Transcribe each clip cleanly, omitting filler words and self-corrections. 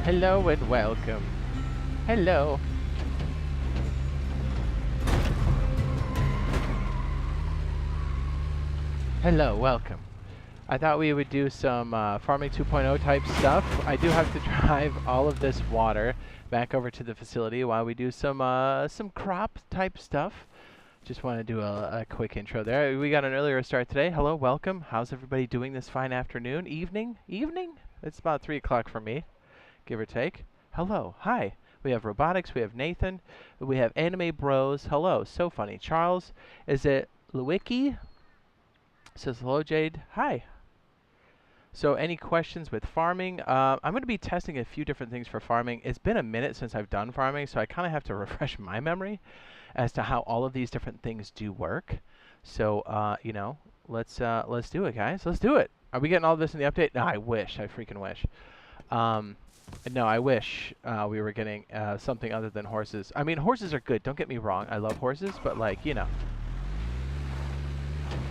Hello and welcome. Hello. Hello, welcome. I thought we would do some Farming 2.0 type stuff. I do have to drive all of this water back over to the facility while we do some crop type stuff. Just want to do a quick intro there. We got an earlier start today. Hello, welcome. How's everybody doing this fine afternoon? Evening? Evening? It's about 3 o'clock for me, give or take. Hello, hi. We have robotics, we have Nathan, we have anime bros. Hello, so funny. Charles, is it Lewicki? Says hello, Jade. Hi. So any questions with farming? I'm going to be testing a few different things for farming. It's been a minute since I've done farming, so I kind of have to refresh my memory as to how all of these different things do work. So, you know, let's do it, guys. Let's do it. Are we getting all this in the update? No, I wish. I freaking wish. No, I wish we were getting something other than horses. I mean, horses are good. Don't get me wrong. I love horses, but like, you know.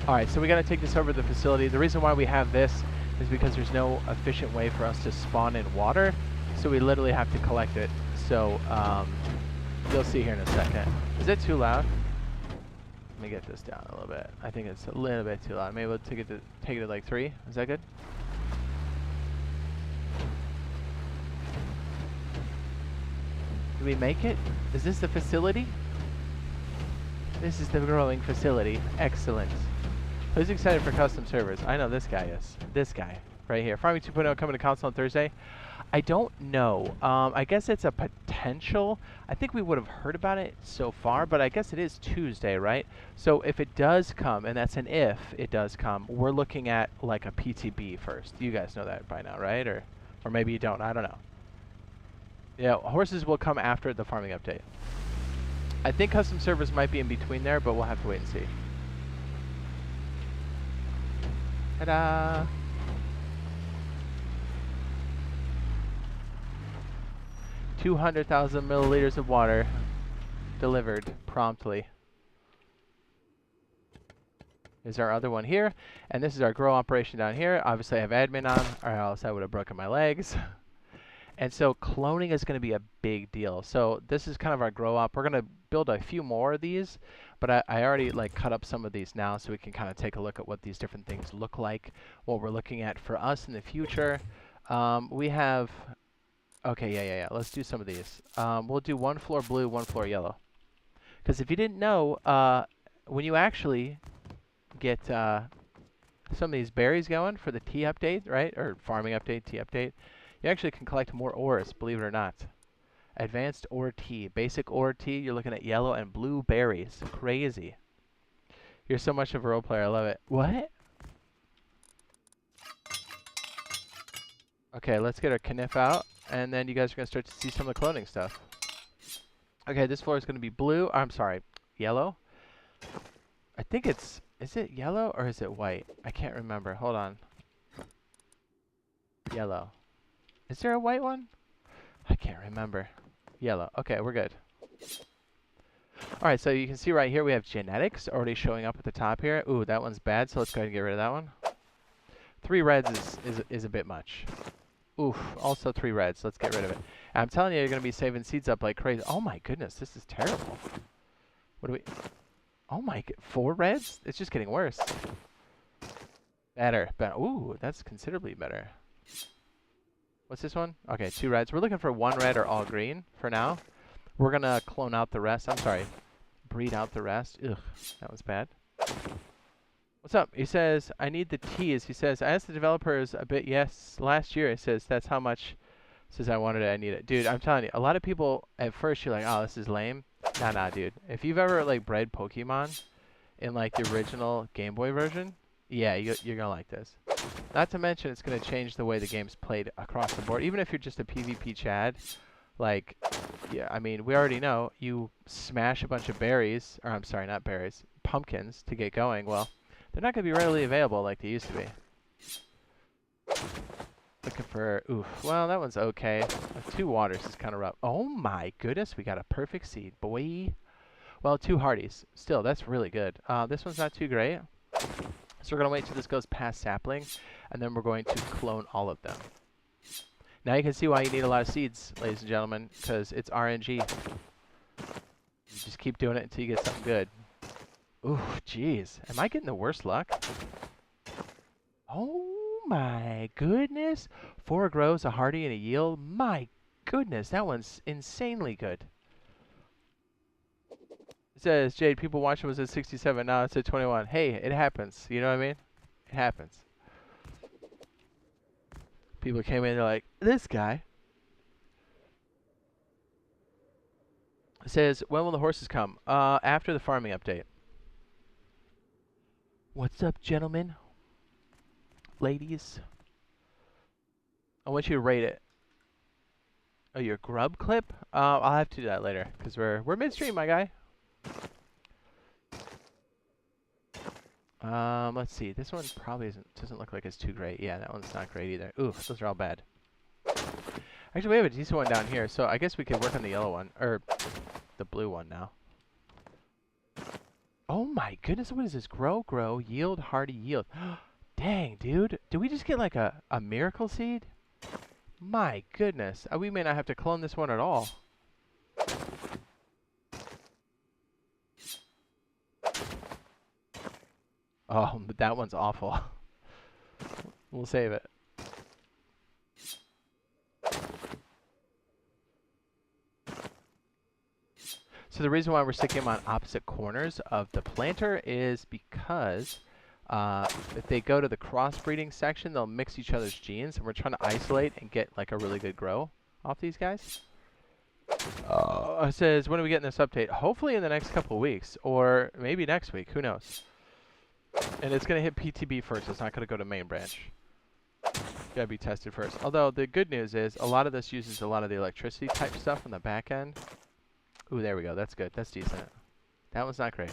All right, so we got to take this over to the facility. The reason why we have this is because there's no efficient way for us to spawn in water, so we literally have to collect it. So you'll see here in a second. Is it too loud? Let me get this down a little bit. I think it's a little bit too loud. Maybe we'll take it to like 3. Is that good? Do we make it? Is this the facility? This is the growing facility. Excellent. Who's excited for custom servers? I know this guy is. This guy right here. Farming 2.0 coming to console on Thursday. I don't know. I guess it's a potential. I think we would have heard about it so far, but I guess it is Tuesday, right? So if it does come, and that's an if it does come, we're looking at like a PTB first. You guys know that by now, right? Or maybe you don't. I don't know. Yeah, horses will come after the farming update. I think custom servers might be in between there, but we'll have to wait and see. Ta-da! $200,000 milliliters of water delivered promptly. Is our other one here, and this is our grow operation down here. Obviously I have admin on, or else I would have broken my legs. And so cloning is going to be a big deal. So this is kind of our grow op. We're going to build a few more of these, but I already like cut up some of these now so we can kind of take a look at what these different things look like, what we're looking at for us in the future. We have, okay, yeah. Let's do some of these. We'll do 1 floor blue, 1 floor yellow. Because if you didn't know, when you actually get some of these berries going for the tea update, right, or farming update, tea update, you actually can collect more ores, believe it or not. Advanced ore tea. Basic ore tea, you're looking at yellow and blue berries. Crazy. You're so much of a role player, I love it. What? Okay, let's get our Kniff out, and then you guys are going to start to see some of the cloning stuff. Okay, this floor is going to be blue. I'm sorry, yellow. I think it's, is it yellow or is it white? I can't remember. Hold on. Yellow. Is there a white one? I can't remember. Yellow. Okay, we're good. All right, so you can see right here we have genetics already showing up at the top here. Ooh, that one's bad, so let's go ahead and get rid of that one. 3 reds is a bit much. Oof, also 3 reds. Let's get rid of it. And I'm telling you, you're going to be saving seeds up like crazy. Oh my goodness, this is terrible. What do we... Oh my... 4 reds? It's just getting worse. Better. Ooh, that's considerably better. What's this one? Okay, 2 reds. We're looking for 1 red or all green for now. We're going to clone out the rest. I'm sorry. Breed out the rest. Ugh, that was bad. What's up? He says, I need the teas. He says, I asked the developers a bit, yes, last year. He says, that's how much. He says, I wanted it, I need it. Dude, I'm telling you, a lot of people, at first, you're like, oh, this is lame. Nah, dude. If you've ever, like, bred Pokemon in, like, the original Game Boy version, yeah, you're going to like this. Not to mention, it's going to change the way the game's played across the board. Even if you're just a PvP Chad, like, yeah, I mean, we already know you smash a bunch of berries, or I'm sorry, not berries, pumpkins to get going. Well, they're not going to be readily available like they used to be. Looking for, oof, well, that one's okay. 2 waters is kind of rough. Oh my goodness, we got a perfect seed, boy. Well, 2 hardies. Still, that's really good. This one's not too great. So we're going to wait till this goes past sapling, and then we're going to clone all of them. Now you can see why you need a lot of seeds, ladies and gentlemen, because it's RNG. You just keep doing it until you get something good. Ooh, jeez. Am I getting the worst luck? Oh my goodness. 4 grows, a hardy, and a yield. My goodness, that one's insanely good. It says, Jade, people watching was at 67, now it's at 21. Hey, it happens. You know what I mean? It happens. People came in, they're like, this guy. It says, when will the horses come? After the farming update. What's up, gentlemen? Ladies? I want you to rate it. Oh, your grub clip? I'll have to do that later, because we're midstream, my guy. Let's see. This one probably doesn't look like it's too great. Yeah, that one's not great either. Ooh, those are all bad. Actually, we have a decent one down here, so I guess we could work on the yellow one, or the blue one now. Oh my goodness, what is this? Grow, yield, hardy, yield. Dang, dude. Did we just get like a miracle seed? My goodness. We may not have to clone this one at all. Oh, but that one's awful. We'll save it. So the reason why we're sticking them on opposite corners of the planter is because if they go to the crossbreeding section, they'll mix each other's genes, and we're trying to isolate and get like a really good grow off these guys. It says, when are we getting this update? Hopefully in the next couple of weeks, or maybe next week. Who knows? And it's going to hit PTB first. It's not going to go to main branch. Got to be tested first. Although the good news is a lot of this uses a lot of the electricity type stuff on the back end. Ooh, there we go. That's good. That's decent. That one's not great.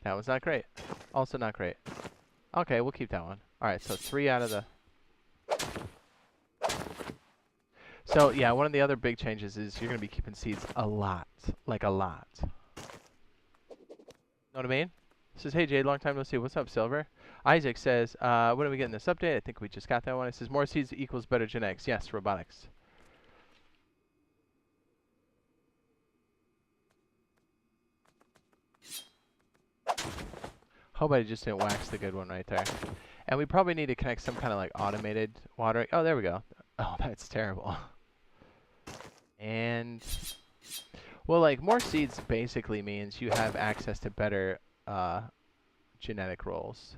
That one's not great. Also not great. Okay, we'll keep that one. All right, so 3 out of the... So, yeah, one of the other big changes is you're going to be keeping seeds a lot. Like, a lot. Know what I mean? Says, hey, Jade, long time no see. What's up, Silver? Isaac says, when are we getting this update? I think we just got that one. It says, more seeds equals better genetics. Yes, robotics. Hope I just didn't wax the good one right there. And we probably need to connect some kind of like automated watering. Oh, there we go. Oh, that's terrible. And, well, like more seeds basically means you have access to better genetic rolls.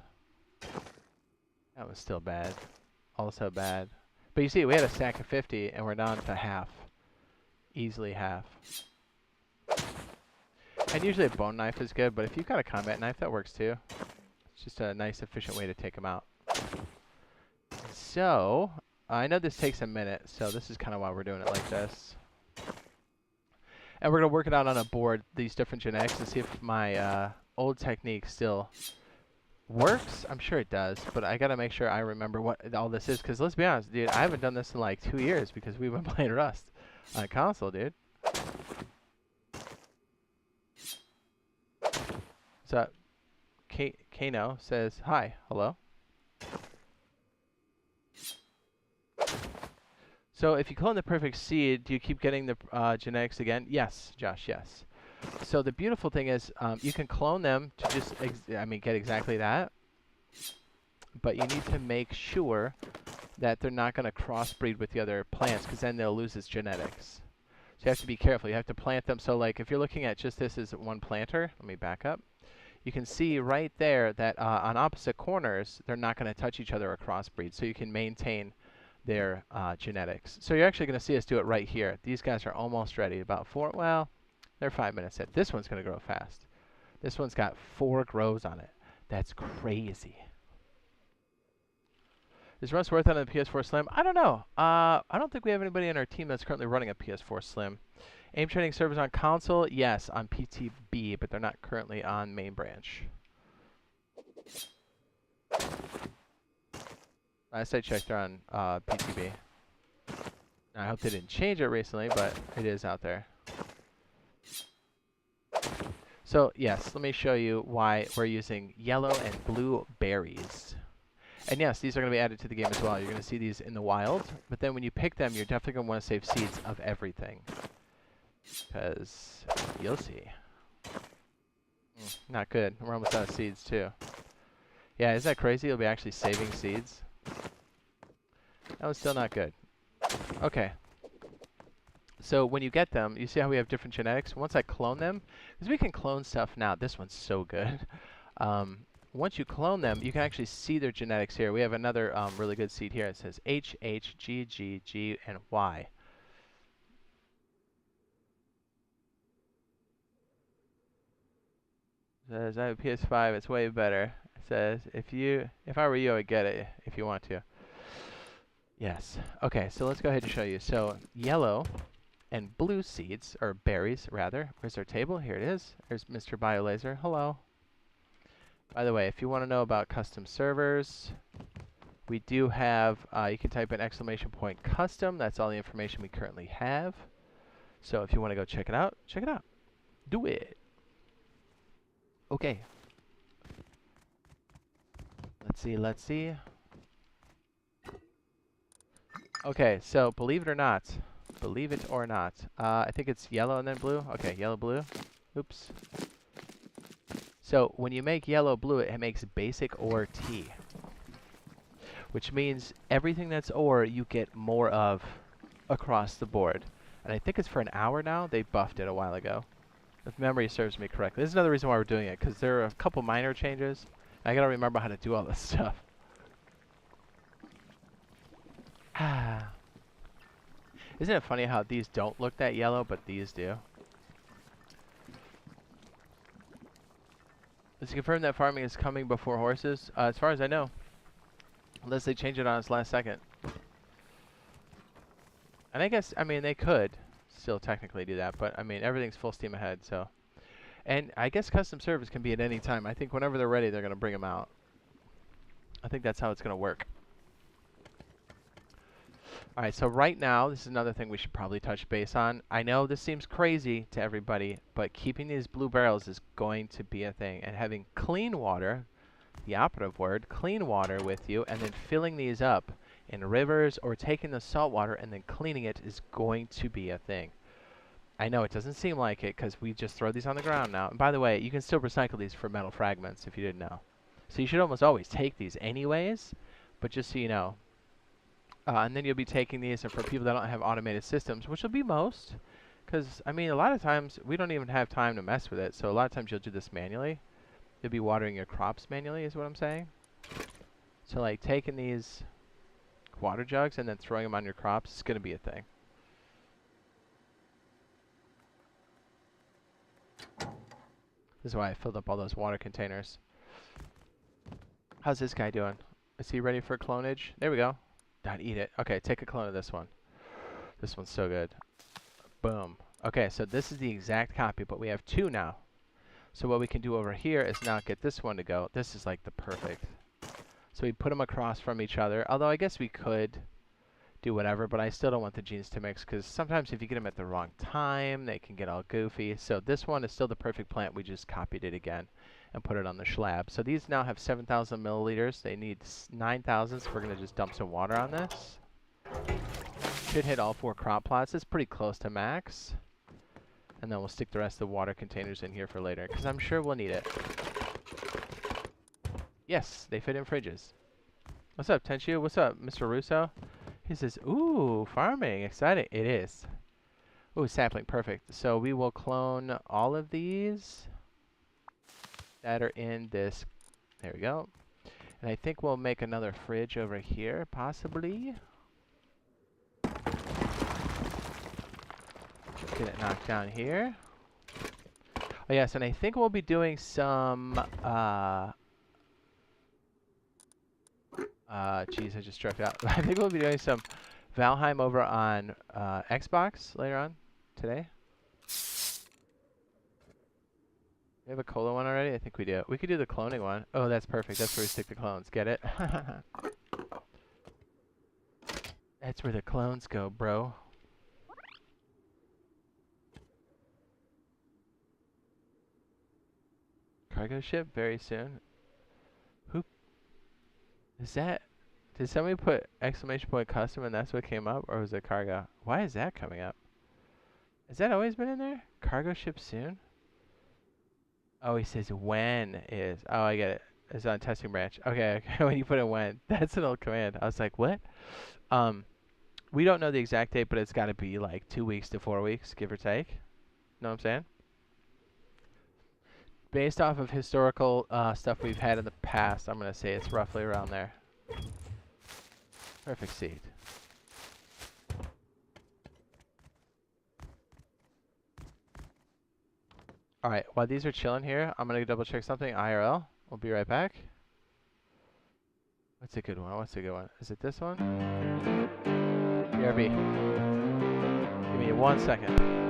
That was still bad. Also bad. But you see, we had a stack of 50 and we're down to half. Easily half. And usually a bone knife is good, but if you've got a combat knife, that works too. It's just a nice, efficient way to take them out. So, I know this takes a minute, so this is kind of why we're doing it like this. And we're going to work it out on a board, these different genetics, and see if my old technique still works. I'm sure it does, but I got to make sure I remember what all this is, because let's be honest, dude, I haven't done this in like 2 years because we've been playing Rust on console, dude. So, Kano says, hi, hello. So if you clone the perfect seed, do you keep getting the genetics again? Yes, Josh, yes. So the beautiful thing is you can clone them to just, get exactly that. But you need to make sure that they're not going to crossbreed with the other plants, because then they'll lose its genetics. So you have to be careful. You have to plant them. So like if you're looking at just this as one planter, let me back up. You can see right there that on opposite corners, they're not going to touch each other or crossbreed. So you can maintain their genetics. So you're actually going to see us do it right here. These guys are almost ready. About 4, well, they're 5 minutes in. This one's going to grow fast. This one's got 4 grows on it. That's crazy. Is Rust worth it on the PS4 Slim? I don't know. I don't think we have anybody in our team that's currently running a PS4 Slim. Aim training servers on console? Yes, on PTB, but they're not currently on main branch. Last I checked, they're on PTB. I hope they didn't change it recently, but it is out there. So, yes, let me show you why we're using yellow and blue berries. And yes, these are going to be added to the game as well. You're going to see these in the wild, but then when you pick them, you're definitely going to want to save seeds of everything. Because you'll see. Not good. We're almost out of seeds too. Yeah, isn't that crazy? You'll be actually saving seeds. That was still not good. Okay. So when you get them, you see how we have different genetics? Once I clone them, because we can clone stuff now. This one's so good. Once you clone them, you can actually see their genetics here. We have another really good seed here. It says H, H, G, G, G, and Y. It says I have a PS5. It's way better. It says if I were you, I would get it if you want to. Yes. Okay. So let's go ahead and show you. So yellow and blue seeds, or berries rather. Where's our table? Here it is. There's Mr. BioLazer. Hello. By the way, if you want to know about custom servers, we do have, you can type in !@ custom. That's all the information we currently have. So if you want to go check it out, check it out. Do it. Okay. Let's see. Okay, so believe it or not, I think it's yellow and then blue. Okay, yellow, blue. Oops. So when you make yellow, blue, it makes basic ore tea. Which means everything that's ore, you get more of across the board. And I think it's for an hour now. They buffed it a while ago, if memory serves me correctly. This is another reason why we're doing it, because there are a couple minor changes. I gotta remember how to do all this stuff. Isn't it funny how these don't look that yellow, but these do? Let's confirm that farming is coming before horses. As far as I know. Unless they change it on us last second. And I guess, I mean, they could still technically do that, but I mean, everything's full steam ahead, so. And I guess custom servers can be at any time. I think whenever they're ready, they're going to bring them out. I think that's how it's going to work. Alright, so right now, this is another thing we should probably touch base on. I know this seems crazy to everybody, but keeping these blue barrels is going to be a thing. And having clean water, the operative word, clean water with you, and then filling these up in rivers or taking the salt water and then cleaning it is going to be a thing. I know it doesn't seem like it because we just throw these on the ground now. And by the way, you can still recycle these for metal fragments if you didn't know. So you should almost always take these anyways, but just so you know. And then you'll be taking these, and for people that don't have automated systems, which will be most, because, I mean, a lot of times we don't even have time to mess with it, so a lot of times you'll do this manually. You'll be watering your crops manually, is what I'm saying. So, like, taking these water jugs and then throwing them on your crops is going to be a thing. This is why I filled up all those water containers. How's this guy doing? Is he ready for clonage? There we go. Don't eat it. Okay, take a clone of this one. This one's so good. Boom. Okay, so this is the exact copy, but we have two now. So what we can do over here is now get this one to go. This is like the perfect. So we put them across from each other. Although I guess we could do whatever, but I still don't want the genes to mix because sometimes if you get them at the wrong time, they can get all goofy. So this one is still the perfect plant. We just copied it again and put it on the slab. So these now have 7,000 milliliters. They need 9,000, so we're going to just dump some water on this. Should hit all 4 crop plots. It's pretty close to max. And then we'll stick the rest of the water containers in here for later, because I'm sure we'll need it. Yes, they fit in fridges. What's up, Tenchu? What's up, Mr. Russo? He says, ooh, farming, exciting. It is. Ooh, sapling, perfect. So we will clone all of these that are in this. There we go. And I think we'll make another fridge over here, possibly. Get it knocked down here. Oh yes, and I think we'll be doing some, geez, I just struck out. I think we'll be doing some Valheim over on Xbox later on today. We have a cola one already? I think we do. We could do the cloning one. Oh, that's perfect. That's where we stick the clones. Get it? That's where the clones go, bro. Cargo ship very soon. Who? Is that... Did somebody put exclamation point custom and that's what came up? Or was it cargo? Why is that coming up? Has that always been in there? Cargo ship soon? Oh, he says when is. Oh, I get it. It's on testing branch. Okay, okay. When you put in when, that's an old command. I was like, what? We don't know the exact date, but it's got to be like 2 weeks to 4 weeks, give or take. Know what I'm saying? Based off of historical stuff we've had in the past, I'm going to say it's roughly around there. Perfect seed. Alright, while these are chilling here, I'm going to double check something IRL. We'll be right back. What's a good one? What's a good one? Is it this one? BRB. Give me 1 second.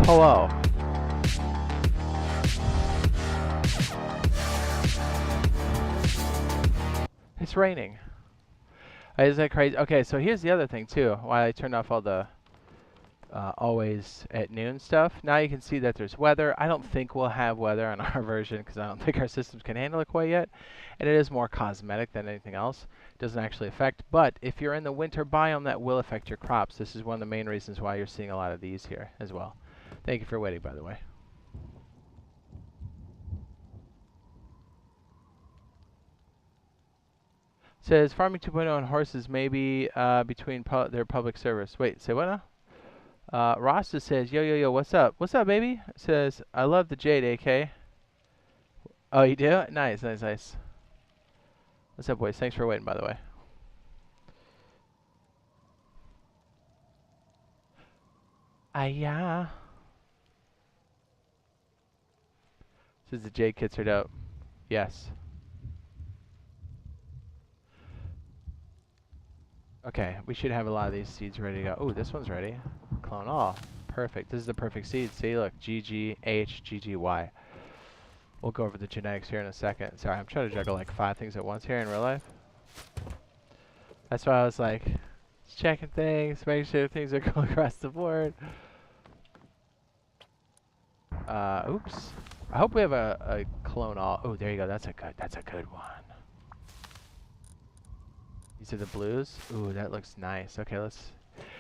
Hello. It's raining. Is that crazy? Okay, so here's the other thing too. Why I turned off all the always at noon stuff. Now you can see that there's weather. I don't think we'll have weather on our version because I don't think our systems can handle it quite yet. And it is more cosmetic than anything else. It doesn't actually affect. But if you're in the winter biome, that will affect your crops. This is one of the main reasons why you're seeing a lot of these here as well. Thank you for waiting, by the way. Says farming 2.0 and horses maybe between their public service. Wait, say what now? Rasta says, yo, yo, yo, what's up? What's up, baby? Says, I love the Jade, AK. Oh, you do? Nice, nice, nice. What's up, boys? Thanks for waiting, by the way. Yeah. Says the Jade kits are dope. Yes. Okay, we should have a lot of these seeds ready to go. Oh, this one's ready. Clone all. Perfect. This is the perfect seed. See, look, GGH, GGY. We'll go over the genetics here in a second. Sorry, I'm trying to juggle like 5 things at once here in real life. That's why I was like, just checking things, making sure things are going across the board. Oops. I hope we have a clone all. Oh, there you go. That's a good one. These are the blues. Ooh, that looks nice. Okay, let's.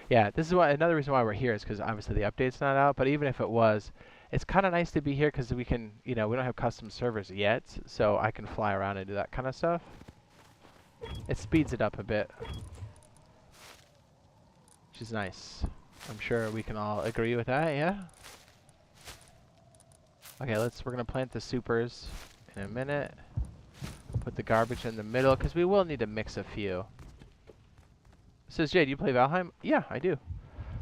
Yeah, this is why another reason why we're here is because obviously the update's not out. But even if it was, it's kind of nice to be here because we can, we don't have custom servers yet, so I can fly around and do that kind of stuff. It speeds it up a bit, which is nice. I'm sure we can all agree with that. Yeah. Okay, we're gonna plant the supers in a minute. Put the garbage in the middle because we will need to mix a few. Says Jade, you play Valheim? Yeah, I do.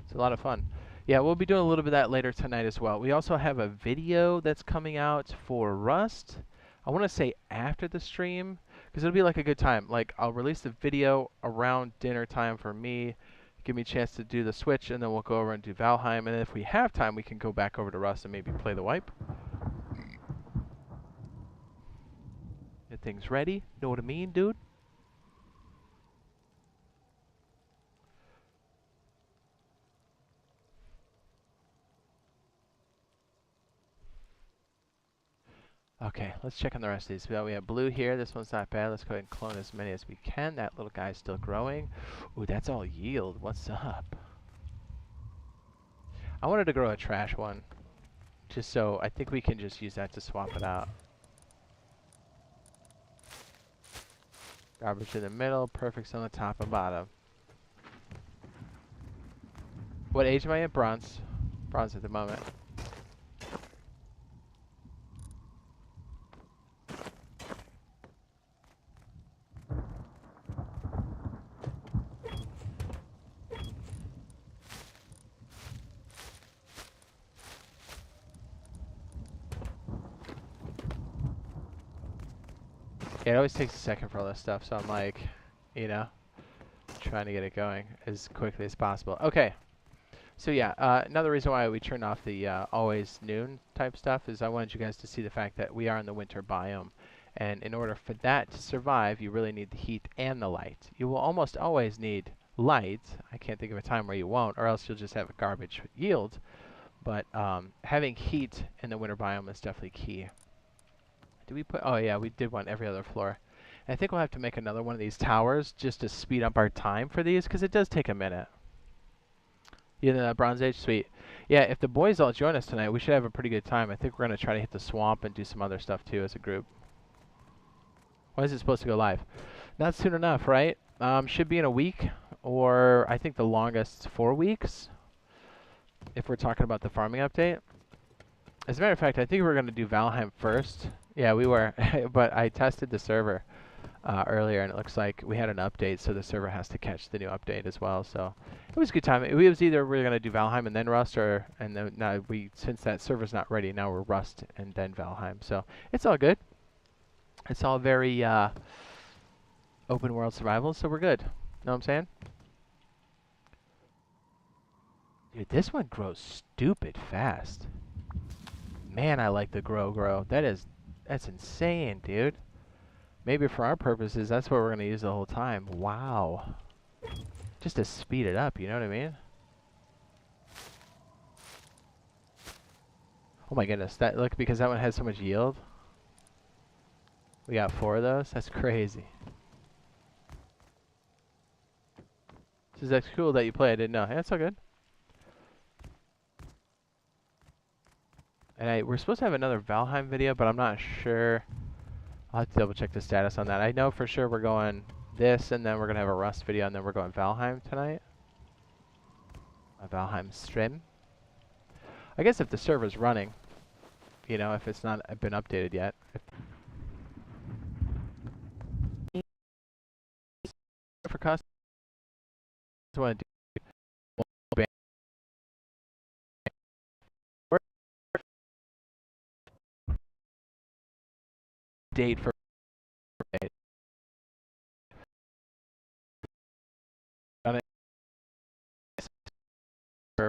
It's a lot of fun. Yeah, we'll be doing a little bit of that later tonight as well. We also have a video that's coming out for Rust. I want to say after the stream because it'll be like a good time. Like I'll release the video around dinner time for me. Give me a chance to do the Switch, and then we'll go over and do Valheim. And if we have time, we can go back over to Rust and maybe play the wipe. Get things ready. Know what I mean, dude? Okay, let's check on the rest of these. We have blue here. This one's not bad. Let's go ahead and clone as many as we can. That little guy's still growing. Ooh, that's all yield. What's up? I wanted to grow a trash one. Just so I think we can just use that to swap it out. Garbage in the middle. Perfect's on the top and bottom. What age am I at? Bronze. Bronze at the moment. Yeah, it always takes a second for all this stuff, so I'm like, trying to get it going as quickly as possible. Okay. So yeah, another reason why we turned off the always noon type stuff is I wanted you guys to see the fact that we are in the winter biome. And in order for that to survive, you really need the heat and the light. You will almost always need light. I can't think of a time where you won't, or else you'll just have a garbage yield. But having heat in the winter biome is definitely key. Did we put... Oh, yeah, we did one every other floor. And I think we'll have to make another one of these towers just to speed up our time for these, because it does take a minute. You in the Bronze Age? Sweet. Yeah, if the boys all join us tonight, we should have a pretty good time. I think we're going to try to hit the swamp and do some other stuff, too, as a group. When is it supposed to go live? Not soon enough, right? Should be in a week, or I think the longest 4 weeks, if we're talking about the farming update. As a matter of fact, I think we're going to do Valheim first. Yeah, we were, but I tested the server earlier, and it looks like we had an update, so the server has to catch the new update as well. So it was a good time. It was either we were going to do Valheim and then Rust, or now since that server's not ready, now we're Rust and then Valheim. So it's all good. It's all very open world survival, so we're good. Know what I'm saying? Dude, this one grows stupid fast. Man, I like the grow. That's insane, dude. Maybe for our purposes, that's what we're going to use the whole time. Wow. Just to speed it up, you know what I mean? Oh my goodness, that look, because that one has so much yield. We got 4 of those. That's crazy. This is actually cool that you play. I didn't know. Yeah, it's all good. And we're supposed to have another Valheim video, but I'm not sure. I'll have to double check the status on that. I know for sure we're going this, and then we're going to have a Rust video, and then we're going Valheim tonight. A Valheim stream. I guess if the server's running, you know, if it's not been updated yet. For customers want to do date for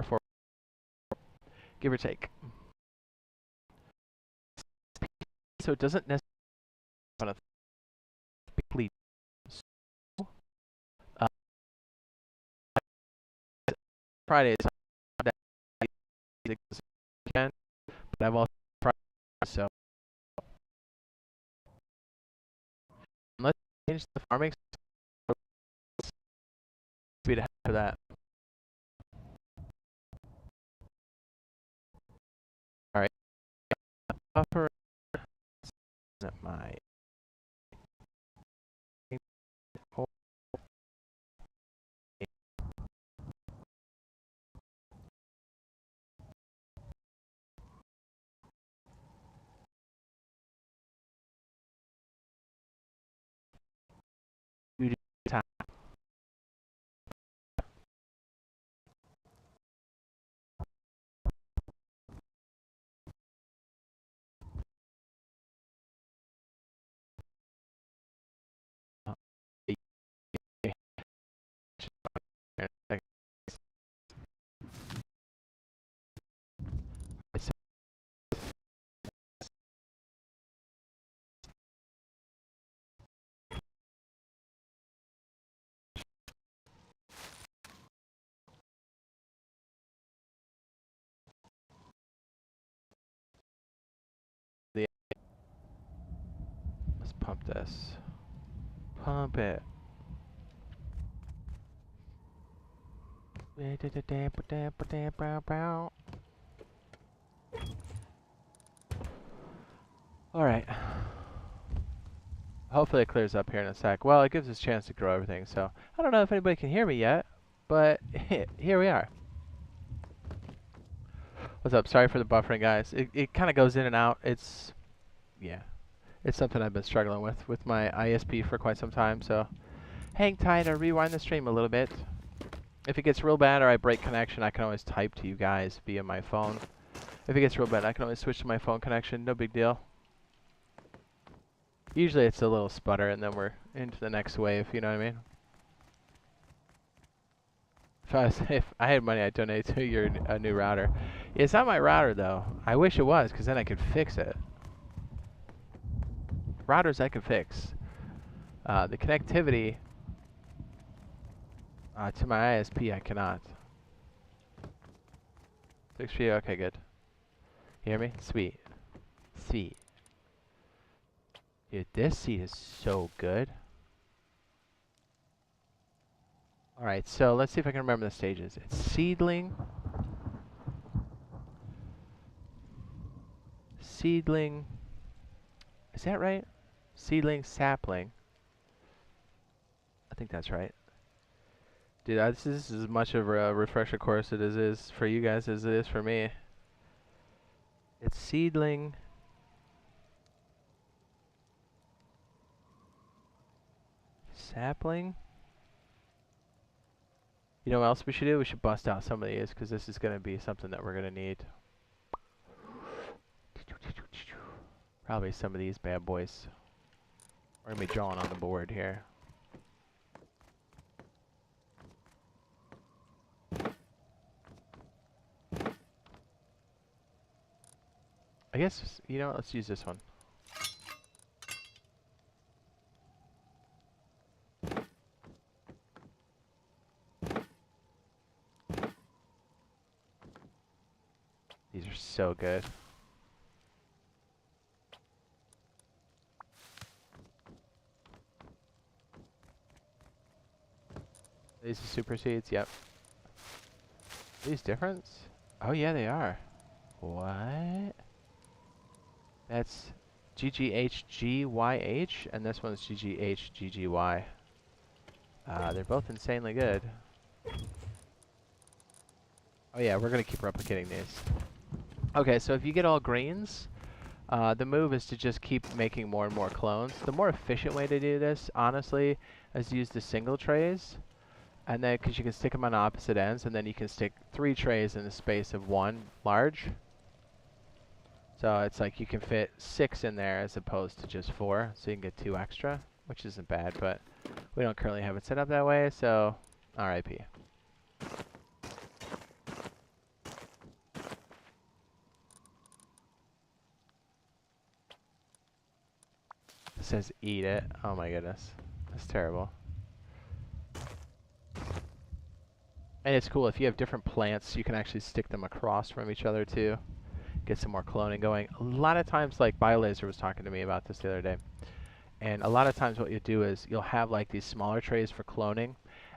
for give or take. So it doesn't necessarily want to complete. Fridays, but I've also Friday, so let's change the farming speed for that. All right, buffer my time. Let's pump this. Pump it. All right. Hopefully it clears up here in a sec. Well, it gives us a chance to grow everything, so I don't know if anybody can hear me yet, but here we are. What's up? Sorry for the buffering, guys. It kind of goes in and out. It's something I've been struggling with my ISP for quite some time, so hang tight or rewind the stream a little bit. If it gets real bad or I break connection, I can always type to you guys via my phone. If it gets real bad, I can always switch to my phone connection. No big deal. Usually it's a little sputter, and then we're into the next wave, you know what I mean? If I had money, I'd donate to a new router. It's not my router, though. I wish it was, because then I could fix it. Routers I could fix. The connectivity to my ISP, I cannot. Fix for you? Okay, good. You hear me? Sweet. Sweet. Dude, this seat is so good. Alright, so let's see if I can remember the stages. It's seedling. Seedling. Is that right? Seedling, sapling. I think that's right. Dude, this is as much of a refresher course it is for you guys as it is for me. It's seedling. Sapling. You know what else we should do? We should bust out some of these, because this is going to be something that we're going to need. Probably some of these bad boys. We're going to be drawing on the board here. I guess, you know what, let's use this one. These are so good. These are super seeds, yep. Are these different? Oh yeah, they are. What? That's GGHGYH, and this one's GGHGGY. They're both insanely good. Oh yeah, we're gonna keep replicating these. Okay, so if you get all greens, the move is to just keep making more and more clones. The more efficient way to do this, honestly, is to use the single trays. And then, because you can stick them on opposite ends, and then you can stick 3 trays in the space of 1 large. So it's like you can fit 6 in there as opposed to just 4, so you can get 2 extra, which isn't bad, but we don't currently have it set up that way, so RIP. It says eat it. Oh my goodness. That's terrible. And it's cool, if you have different plants, you can actually stick them across from each other too. Get some more cloning going. A lot of times, like BioLazer was talking to me about this the other day, and a lot of times what you do is you'll have like these smaller trays for cloning,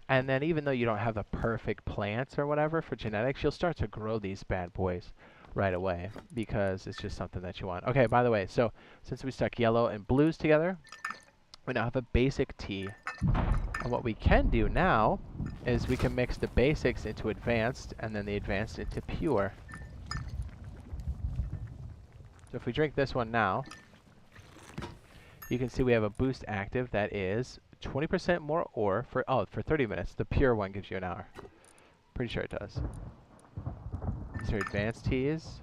and then even though you don't have the perfect plants or whatever for genetics, you'll start to grow these bad boys right away because it's just something that you want. Okay, by the way, so since we stuck yellow and blues together, we now have a basic tea. And what we can do now is we can mix the basics into advanced and then the advanced into pure. So if we drink this one now, you can see we have a boost active that is 20% more ore for 30 minutes. The pure one gives you an hour. Pretty sure it does. These are advanced teas.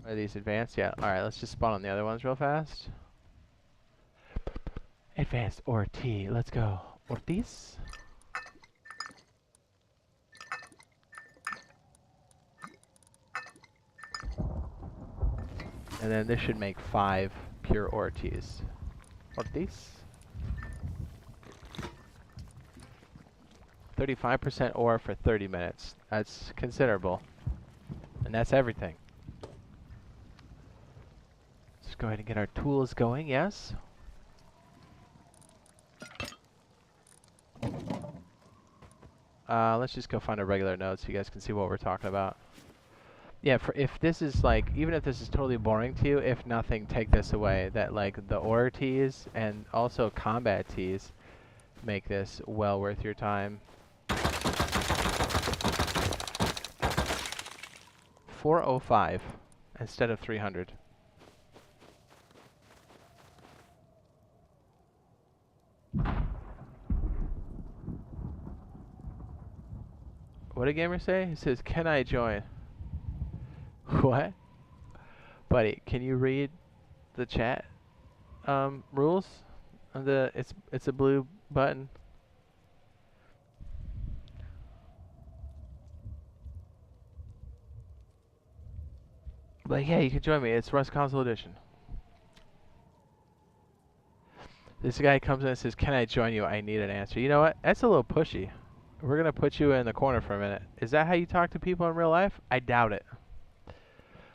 Are these advanced? Yeah. Alright, let's just spawn on the other ones real fast. Advanced ore tea. Let's go. Ortiz. And then this should make 5 pure ore teas. Ortiz. 35% ore for 30 minutes. That's considerable. And that's everything. Let's go ahead and get our tools going, yes? Let's just go find a regular node so you guys can see what we're talking about. Yeah, if this is like, even if this is totally boring to you, if nothing, take this away. That like the ore teas and also combat teas make this well worth your time. 405 instead of 300. What did Gamer say? He says, "Can I join?" What? Buddy, can you read the chat rules? It's a blue button. But yeah, you can join me. It's Rust Console Edition. This guy comes in and says, "Can I join you? I need an answer." You know what? That's a little pushy. We're gonna put you in the corner for a minute. Is that how you talk to people in real life? I doubt it.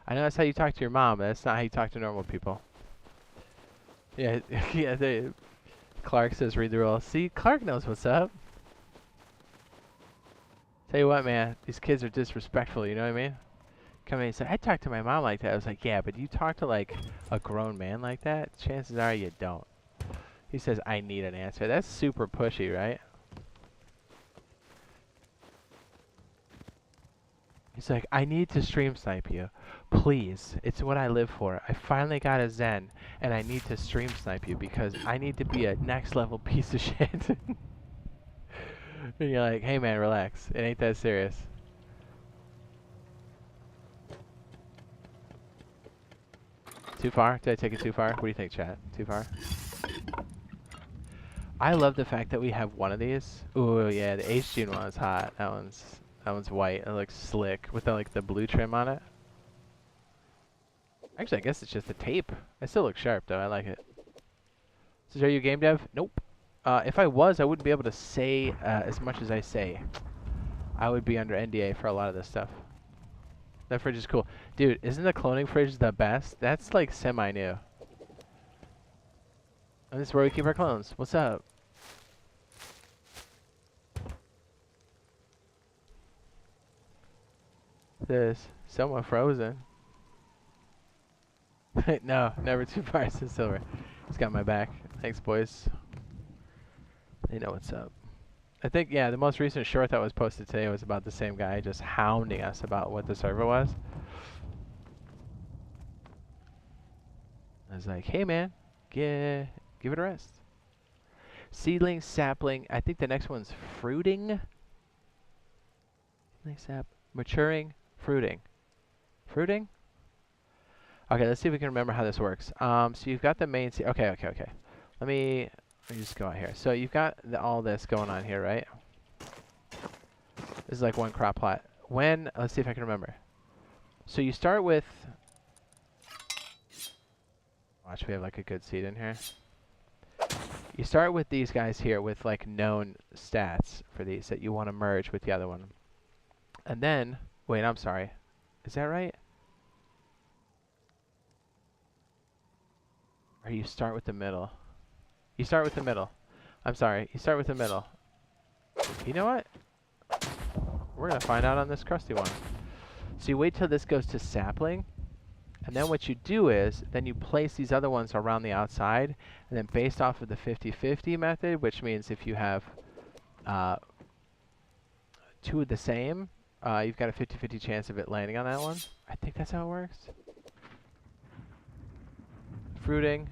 I know that's how you talk to your mom, but that's not how you talk to normal people. Yeah, yeah. Clark says, "Read the rules." See, Clark knows what's up. Tell you what, man, these kids are disrespectful. You know what I mean? Come in and say, "I talk to my mom like that." I was like, "Yeah, but you talk to like a grown man like that? Chances are you don't." He says, "I need an answer." That's super pushy, right? He's like, "I need to stream snipe you. Please. It's what I live for. I finally got a Zen, and I need to stream snipe you because I need to be a next level piece of shit." And you're like, "Hey man, relax. It ain't that serious." Too far? Did I take it too far? What do you think, chat? Too far? I love the fact that we have one of these. Ooh, yeah, the H-Gene one is hot. That one's white. It looks slick with the, like the blue trim on it. Actually, I guess it's just the tape. It still looks sharp though. I like it. So, are you a game dev? Nope. If I was, I wouldn't be able to say as much as I say. I would be under NDA for a lot of this stuff. That fridge is cool. Dude, isn't the cloning fridge the best? That's like semi-new. And this is where we keep our clones. What's up? this. Someone frozen. No, never too far to silver. He's got my back. Thanks, boys. They know what's up. I think, yeah, the most recent short that was posted today was about the same guy just hounding us about what the server was. I was like, hey, man, give it a rest. Seedling, sapling. I think the next one's fruiting. Seedling, sap, maturing, fruiting. Fruiting? Okay, let's see if we can remember how this works. So you've got the main seed. Okay. Let me just go out here. So you've got all this going on here, right? This is like one crop plot. Let's see if I can remember. So you start with, watch, we have like a good seed in here. You start with these guys here with like known stats for these that you want to merge with the other one. And then, wait, I'm sorry. Is that right? Or you start with the middle? You start with the middle. I'm sorry. You start with the middle. You know what? We're going to find out on this crusty one. So you wait till this goes to sapling. And then what you do is, then you place these other ones around the outside. And then based off of the 50-50 method, which means if you have two of the same, you've got a 50-50 chance of it landing on that one. I think that's how it works. Fruiting.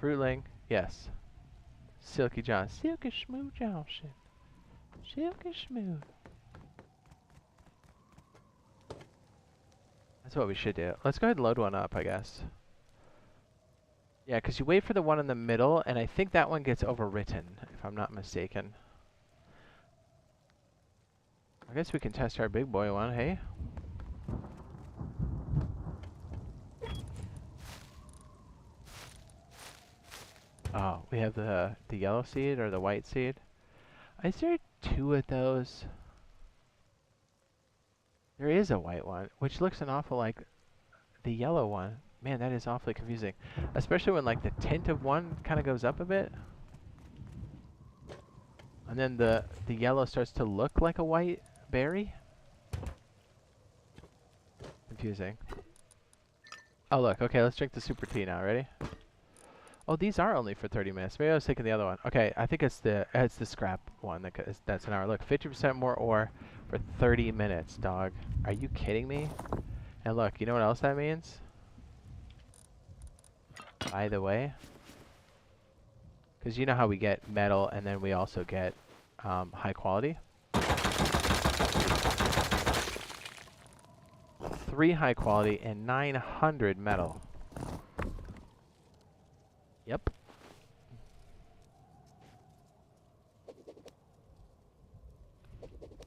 Fruitling. Yes. Silky John. Silky smooth Johnson. Silky smooth. That's what we should do. Let's go ahead and load one up, I guess. Yeah, because you wait for the one in the middle, and I think that one gets overwritten, if I'm not mistaken. I guess we can test our big boy one, hey? Oh, we have the yellow seed or the white seed. Is there two of those? There is a white one, which looks an awful like the yellow one. Man, that is awfully confusing. Especially when like the tint of one kind of goes up a bit. And then the yellow starts to look like a white berry. Confusing. Oh look, okay, let's drink the super tea now, ready? Oh, these are only for 30 minutes. Maybe I was thinking the other one. Okay, I think it's the scrap one. That's an hour. Look, 50% more ore for 30 minutes, dog. Are you kidding me? And look, you know what else that means? By the way, because you know how we get metal and then we also get high quality. 3 high quality and 900 metal. Yep.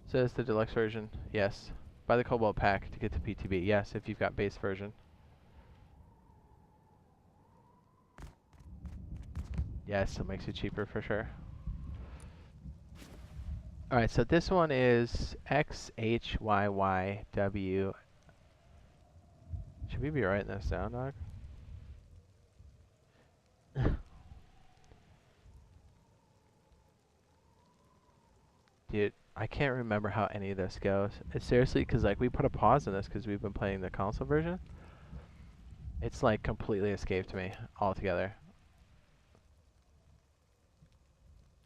So it's the deluxe version. Yes. Buy the Cobalt pack to get the PTB. Yes, if you've got base version. Yes, it makes it cheaper for sure. Alright, so this one is XHYYW. Should we be writing this down, dog? Dude, I can't remember how any of this goes. It's seriously, because like we put a pause in this because we've been playing the console version. It's like completely escaped me altogether.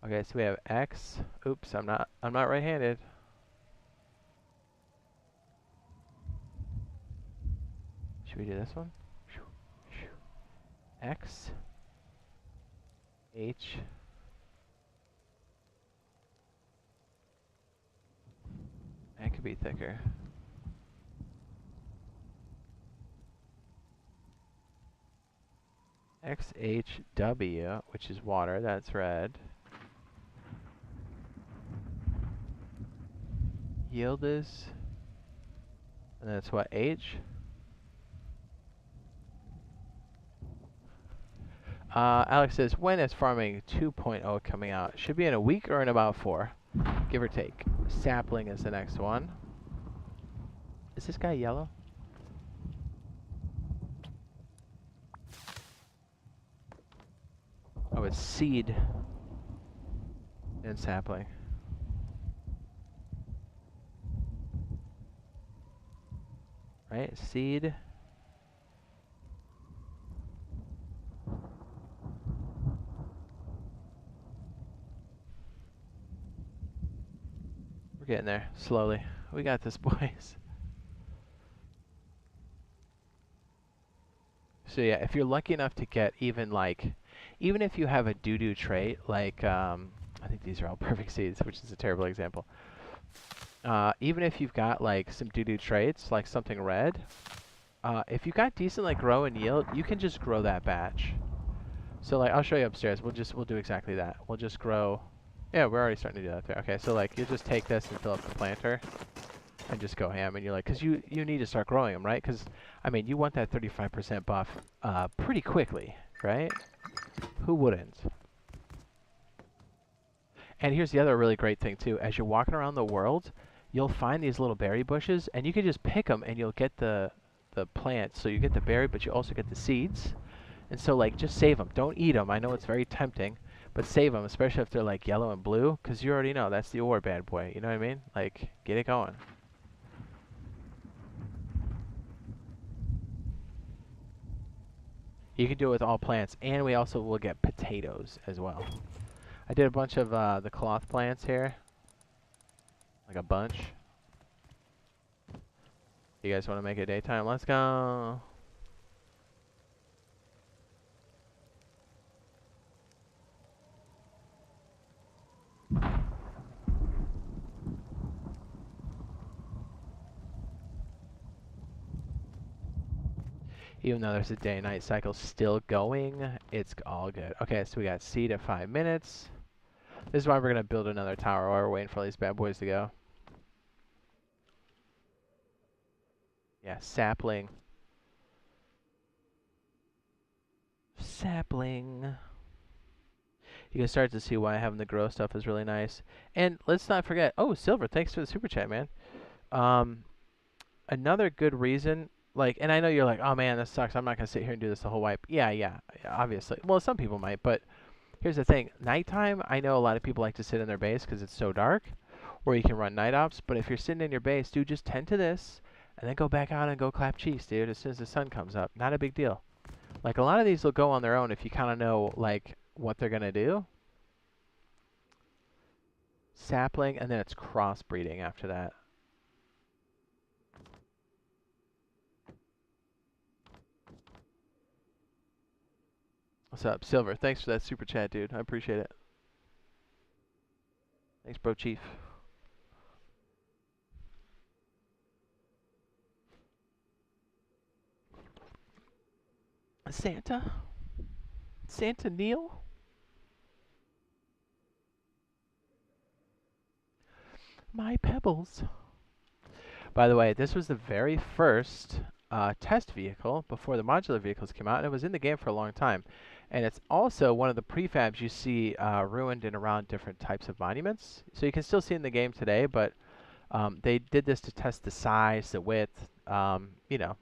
Okay, so we have X. Oops, I'm not right-handed. Should we do this one? X H That could be thicker. XHW, which is water, that's red. Yield is, and that's what, H? Alex says, when is farming 2.0 coming out? Should be in a week or in about 4, give or take. Sapling is the next one. Is this guy yellow? Oh, it's seed and sapling. right? Seed. We're getting there, slowly. We got this, boys. So yeah, if you're lucky enough to get even if you have a doo-doo trait, I think these are all perfect seeds, which is a terrible example. Even if you've got like some doo-doo traits, like something red, if you got decent like grow and yield, you can just grow that batch. So like I'll show you upstairs. We'll do exactly that. We'll just grow. Yeah, we're already starting to do that there. Okay, so like you just take this and fill up the planter, and just go ham. And you're like, because you need to start growing them, right? Because I mean, you want that 35% buff pretty quickly, right? Who wouldn't? And here's the other really great thing too. As you're walking around the world, you'll find these little berry bushes, and you can just pick them, and you'll get the plants. So you get the berry, but you also get the seeds. And so like just save them. Don't eat them. I know it's very tempting, but save them, especially if they're like yellow and blue, because you already know that's the ore, bad boy. You know what I mean? Like get it going. You can do it with all plants, and we also will get potatoes as well. I did a bunch of the cloth plants here, like a bunch. You guys want to make it daytime? Let's go. Even though there's a day-night cycle still going, it's all good. Okay, so we got seed at 5 minutes. This is why we're going to build another tower while we're waiting for all these bad boys to go. Yeah, sapling. Sapling. You can start to see why having the grow stuff is really nice. And let's not forget, oh, Silver, thanks for the super chat, man. Another good reason, like, and I know you're like, oh man, this sucks. I'm not going to sit here and do this the whole wipe. Yeah, obviously. Well, some people might, but here's the thing. Nighttime, I know a lot of people like to sit in their base because it's so dark, or you can run night ops. But if you're sitting in your base, dude, just tend to this, and then go back out and go clap cheeks, dude, as soon as the sun comes up. Not a big deal. Like, a lot of these will go on their own if you kind of know, like, what they're going to do. Sapling, and then it's crossbreeding after that. What's up, Silver? Thanks for that super chat, dude. I appreciate it. Thanks, bro, chief. Santa? Santa Neil? My pebbles. By the way, this was the very first test vehicle before the modular vehicles came out, and it was in the game for a long time. And it's also one of the prefabs you see ruined in around different types of monuments. So you can still see in the game today, but they did this to test the size, the width, you know,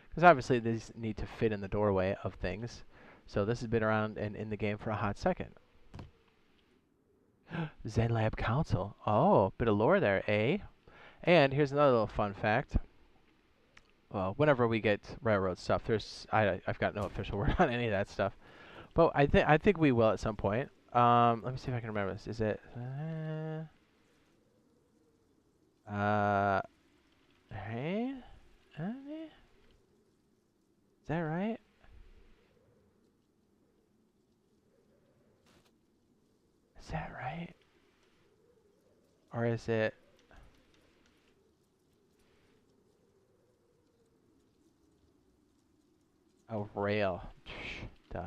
because obviously these need to fit in the doorway of things. So this has been around and in the game for a hot second. Zen Lab Council. Oh, bit of lore there, eh? And here's another little fun fact. Well, whenever we get railroad stuff, I've got no official word on any of that stuff, but I think we will at some point. Let me see if I can remember this. Is it? Hey? Is that right? Is that right? Or is it? Oh, rail. Duh.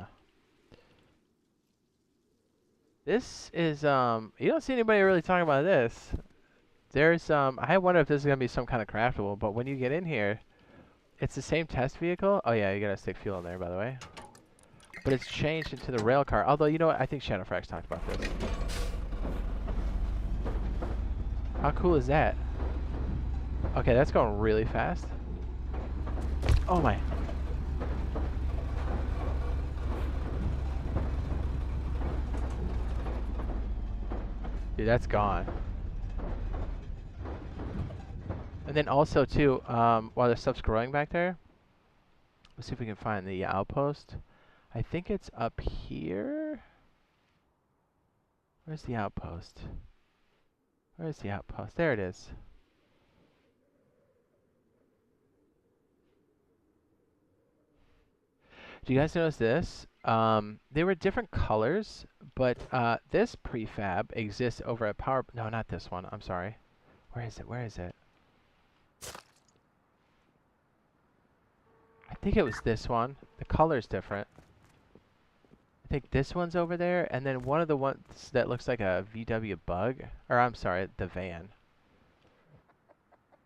This is, you don't see anybody really talking about this. There's, I wonder if this is going to be some kind of craftable, but when you get in here, it's the same test vehicle. Oh yeah, you gotta stick fuel in there, by the way. But it's changed into the rail car. Although, you know what? I think Shadowfrax talked about this. How cool is that? Okay, that's going really fast. Oh my. Dude, that's gone. And then also too, while the stuff's growing back there, let's see if we can find the outpost. I think it's up here. Where's the outpost? Where's the outpost? There it is. Do you guys notice this? They were different colors, but this prefab exists over at Power... No, not this one. I'm sorry. Where is it? Where is it? I think it was this one. The color's different. I think this one's over there, and then one of the ones that looks like a VW Bug, or I'm sorry, the van.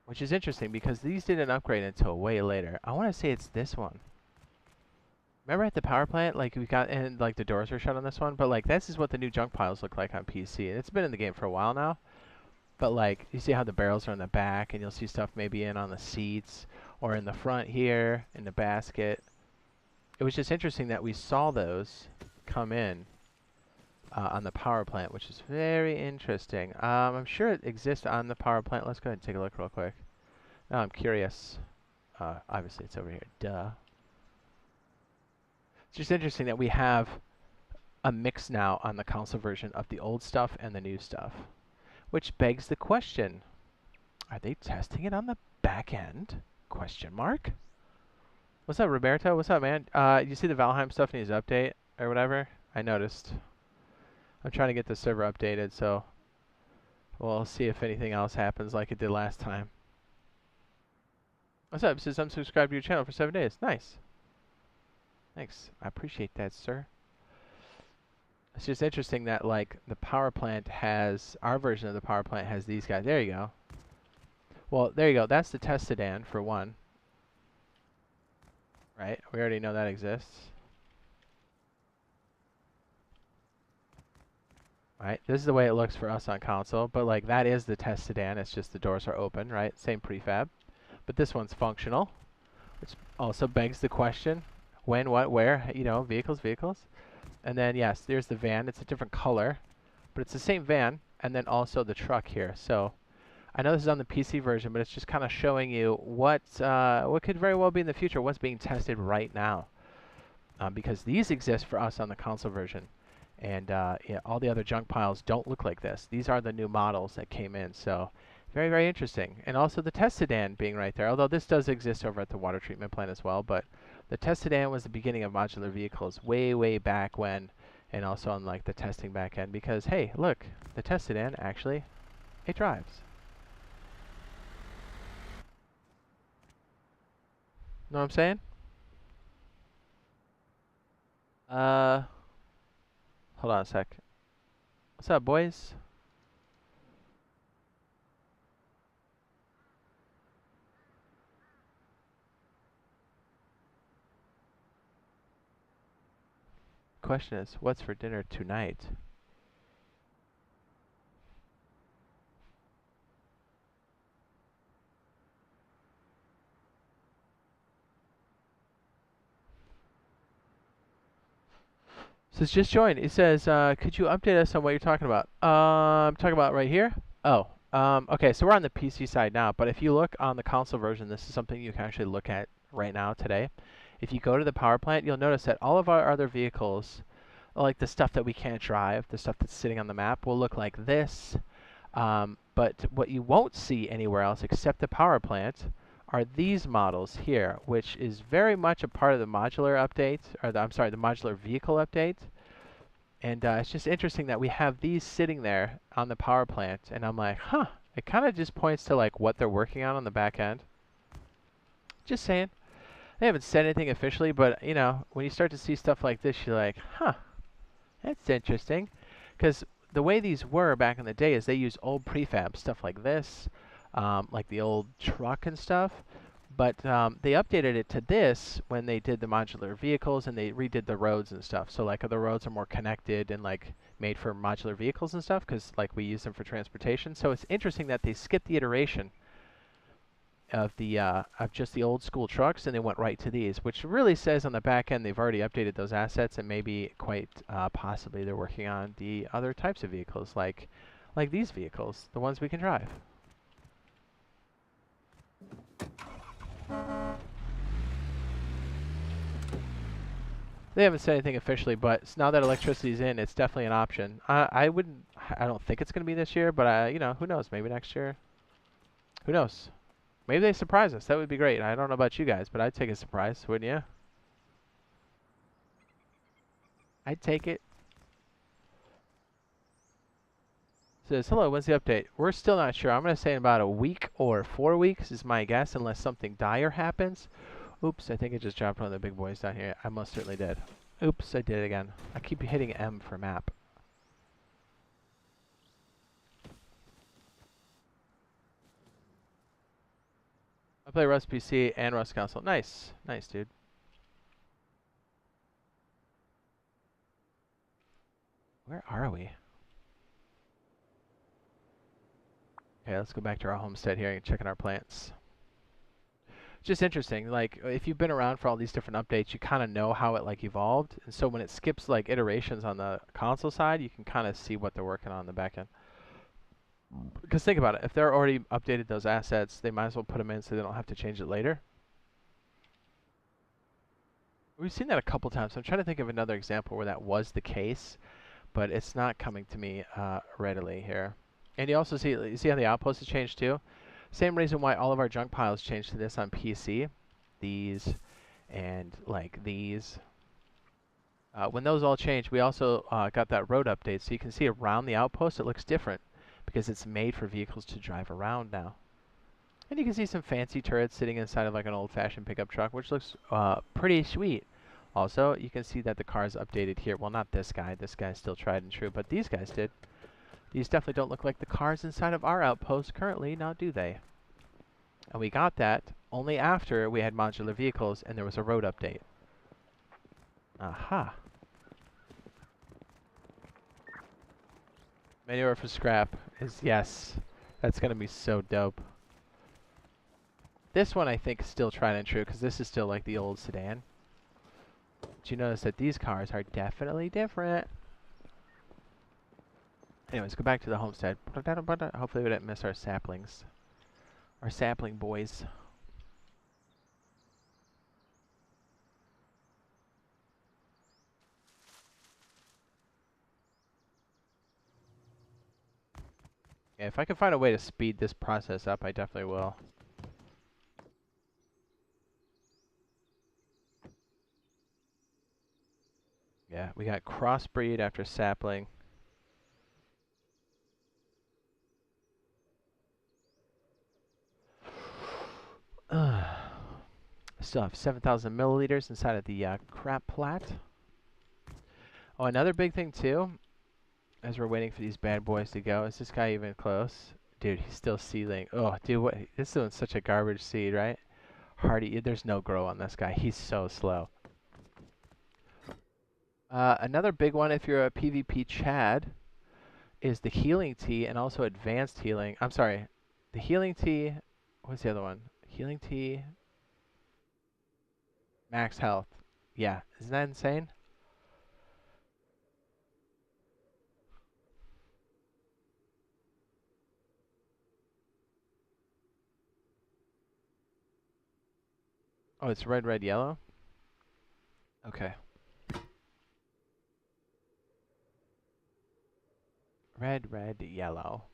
Which is interesting because these didn't upgrade until way later. I want to say it's this one. Remember at the power plant, like we got, and like the doors were shut on this one, but like this is what the new junk piles look like on PC. And it's been in the game for a while now, but like you see how the barrels are in the back, and you'll see stuff maybe in on the seats or in the front here in the basket. It was just interesting that we saw those come in on the power plant, which is very interesting. I'm sure it exists on the power plant. Let's go ahead and take a look real quick. Now I'm curious. Obviously it's over here. Duh. It's just interesting that we have a mix now on the console version of the old stuff and the new stuff. Which begs the question, are they testing it on the back end? Question mark? What's up, Roberto? What's up, man? You see the Valheim stuff needs to update or whatever? I noticed. I'm trying to get the server updated, so we'll see if anything else happens like it did last time. What's up? It says I'm subscribed to your channel for 7 days. Nice. Thanks. I appreciate that, sir. It's just interesting that, like, the power plant has... Our version of the power plant has these guys. There you go. Well, there you go. That's the test sedan, for one. Right? We already know that exists. Right? This is the way it looks for us on console. But, like, that is the test sedan. It's just the doors are open, right? Same prefab. But this one's functional. Which also begs the question... When, what, where, you know, vehicles. And then, yes, there's the van. It's a different color, but it's the same van. And then also the truck here. So I know this is on the PC version, but it's just kind of showing you what could very well be in the future, what's being tested right now. Because these exist for us on the console version. And yeah, all the other junk piles don't look like this. These are the new models that came in. So very, very interesting. And also the test sedan being right there, although this does exist over at the water treatment plant as well. But the test sedan was the beginning of modular vehicles way, way back when, and also on like the testing back end. Because hey, look, the test sedan actually, it drives. Know what I'm saying? Hold on a sec. What's up, boys? Question is, what's for dinner tonight? Says just joined. It says, could you update us on what you're talking about? I'm talking about right here. Oh, okay. So we're on the PC side now, but if you look on the console version, this is something you can actually look at right now today. If you go to the power plant, you'll notice that all of our other vehicles, like the stuff that we can't drive, the stuff that's sitting on the map, will look like this. But what you won't see anywhere else except the power plant are these models here, which is very much a part of the modular update, or the, I'm sorry, the modular vehicle update. And it's just interesting that we have these sitting there on the power plant, and I'm like, huh, it kind of just points to like what they're working on the back end. Just saying. They haven't said anything officially, but you know, when you start to see stuff like this, you're like, huh, that's interesting. Because the way these were back in the day is they use old prefab, stuff like this, like the old truck and stuff. But they updated it to this when they did the modular vehicles and they redid the roads and stuff. So like the roads are more connected and like made for modular vehicles and stuff because like we use them for transportation. So it's interesting that they skipped the iteration of the of just the old school trucks and they went right to these, which really says on the back end they've already updated those assets and maybe quite possibly they're working on the other types of vehicles like these vehicles, the ones we can drive. They haven't said anything officially, but now that electricity's in, it's definitely an option. I wouldn't. I don't think it's going to be this year, but you know, who knows? Maybe next year. Who knows? Maybe they surprise us. That would be great. I don't know about you guys, but I'd take a surprise, wouldn't you? I'd take it. Says, hello, when's the update? We're still not sure. I'm going to say in about a week or 4 weeks is my guess, unless something dire happens. Oops, I think I just dropped one of the big boys down here. I most certainly did. Oops, I did it again. I keep hitting M for map. I play Rust PC and Rust console. Nice. Nice, dude. Where are we? Okay, let's go back to our homestead here and check on our plants. Just interesting, like, if you've been around for all these different updates, you kind of know how it, like, evolved. And so when it skips, like, iterations on the console side, you can kind of see what they're working on in the back end. Because think about it, if they're already updated those assets, they might as well put them in so they don't have to change it later. We've seen that a couple times. I'm trying to think of another example where that was the case, but it's not coming to me readily here. And you also see, you see how the outpost has changed too? Same reason why all of our junk piles changed to this on PC. These and like these. When those all change, we also got that road update. So you can see around the outpost, it looks different because it's made for vehicles to drive around now. And you can see some fancy turrets sitting inside of like an old-fashioned pickup truck, which looks pretty sweet. Also, you can see that the car is updated here. Well, not this guy. This guy's still tried and true, but these guys did. These definitely don't look like the cars inside of our outpost currently, now do they? And we got that only after we had modular vehicles and there was a road update. Aha. Manure for scrap is yes. That's going to be so dope. This one I think is still tried and true because this is still like the old sedan. But you notice that these cars are definitely different. Anyways, go back to the homestead. Hopefully we didn't miss our saplings. Our sapling boys. Yeah, if I can find a way to speed this process up, I definitely will. Yeah, we got crossbreed after sapling. Still have 7,000 milliliters inside of the crap plat. Oh, another big thing too, as we're waiting for these bad boys to go, is this guy even close? Dude, he's still seedling. Oh, dude, what? This is such a garbage seed, right? Hardy, there's no grow on this guy. He's so slow. Another big one, if you're a PvP Chad, is the healing tea and also advanced healing. I'm sorry, the healing tea. What's the other one? Healing tea. Max health. Yeah, isn't that insane? Oh, it's red, red, yellow? Okay. Red, red, yellow.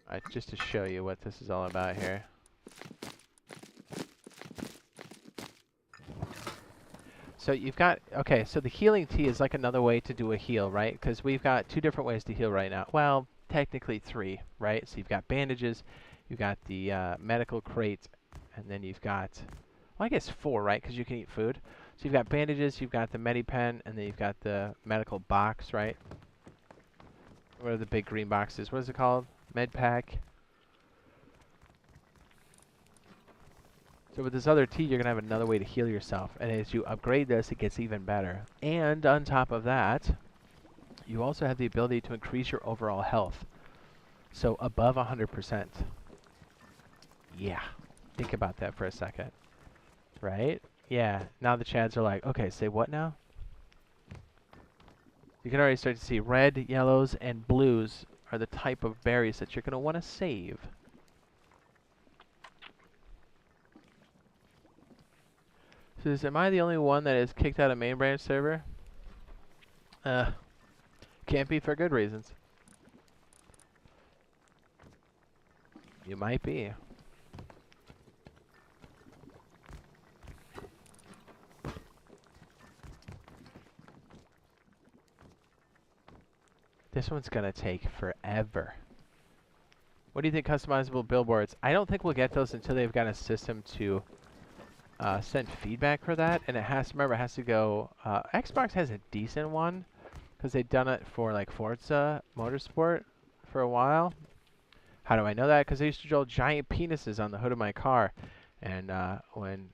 Alright, just to show you what this is all about here. So you've got, okay, so the healing tea is like another way to do a heal, right? Because we've got 2 different ways to heal right now. Well, technically 3, right? So you've got bandages, you've got the medical crate, and then you've got, well, I guess 4, right? Because you can eat food. So you've got bandages, you've got the medipen, and then you've got the medical box, right? What are the big green boxes? What is it called? Med pack. So with this other tea, you're going to have another way to heal yourself. And as you upgrade this, it gets even better. And on top of that, you also have the ability to increase your overall health. So above 100%. Yeah. Think about that for a second. Right? Yeah. Now the Chads are like, okay, say what now? You can already start to see red, yellows, and blues are the type of berries that you're going to want to save. Says, am I the only one that is kicked out of main branch server? Can't be for good reasons. You might be. This one's gonna take forever. What do you think, customizable billboards? I don't think we'll get those until they've got a system to send feedback for that. And it has to, remember, it has to go, Xbox has a decent one because they've done it for like Forza Motorsport for a while. How do I know that? Because I used to draw giant penises on the hood of my car. And when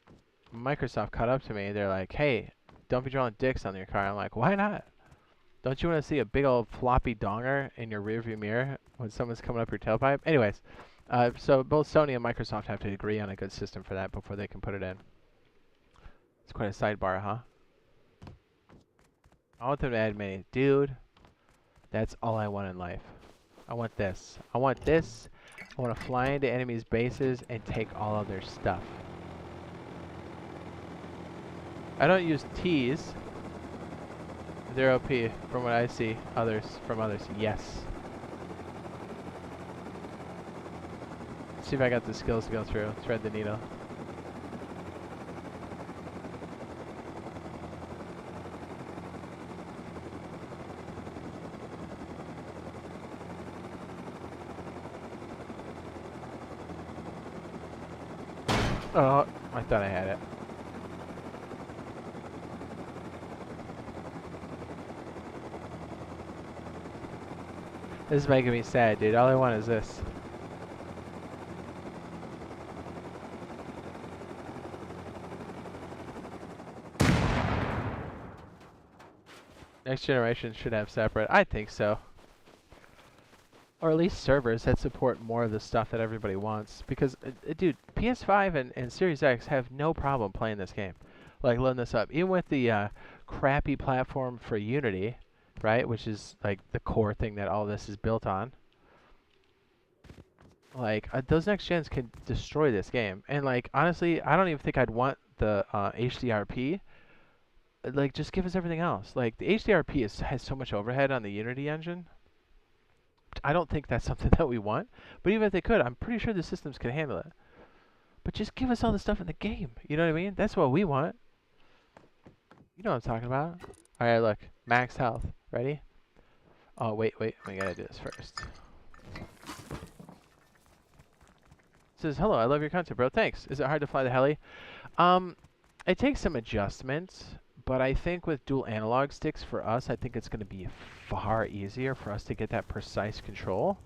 Microsoft caught up to me, they're like, hey, don't be drawing dicks on your car. I'm like, why not? Don't you want to see a big old floppy donger in your rearview mirror when someone's coming up your tailpipe? Anyways, so both Sony and Microsoft have to agree on a good system for that before they can put it in. It's quite a sidebar, huh? I want them to add me. Dude, that's all I want in life. I want this. I want this. I want to fly into enemies' bases and take all of their stuff. I don't use T's. They're OP from what I see. From others, yes. Let's see if I got the skills to go through. Thread the needle. Oh, I thought I had it. This is making me sad, dude. All I want is this. Next generation should have separate. I think so. Or at least servers that support more of the stuff that everybody wants. Because, dude, PS5 and Series X have no problem playing this game. Like, loading this up. Even with the crappy platform for Unity, right? Which is, like, the core thing that all this is built on. Like, those next gens can destroy this game. And, like, honestly, I don't even think I'd want the HDRP. Like, just give us everything else. Like, the HDRP has so much overhead on the Unity engine. I don't think that's something that we want. But even if they could, I'm pretty sure the systems can handle it. But just give us all the stuff in the game. You know what I mean? That's what we want. You know what I'm talking about. Alright, look. Max health. Ready? Oh, wait. We gotta do this first. It says, hello, I love your content, bro. Thanks. Is it hard to fly the heli? It takes some adjustment. But I think with dual analog sticks for us, I think it's going to be far easier for us to get that precise control.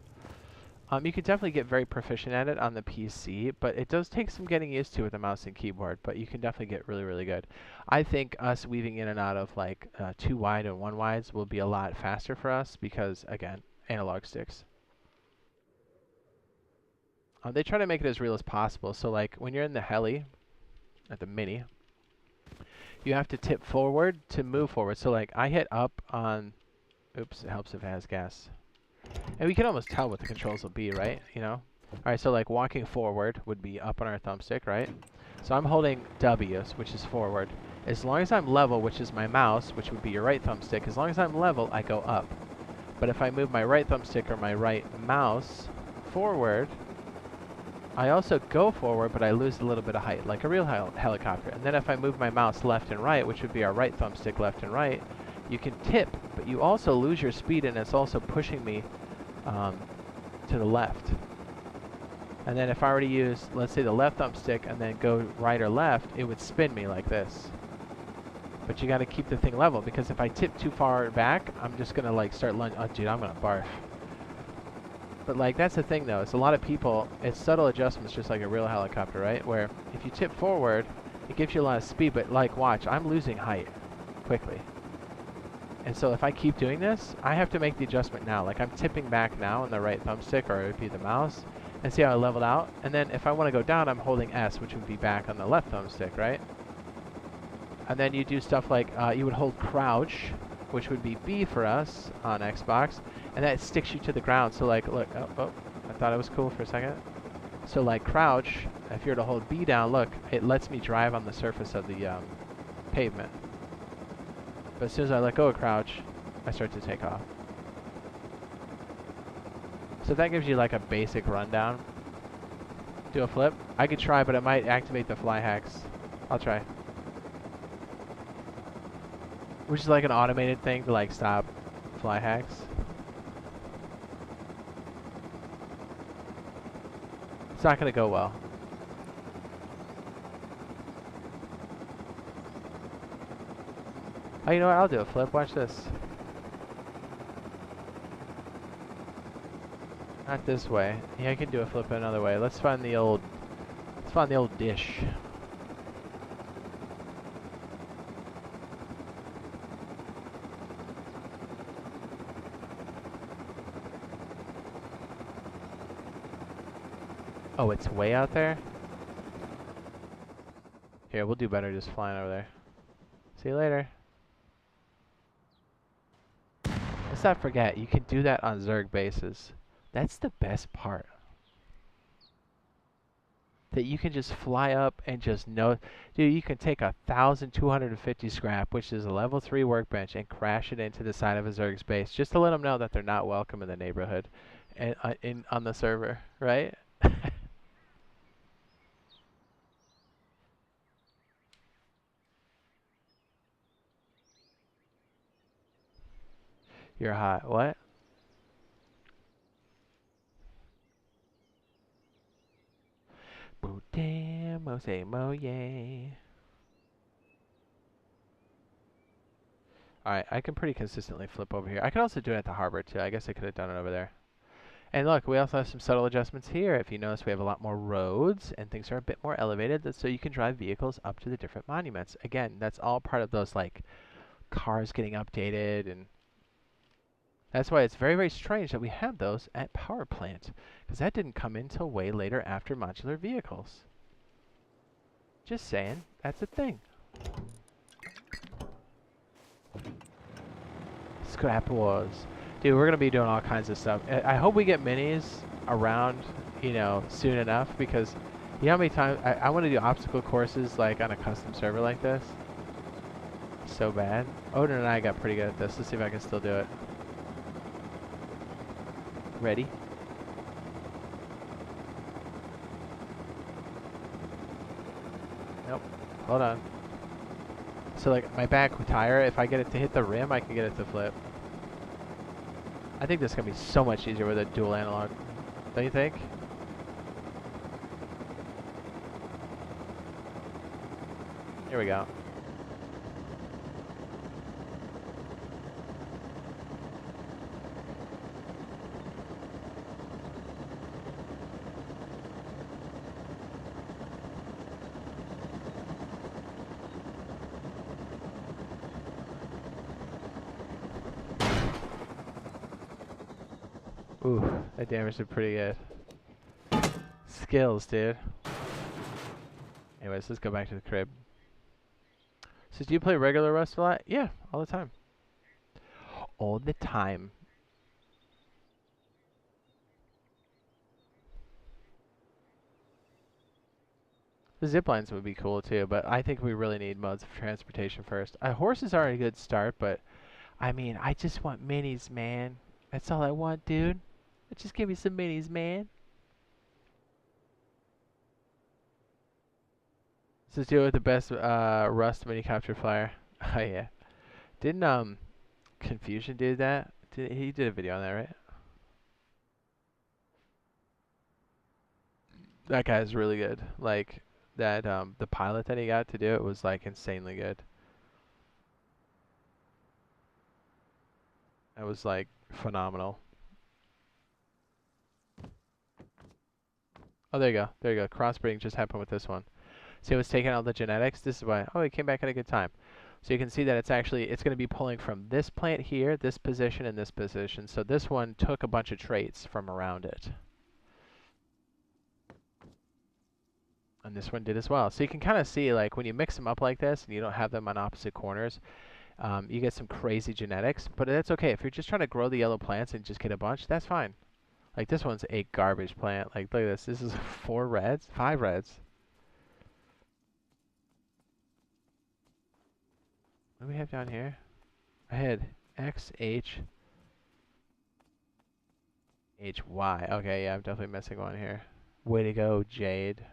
You can definitely get very proficient at it on the PC, but it does take some getting used to with the mouse and keyboard, but you can definitely get really, really good. I think us weaving in and out of like 2 wide and 1 wides will be a lot faster for us because, again, analog sticks. They try to make it as real as possible. So like when you're in the heli, at the Mini, you have to tip forward to move forward. So like I hit up on, oops, it helps if it has gas. And we can almost tell what the controls will be, right? You know? Alright, so like walking forward would be up on our thumbstick, right? So I'm holding W, which is forward. As long as I'm level, which is my mouse, which would be your right thumbstick, as long as I'm level, I go up. But if I move my right thumbstick or my right mouse forward, I also go forward, but I lose a little bit of height, like a real helicopter. And then if I move my mouse left and right, which would be our right thumbstick left and right, you can tip, but you also lose your speed, and it's also pushing me to the left. And then if I were to use, let's say, the left thumbstick and then go right or left, it would spin me like this. But you got to keep the thing level, because if I tip too far back, I'm just going to like start lunging. Oh, dude, I'm going to barf. But like that's the thing though, it's a lot of people, it's subtle adjustments just like a real helicopter, right? Where if you tip forward, it gives you a lot of speed, but like watch, I'm losing height quickly. And so if I keep doing this, I have to make the adjustment now. Like I'm tipping back now on the right thumbstick, or it would be the mouse, and see how I leveled out. And then if I want to go down, I'm holding S, which would be back on the left thumbstick, right? And then you do stuff like, you would hold crouch, which would be B for us on Xbox, and that sticks you to the ground. So like, look, oh, I thought it was cool for a second. So like crouch, if you were to hold B down, look, it lets me drive on the surface of the pavement. But as soon as I let go of crouch, I start to take off. So that gives you like a basic rundown. Do a flip. I could try, but it might activate the fly hacks. I'll try. Which is like an automated thing to like stop fly hacks. It's not gonna go well. Oh, you know what? I'll do a flip. Watch this. Not this way. Yeah, I can do a flip another way. Let's find the old dish. Oh, it's way out there? Here, we'll do better just flying over there. See you later. Let's not forget, you can do that on Zerg bases. That's the best part. That you can just fly up and just know. Dude, you can take 1,250 scrap, which is a level 3 workbench, and crash it into the side of a Zerg's base, just to let them know that they're not welcome in the neighborhood and on the server, right? You're hot. What? Boo damn, mo say mo yay. Alright, I can pretty consistently flip over here. I could also do it at the harbor too. I guess I could have done it over there. And look, we also have some subtle adjustments here. If you notice, we have a lot more roads and things are a bit more elevated, so you can drive vehicles up to the different monuments. Again, that's all part of those like cars getting updated, and that's why it's very, very strange that we have those at power plant, because that didn't come in till way later after modular vehicles. Just saying, that's a thing. Scrap Wars. Dude, we're going to be doing all kinds of stuff. I hope we get minis around, you know, soon enough, because you know how many times I want to do obstacle courses like on a custom server like this? So bad. Odin and I got pretty good at this. Let's see if I can still do it. Ready? Nope. Hold on. So like my back tire, if I get it to hit the rim, I can get it to flip. I think this is going to be so much easier with a dual analog. Don't you think? Here we go. Ooh, that damage did pretty good. Skills, dude. Anyways, let's go back to the crib. So do you play regular Rust a lot? Yeah, all the time. All the time. The zip lines would be cool too, but I think we really need modes of transportation first. Horses are a good start, but I mean, I just want minis, man. That's all I want, dude. Just give me some minis, man. Let's do it with the best Rust mini capture flyer. Oh yeah. Didn't Confusion do that? He did a video on that, right? That guy's really good. Like that the pilot that he got to do it was like insanely good. That was like phenomenal. Oh, there you go. There you go. Crossbreeding just happened with this one. See, it was taking out the genetics. This is why. Oh, it came back at a good time. So you can see that it's going to be pulling from this plant here, this position, and this position. So this one took a bunch of traits from around it. And this one did as well. So you can kind of see, like, when you mix them up like this and you don't have them on opposite corners, you get some crazy genetics. But that's okay. If you're just trying to grow the yellow plants and just get a bunch, that's fine. Like this one's a garbage plant. Like look at this. This is 4 reds, 5 reds. What do we have down here? I had X, H, H, Y. Okay, yeah, I'm definitely missing one here. Way to go, Jade.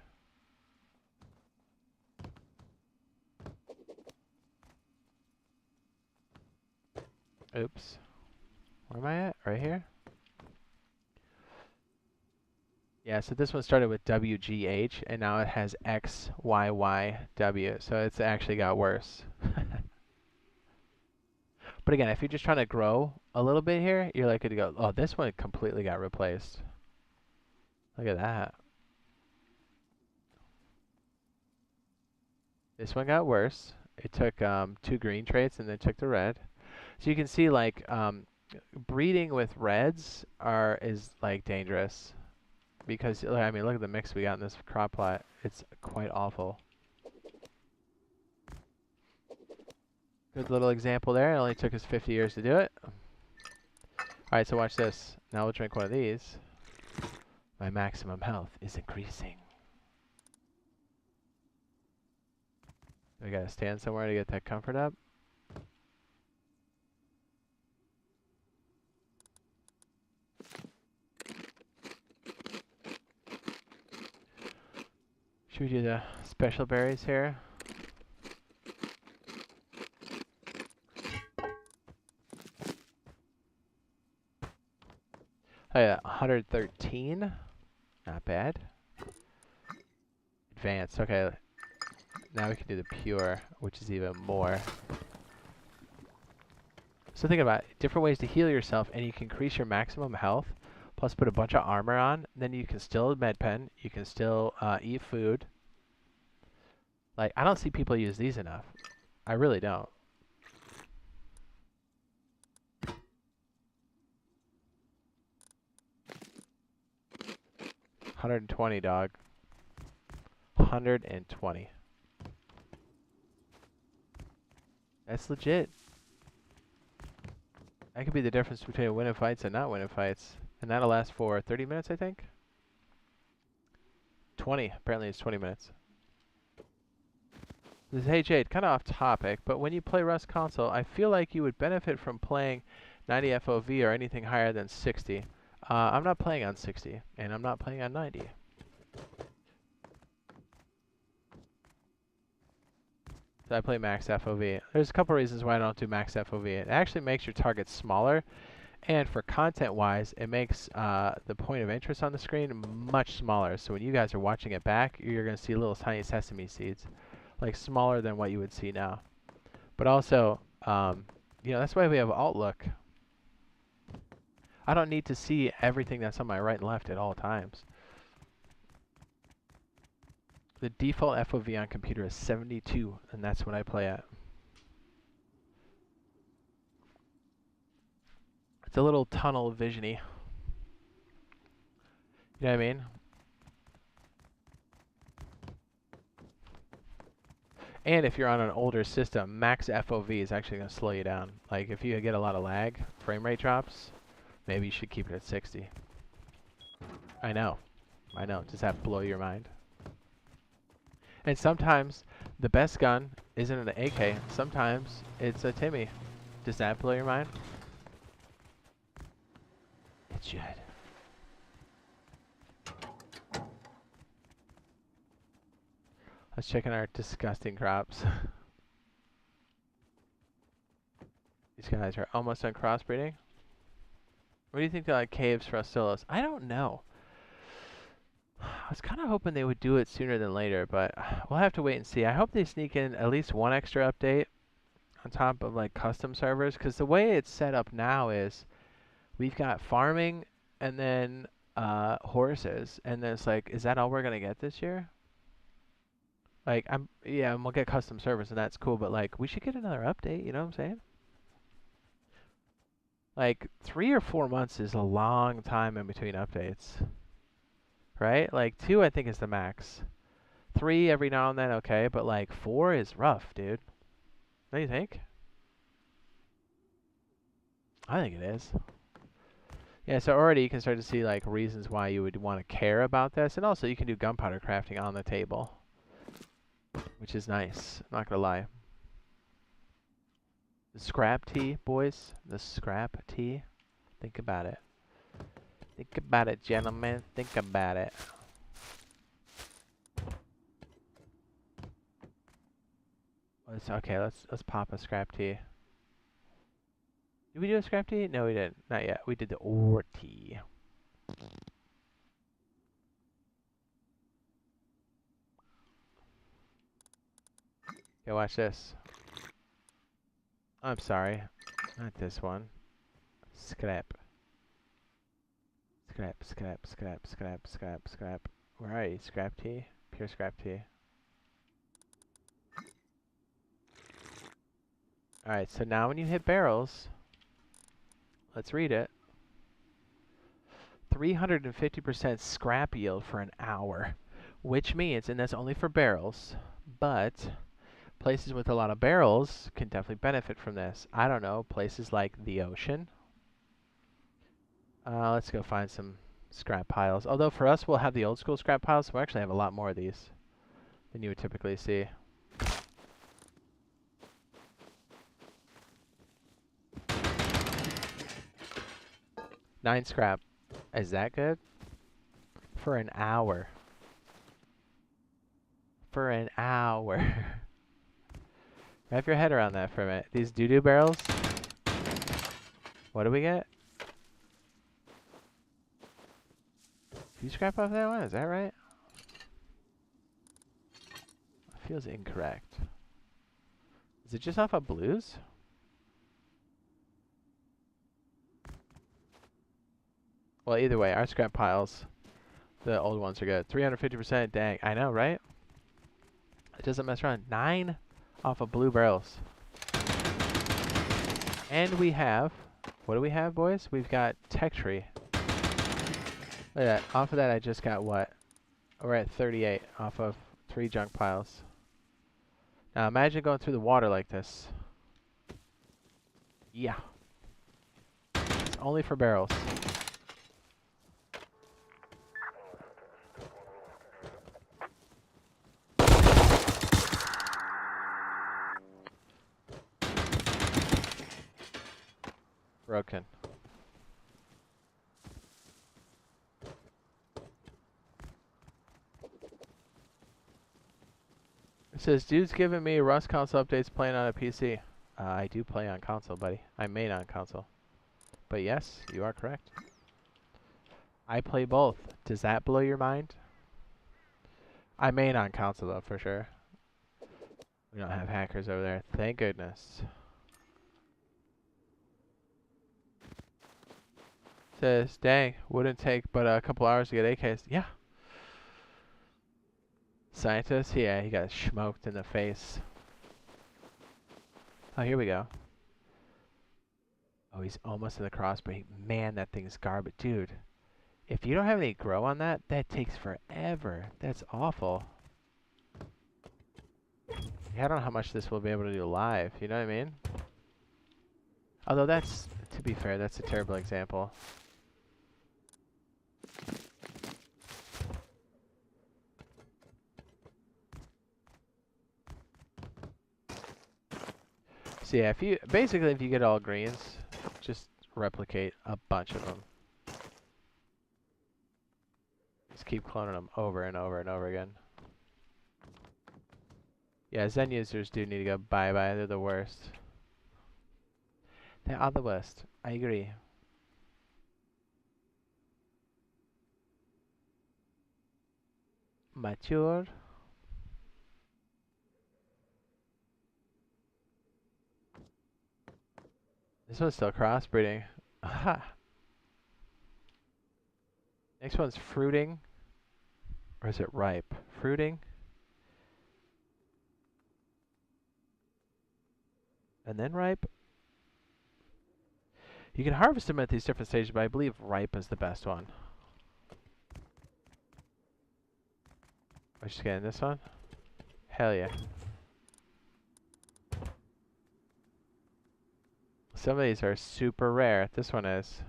Oops. Where am I at? Right here? Yeah, so this one started with WGH, and now it has XYYW, so it's actually got worse. But again, if you're just trying to grow a little bit here, you're likely to go, oh, this one completely got replaced. Look at that. This one got worse. It took 2 green traits and then took the red. So you can see like breeding with reds is like dangerous because I mean look at the mix we got in this crop plot. It's quite awful. Good little example there. It only took us 50 years to do it. Alright, so watch this. Now we'll drink one of these. My maximum health is increasing. We gotta stand somewhere to get that comfort up. Should we do the special berries here? Oh yeah, 113. Not bad. Advanced. Okay. Now we can do the pure, which is even more. So think about it. Different ways to heal yourself, and you can increase your maximum health, plus put a bunch of armor on. Then you can still med pen. You can still eat food. Like, I don't see people use these enough. I really don't. $120, dog. 120. That's legit. That could be the difference between winning fights and not winning fights. And that'll last for 30 minutes, I think? 20. Apparently it's 20 minutes. This is, hey Jade, kind of off topic, but when you play Rust console, I feel like you would benefit from playing 90 FOV or anything higher than 60. I'm not playing on 60, and I'm not playing on 90. So I play max FOV. There's a couple reasons why I don't do max FOV. It actually makes your targets smaller, and for content-wise, it makes the point of interest on the screen much smaller. So when you guys are watching it back, you're going to see little tiny sesame seeds, like smaller than what you would see now. But also, you know, that's why we have alt look. I don't need to see everything that's on my right and left at all times. The default FOV on computer is 72, and that's what I play at. It's a little tunnel vision-y. You know what I mean? And if you're on an older system, max FOV is actually going to slow you down. Like if you get a lot of lag, frame rate drops, maybe you should keep it at 60. I know. Does that blow your mind? And sometimes the best gun isn't an AK. Sometimes it's a Timmy. Does that blow your mind? It should. Let's check in our disgusting crops. These guys are almost done crossbreeding. What do you think they're like caves for Oscillos? I don't know. I was kind of hoping they would do it sooner than later, but we'll have to wait and see. I hope they sneak in at least one extra update on top of like custom servers, because the way it's set up now is we've got farming and then horses, and then it's like, is that all we're gonna get this year? Like, yeah, and we'll get custom servers, and that's cool, but like, we should get another update, you know what I'm saying? Like, 3 or 4 months is a long time in between updates. Right? Like, 2 I think is the max. 3 every now and then, okay, but like 4 is rough, dude. Don't you think? I think it is. Yeah, so already you can start to see like reasons why you would want to care about this, and also you can do gunpowder crafting on the table, which is nice. I'm not gonna lie. The scrap tea, boys. The scrap tea. Think about it. Think about it, gentlemen. Think about it. Okay, let's pop a scrap tea. Did we do a scrap tea? No, we didn't. Not yet. We did the ore tea. Okay, watch this. I'm sorry. Not this one. Scrap. Scrap, scrap, scrap, scrap, scrap, scrap. Where are you? Scrap tea? Pure scrap tea. Alright, so now when you hit barrels, let's read it. 350% scrap yield for an hour. Which means, and that's only for barrels, but places with a lot of barrels can definitely benefit from this. I don't know, places like the ocean. Let's go find some scrap piles. Although for us, we'll have the old school scrap piles, so we'll actually have a lot more of these than you would typically see. Nine scrap. Is that good? For an hour. For an hour. Wrap your head around that for a minute. These doo-doo barrels. What do we get? Did you scrap off that one? Is that right? It feels incorrect. Is it just off of blues? Well, either way, our scrap piles, the old ones are good. 350%, dang. I know, right? It doesn't mess around. 9 off of blue barrels. And we have, what do we have, boys? We've got tech tree. Look at that. Off of that, I just got what? We're at 38 off of 3 junk piles. Now imagine going through the water like this. Yeah. It's only for barrels. Broken. It says, dude's giving me Rust console updates playing on a PC. I do play on console, buddy. I main on console. But yes, you are correct. I play both. Does that blow your mind? I main on console, though, for sure. We don't have hackers over there. Thank goodness. Says, dang, wouldn't take but a couple hours to get AKs. Yeah. Scientist? Yeah, he got smoked in the face. Oh, here we go. Oh, he's almost to the crossbreak. Man, that thing's garbage. Dude, if you don't have any grow on that, that takes forever. That's awful. Yeah, I don't know how much this will be able to do live. You know what I mean? Although that's, to be fair, that's a terrible example. So yeah, if you get all greens, just replicate a bunch of them. Just keep cloning them over and over and over again. Yeah, Zen users do need to go bye-bye. They're the worst. They are the worst. I agree. Mature. This one's still crossbreeding. Aha. Next one's fruiting. Or is it ripe? Fruiting. And then ripe. You can harvest them at these different stages, but I believe ripe is the best one. We're just getting this one? Hell yeah. Some of these are super rare. This one is.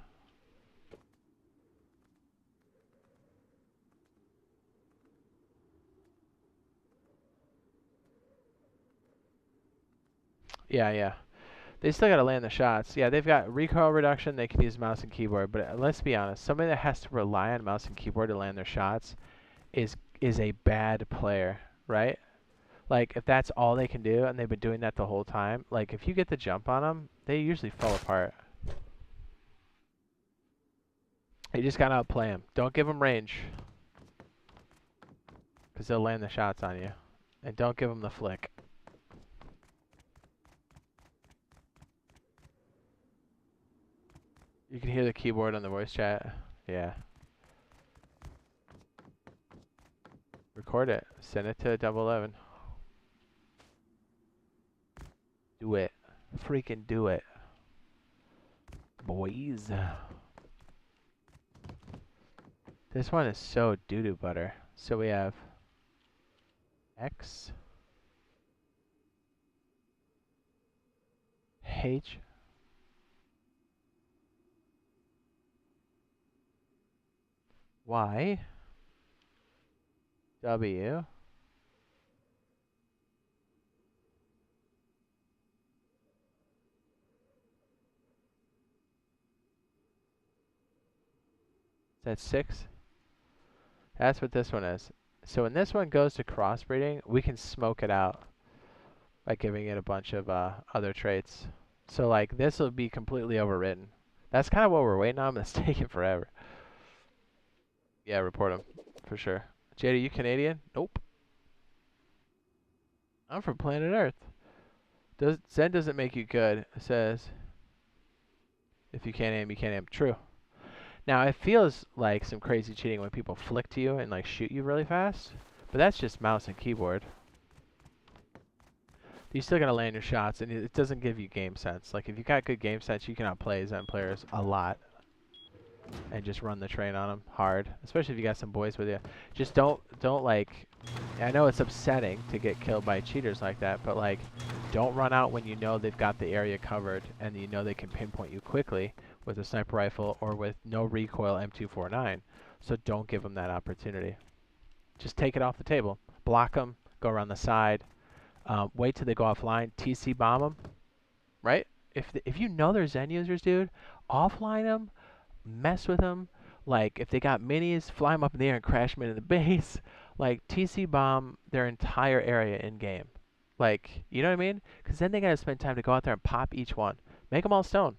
Yeah, yeah. They still got to land the shots. Yeah, they've got recoil reduction. They can use mouse and keyboard. But let's be honest, somebody that has to rely on mouse and keyboard to land their shots is a bad player, right? Like, if that's all they can do and they've been doing that the whole time, like, if you get the jump on them, they usually fall apart. You just got to outplay them. Don't give them range, because they'll land the shots on you. And don't give them the flick. You can hear the keyboard on the voice chat. Yeah. Record it. Send it to 11. Do it. Freaking do it. Boys. This one is so doo-doo butter. So we have X, H, Y, W, that's 6. That's what this one is. So when this one goes to crossbreeding, we can smoke it out by giving it a bunch of other traits. So like this will be completely overwritten. That's kind of what we're waiting on, but it's taking forever. Yeah, report him for sure. Jade, are you Canadian? Nope. I'm from planet Earth. Zen doesn't make you good. It says if you can't aim, you can't aim. True. Now it feels like some crazy cheating when people flick to you and like shoot you really fast, but that's just mouse and keyboard. You still gotta land your shots, and it doesn't give you game sense. Like if you got good game sense, you can outplay Zen players a lot, and just run the train on them hard. Especially if you got some boys with you. Just don't like. I know it's upsetting to get killed by cheaters like that, but like, don't run out when you know they've got the area covered and you know they can pinpoint you quickly with a sniper rifle or with no recoil M249. So don't give them that opportunity. Just take it off the table. Block them. Go around the side. Wait till they go offline. TC bomb them. Right? If you know they're Zen users, dude, offline them. Mess with them. Like if they got minis, fly them up in the air and crash them into the base. Like TC bomb their entire area in game. Like, you know what I mean? Because then they gotta spend time to go out there and pop each one. Make them all stone.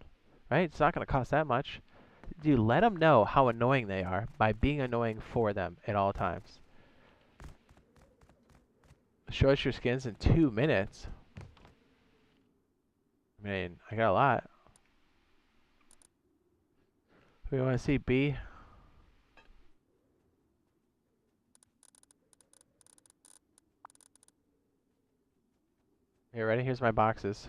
Right? It's not gonna cost that much. Dude, let them know how annoying they are by being annoying for them at all times. Show us your skins in 2 minutes. I mean, I got a lot. We want to see B. You ready? Here's my boxes.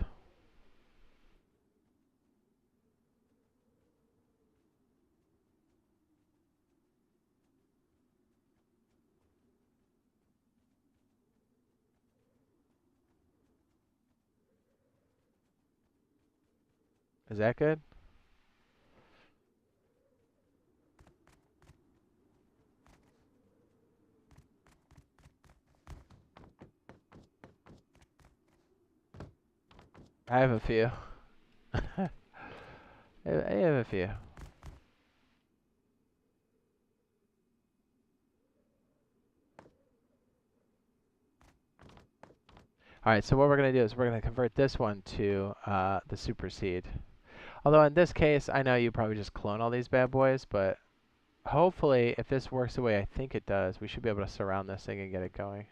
Is that good? I have a few. I have a few. Alright, so what we're going to do is we're going to convert this one to the Super Seed. Although in this case, I know you probably just clone all these bad boys, but hopefully if this works the way I think it does, we should be able to surround this thing and get it going.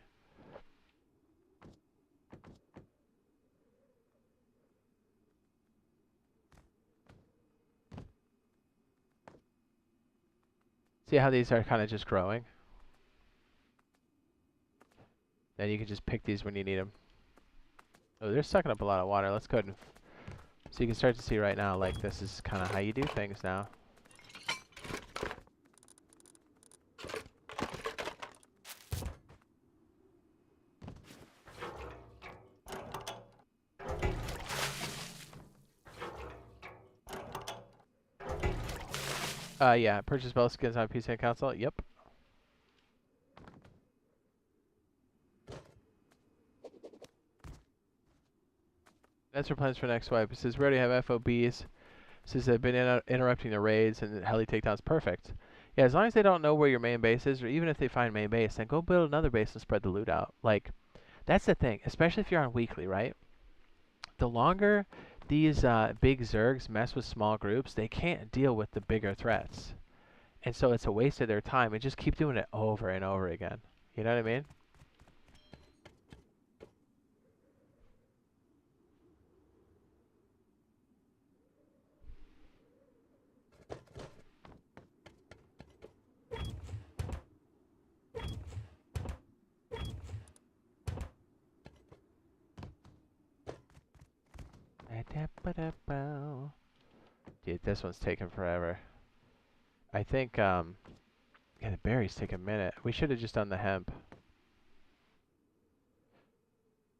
See how these are kind of just growing? Then you can just pick these when you need them. Oh, they're sucking up a lot of water. Let's go ahead and... So you can start to see right now, like, this is kind of how you do things now. Yeah, purchase both skins on PC and console. Yep. That's our plans for next wipe. It says we already have FOBs. It says they've been interrupting the raids and heli takedowns. Perfect. Yeah, as long as they don't know where your main base is, or even if they find main base, then go build another base and spread the loot out. Like, that's the thing, especially if you're on weekly, right? The longer these big Zergs mess with small groups, they can't deal with the bigger threats. And so it's a waste of their time. And just keep doing it over and over again. You know what I mean? Dude, this one's taking forever. I think, yeah, the berries take a minute. We should have just done the hemp.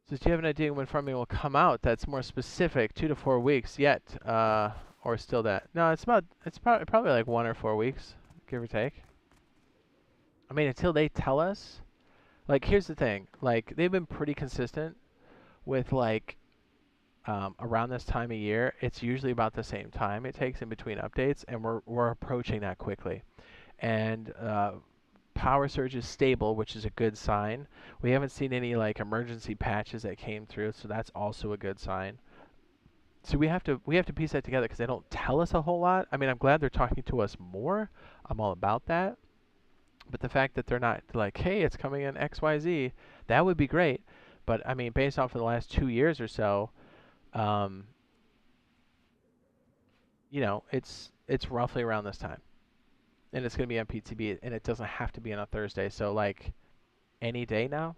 Says, do you have an idea when farming will come out that's more specific? 2 to 4 weeks yet, or still that? No, it's probably like 1 or 4 weeks, give or take. I mean, until they tell us. Like, here's the thing. Like, they've been pretty consistent with, like, around this time of year. It's usually about the same time it takes in between updates, and we're approaching that quickly. And power surge is stable, which is a good sign. We haven't seen any, like, emergency patches that came through, so that's also a good sign. So we have to piece that together because they don't tell us a whole lot. I mean, I'm glad they're talking to us more. I'm all about that. But the fact that they're not like, hey, it's coming in XYZ, that would be great. But I mean, based off of the last 2 years or so, you know, it's roughly around this time, and it's gonna be on PTB, and it doesn't have to be on a Thursday. So like, any day now,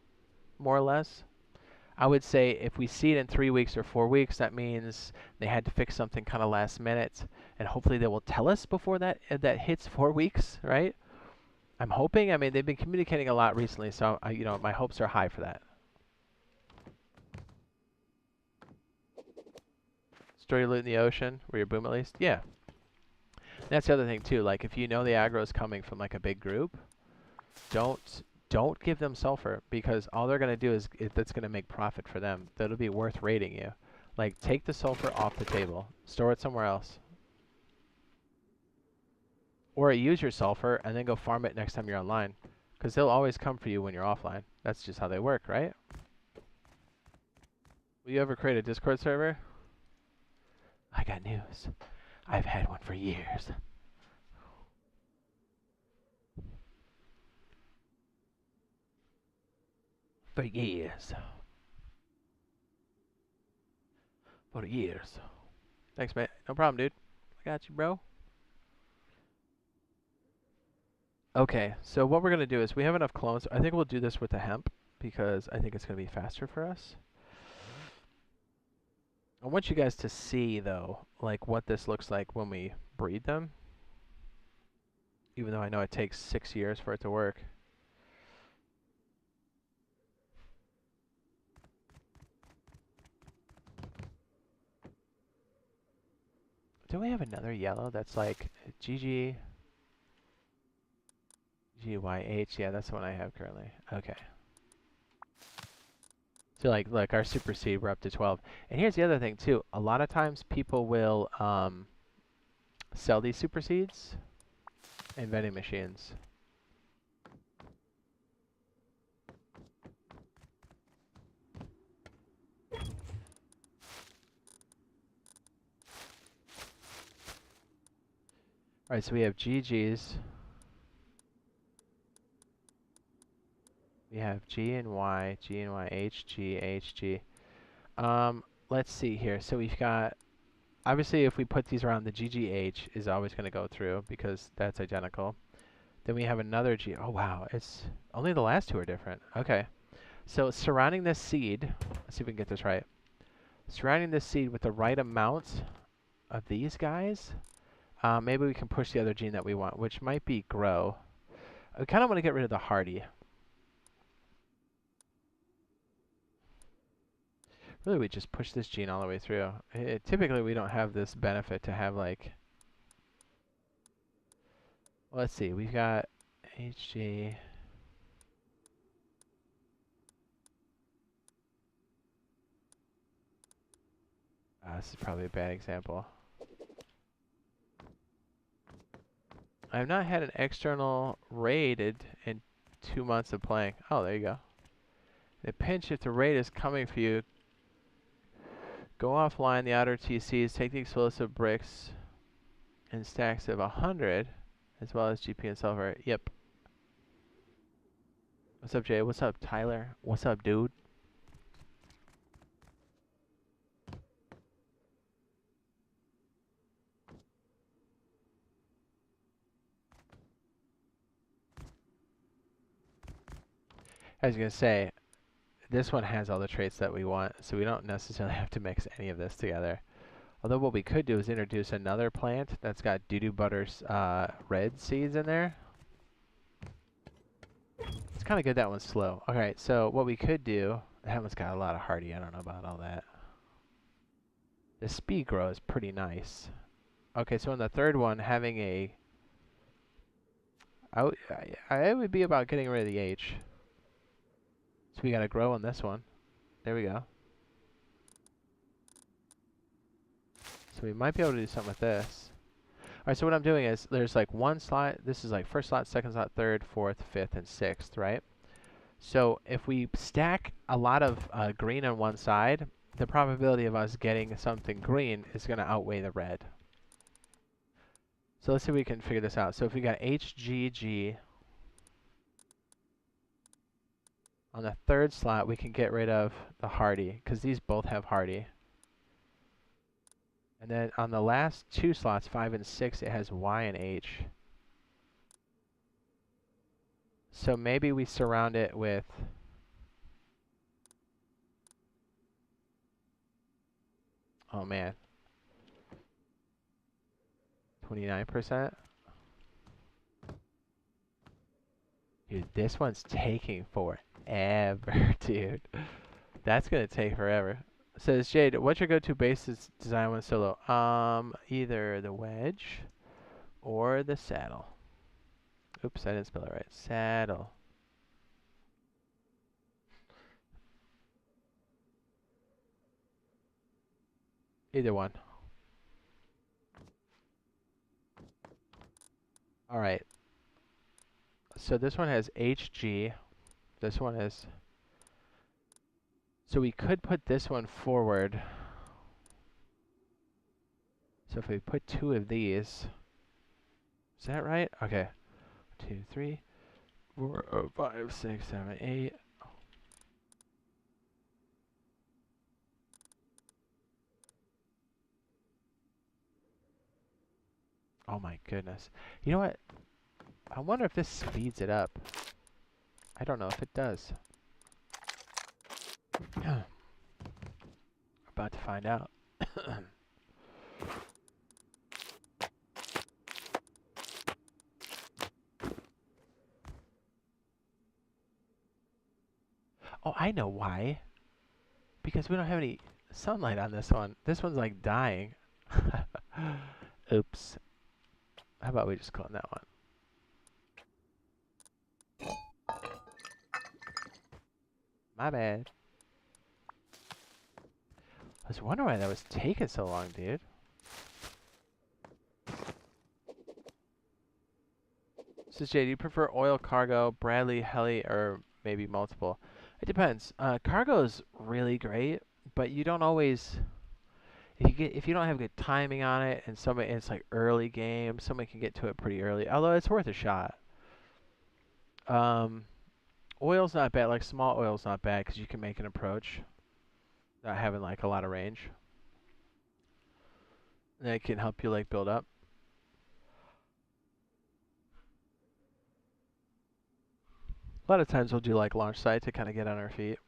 more or less. I would say if we see it in 3 weeks or 4 weeks, that means they had to fix something kind of last minute, and hopefully they will tell us before that hits 4 weeks, right? I'm hoping. I mean, they've been communicating a lot recently, so you know, my hopes are high for that. Store your loot in the ocean, where your boom at least. Yeah. That's the other thing too. Like, if you know the aggro is coming from like a big group, don't give them sulfur, because all they're gonna do is that's gonna make profit for them. That'll be worth raiding you. Like, take the sulfur off the table, store it somewhere else, or use your sulfur and then go farm it next time you're online, because they'll always come for you when you're offline. That's just how they work, right? Will you ever create a Discord server? I got news. I've had one for years. For years. For years. Thanks, mate. No problem, dude. I got you, bro. Okay, so what we're going to do is we have enough clones. I think we'll do this with the hemp, because I think it's going to be faster for us. I want you guys to see, though, like what this looks like when we breed them. Even though I know it takes 6 years for it to work. Do we have another yellow that's like GG? GYH, yeah, that's the one I have currently. Okay. So like our super seed, we're up to 12. And here's the other thing too. A lot of times people will sell these super seeds in vending machines. Alright, so we have GGs. We have G and Y, H, G, H, G. Let's see here. So we've got, obviously if we put these around, the GGH is always going to go through because that's identical. Then we have another G. Oh wow, it's only the last two are different. Okay. So surrounding this seed, let's see if we can get this right. Surrounding this seed with the right amount of these guys, maybe we can push the other gene that we want, which might be grow. I kind of want to get rid of the hardy. Really, we just push this gene all the way through. Typically, we don't have this benefit to have, like... Well, let's see. We've got HG... this is probably a bad example. I have not had an external raided in 2 months of playing. Oh, there you go. In a pinch, if the raid is coming for you, go offline the outer TCs, take the explosive bricks in stacks of 100, as well as GP and silver. Yep. What's up, Jay? What's up, Tyler? What's up, dude? I was going to say, this one has all the traits that we want, so we don't necessarily have to mix any of this together. Although what we could do is introduce another plant that's got doo-doo butters red seeds in there. It's kind of good that one's slow. Alright, so what we could do, that one's got a lot of hardy, I don't know about all that. The speed grow is pretty nice. Okay, so in the third one, having a... I would be about getting rid of the H. So we got to grow on this one. There we go. So we might be able to do something with this. Alright, so what I'm doing is, there's like one slot, this is like first slot, second slot, third, fourth, fifth, and sixth, right? So if we stack a lot of green on one side, the probability of us getting something green is going to outweigh the red. So let's see if we can figure this out. So if we got HGG on the third slot, we can get rid of the hardy, because these both have hardy. And then on the last two slots, 5 and 6, it has Y and H. So maybe we surround it with... Oh man. 29%? Dude, this one's taking forever, dude. That's gonna take forever. Says Jade, what's your go-to basis design when solo? Either the wedge or the saddle. Oops, I didn't spell it right. Saddle. Either one. Alright. So this one has HG. This one is... So we could put this one forward. So if we put 2 of these... Is that right? Okay. 2, 3, 4, 5, 6, 7, 8. Oh my goodness. You know what? I wonder if this speeds it up. I don't know if it does. About to find out. Oh, I know why. Because we don't have any sunlight on this one. This one's like dying. Oops. How about we just clone that one? My bad. I was wondering why that was taking so long, dude. Says Jay, do you prefer oil, cargo, Bradley, heli, or maybe multiple? It depends. Cargo is really great, but you don't always... If you don't have good timing on it, and it's like early game, somebody can get to it pretty early. Although it's worth a shot. Oil's not bad. Like small oil's not bad because you can make an approach, not having like a lot of range. And it can help you like build up. A lot of times we'll do like launch site to kind of get on our feet.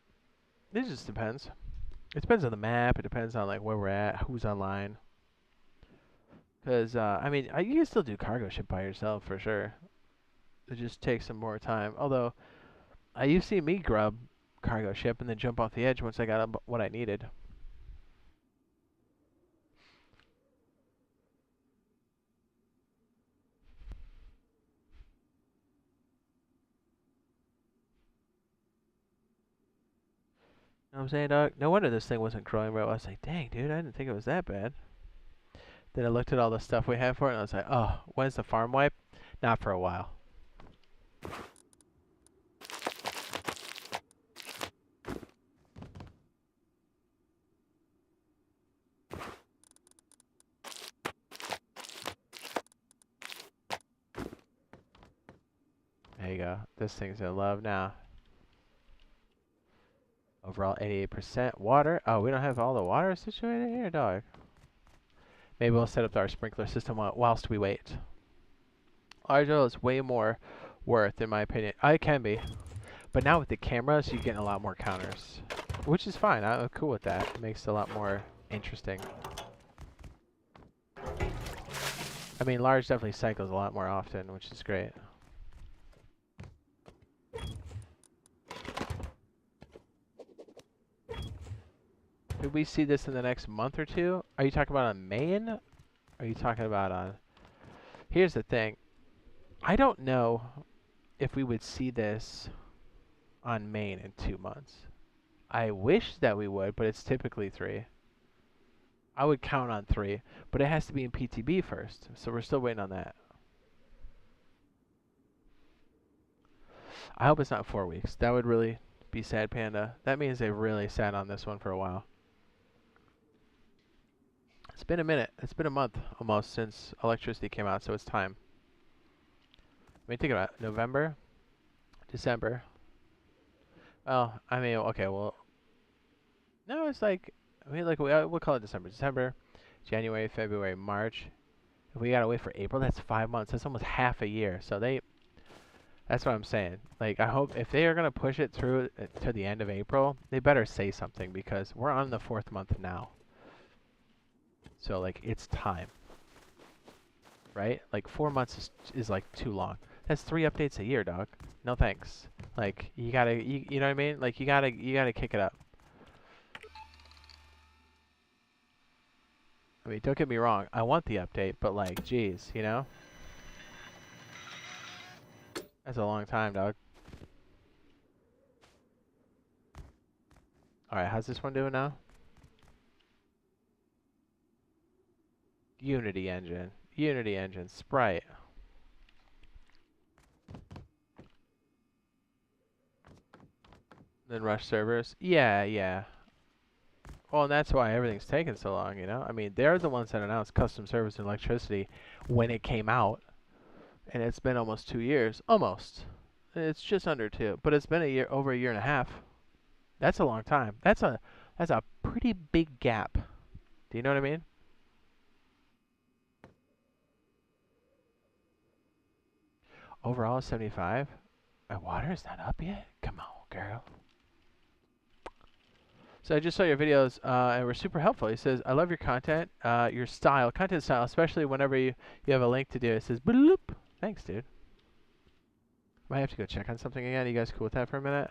It just depends. It depends on the map. It depends on like where we're at, who's online. Because I mean, you can still do cargo ship by yourself for sure. It just takes some more time. Although, you've seen me grub cargo ship and then jump off the edge once I got what I needed. know what I'm saying, dog? No wonder this thing wasn't growing right. I was like, dang, dude, I didn't think it was that bad. Then I looked at all the stuff we had for it, and I was like, oh, when's the farm wipe? Not for a while. There you go. This thing's in love now. Overall, 88% water. Oh, we don't have all the water situated here, dog. Maybe we'll set up our sprinkler system whilst we wait. Hydro is way more worth, in my opinion. It can be. But now with the cameras, you're getting a lot more counters. Which is fine. I'm cool with that. It makes it a lot more interesting. I mean, large definitely cycles a lot more often, which is great. Could we see this in the next month or two? Are you talking about on main? Are you talking about on... Here's the thing. I don't know if we would see this on main in 2 months. I wish that we would, but it's typically 3. I would count on 3, but it has to be in PTB first, so we're still waiting on that. I hope it's not 4 weeks. That would really be sad, Panda. That means they really sat on this one for a while. It's been a minute. It's been a month almost since electricity came out, so it's time. I mean, think about it. November, December. Well, I mean, okay, well, no, it's like, I mean, like, we'll call it December. December, January, February, March. If we gotta wait for April, that's 5 months. That's almost half a year. So that's what I'm saying. Like, I hope if they are gonna push it through to the end of April, they better say something because we're on the 4th month now. So, like, it's time. Right? Like, 4 months is like too long. That's 3 updates a year, dog. No thanks. Like, you gotta, you know what I mean? Like, you gotta kick it up. I mean, don't get me wrong. I want the update, but like, geez, you know? That's a long time, dog. Alright, how's this one doing now? Unity engine. Unity engine. Sprite. Then rush servers. Yeah, yeah. Well, and that's why everything's taking so long, you know? I mean, they're the ones that announced custom service and electricity when it came out. And it's been almost 2 years. Almost. It's just under 2. But it's been over a year and a half. That's a long time. That's a pretty big gap. Do you know what I mean? Overall, 75. My water is not up yet? Come on, girl. So I just saw your videos, and were super helpful. He says, I love your content, your style, content style, especially whenever you have a link to do. It says, bloop. Thanks, dude. Might have to go check on something again. You guys cool with that for a minute?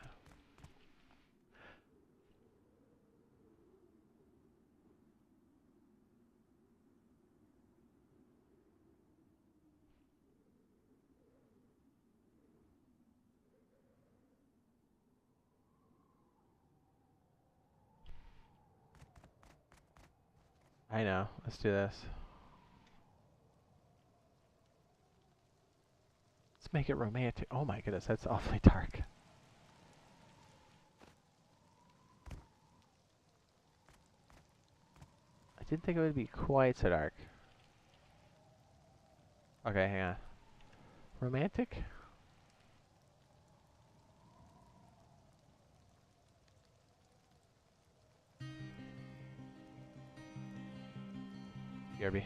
I know. Let's do this. Let's make it romantic. Oh my goodness, that's awfully dark. I didn't think it would be quite so dark. Okay, hang on. Romantic? Yerby.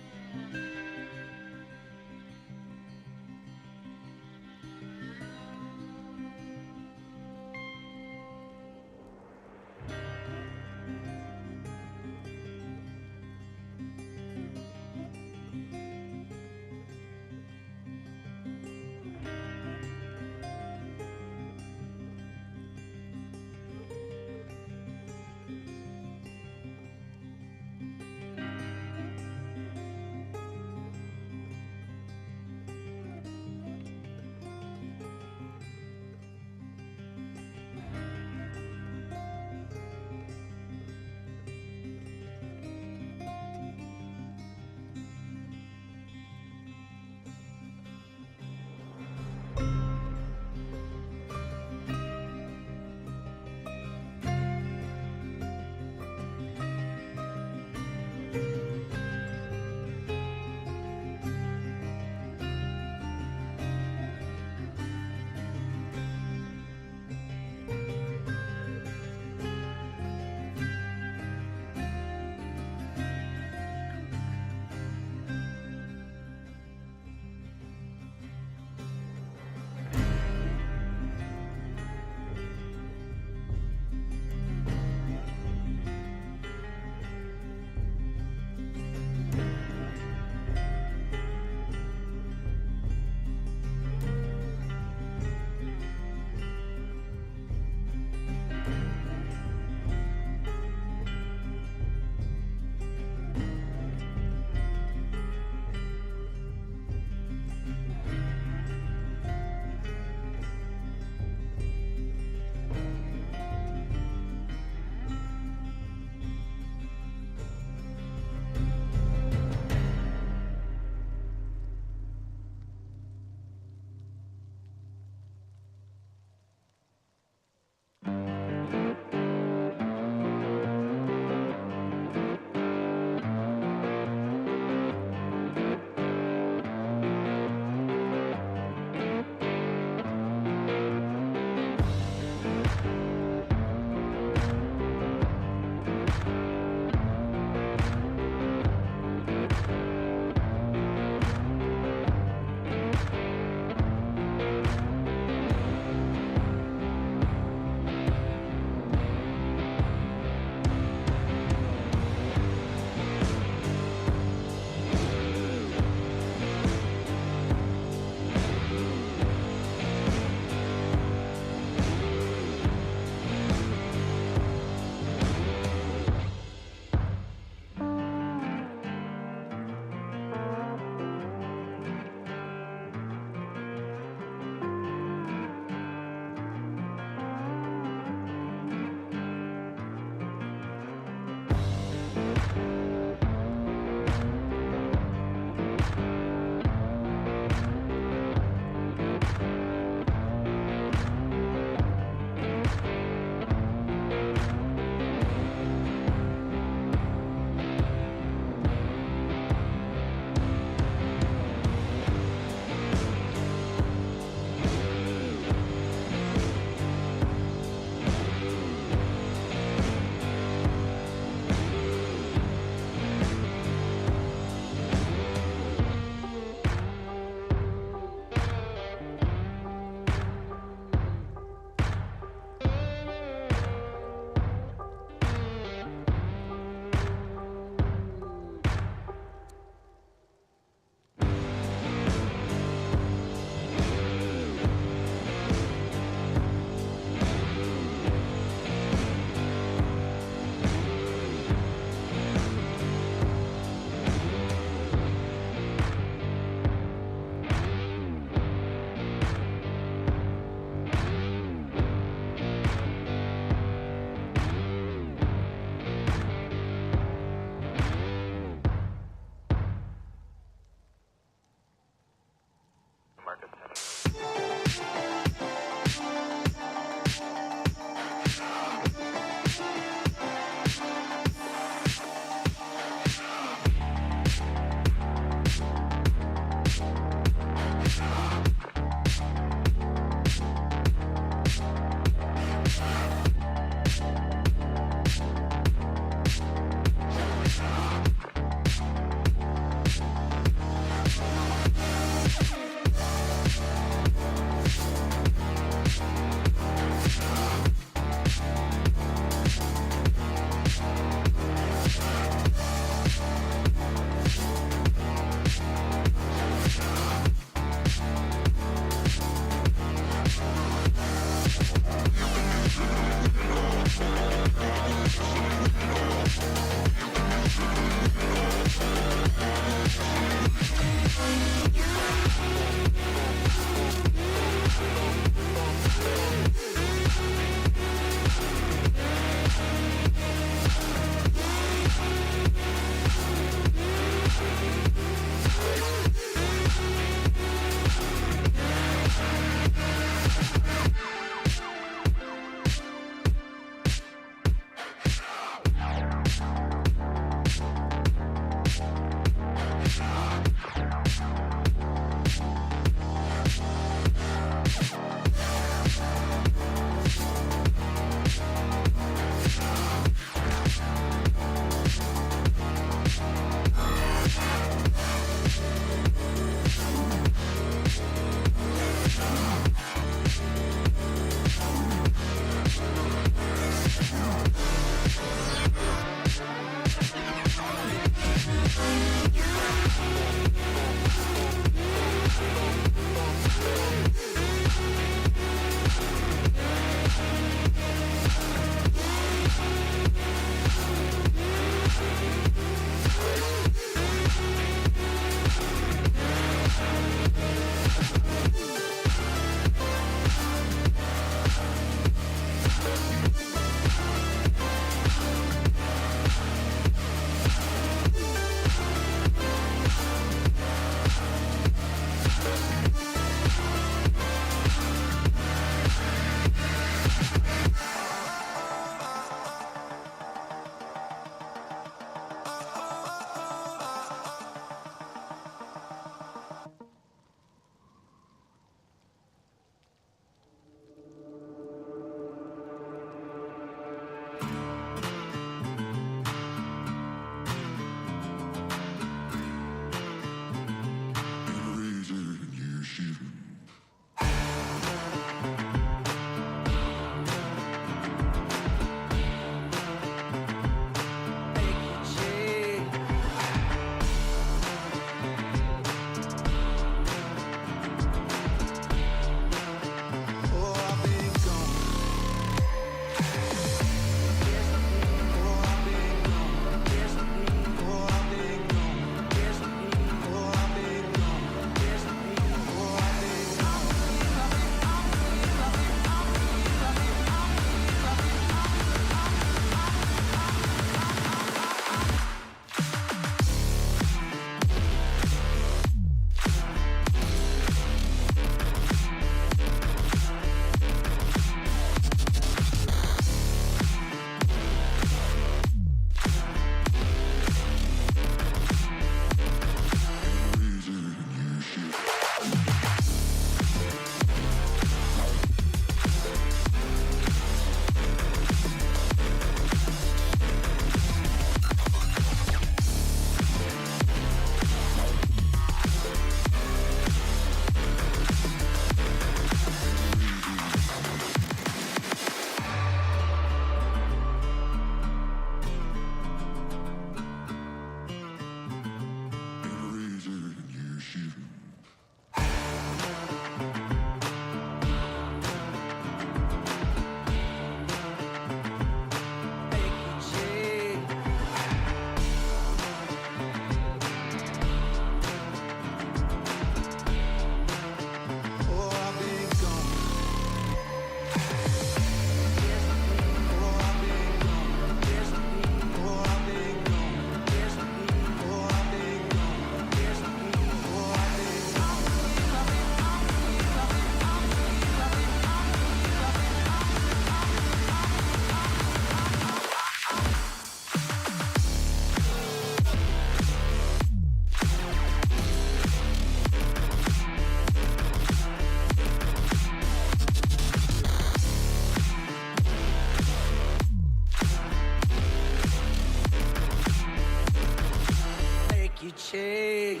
you change.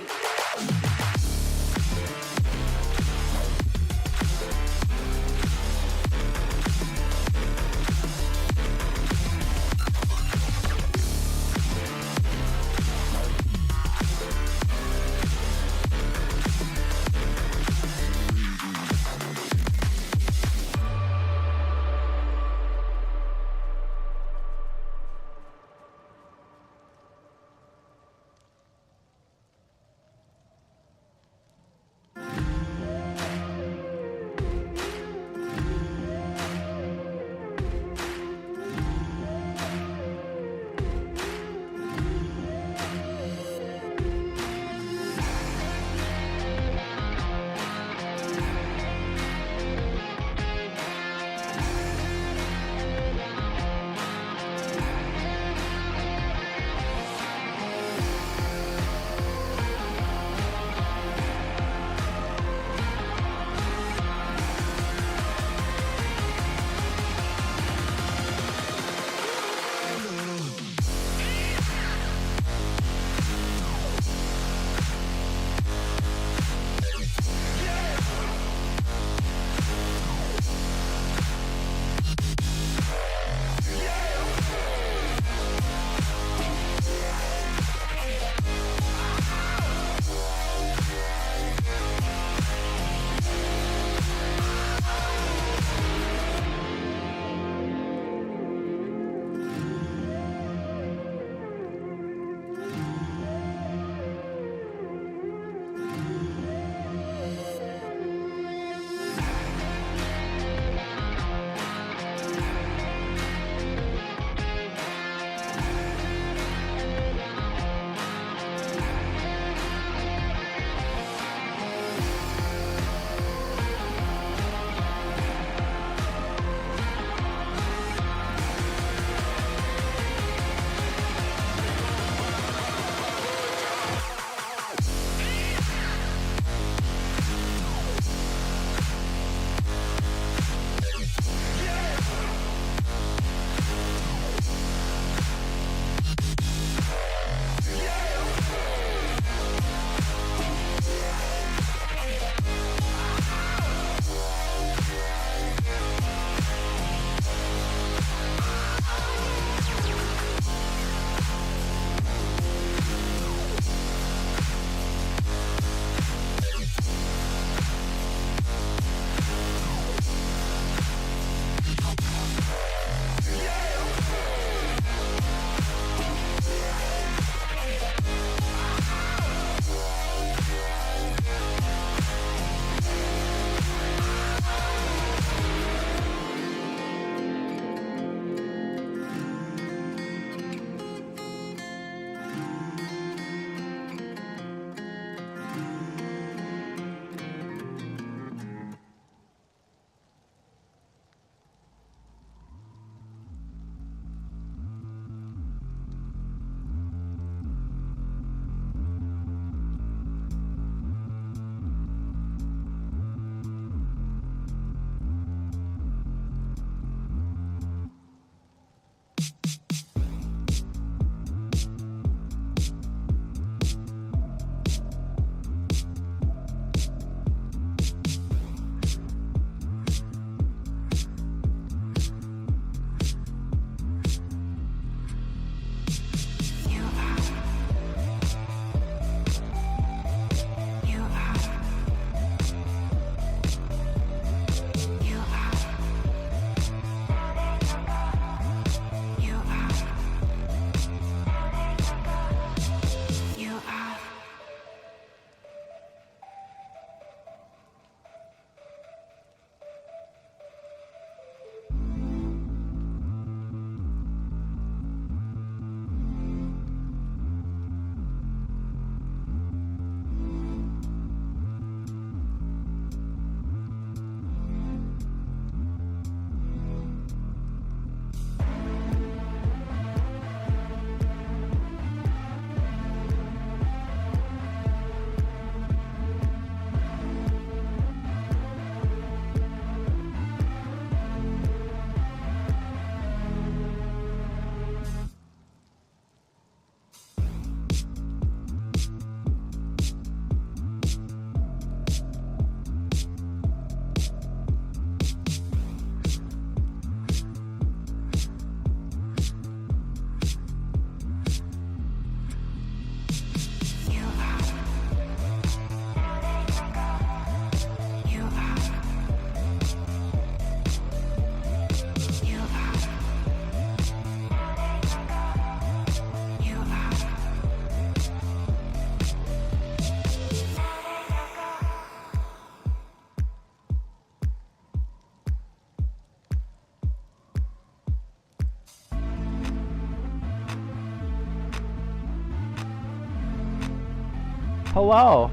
Hello.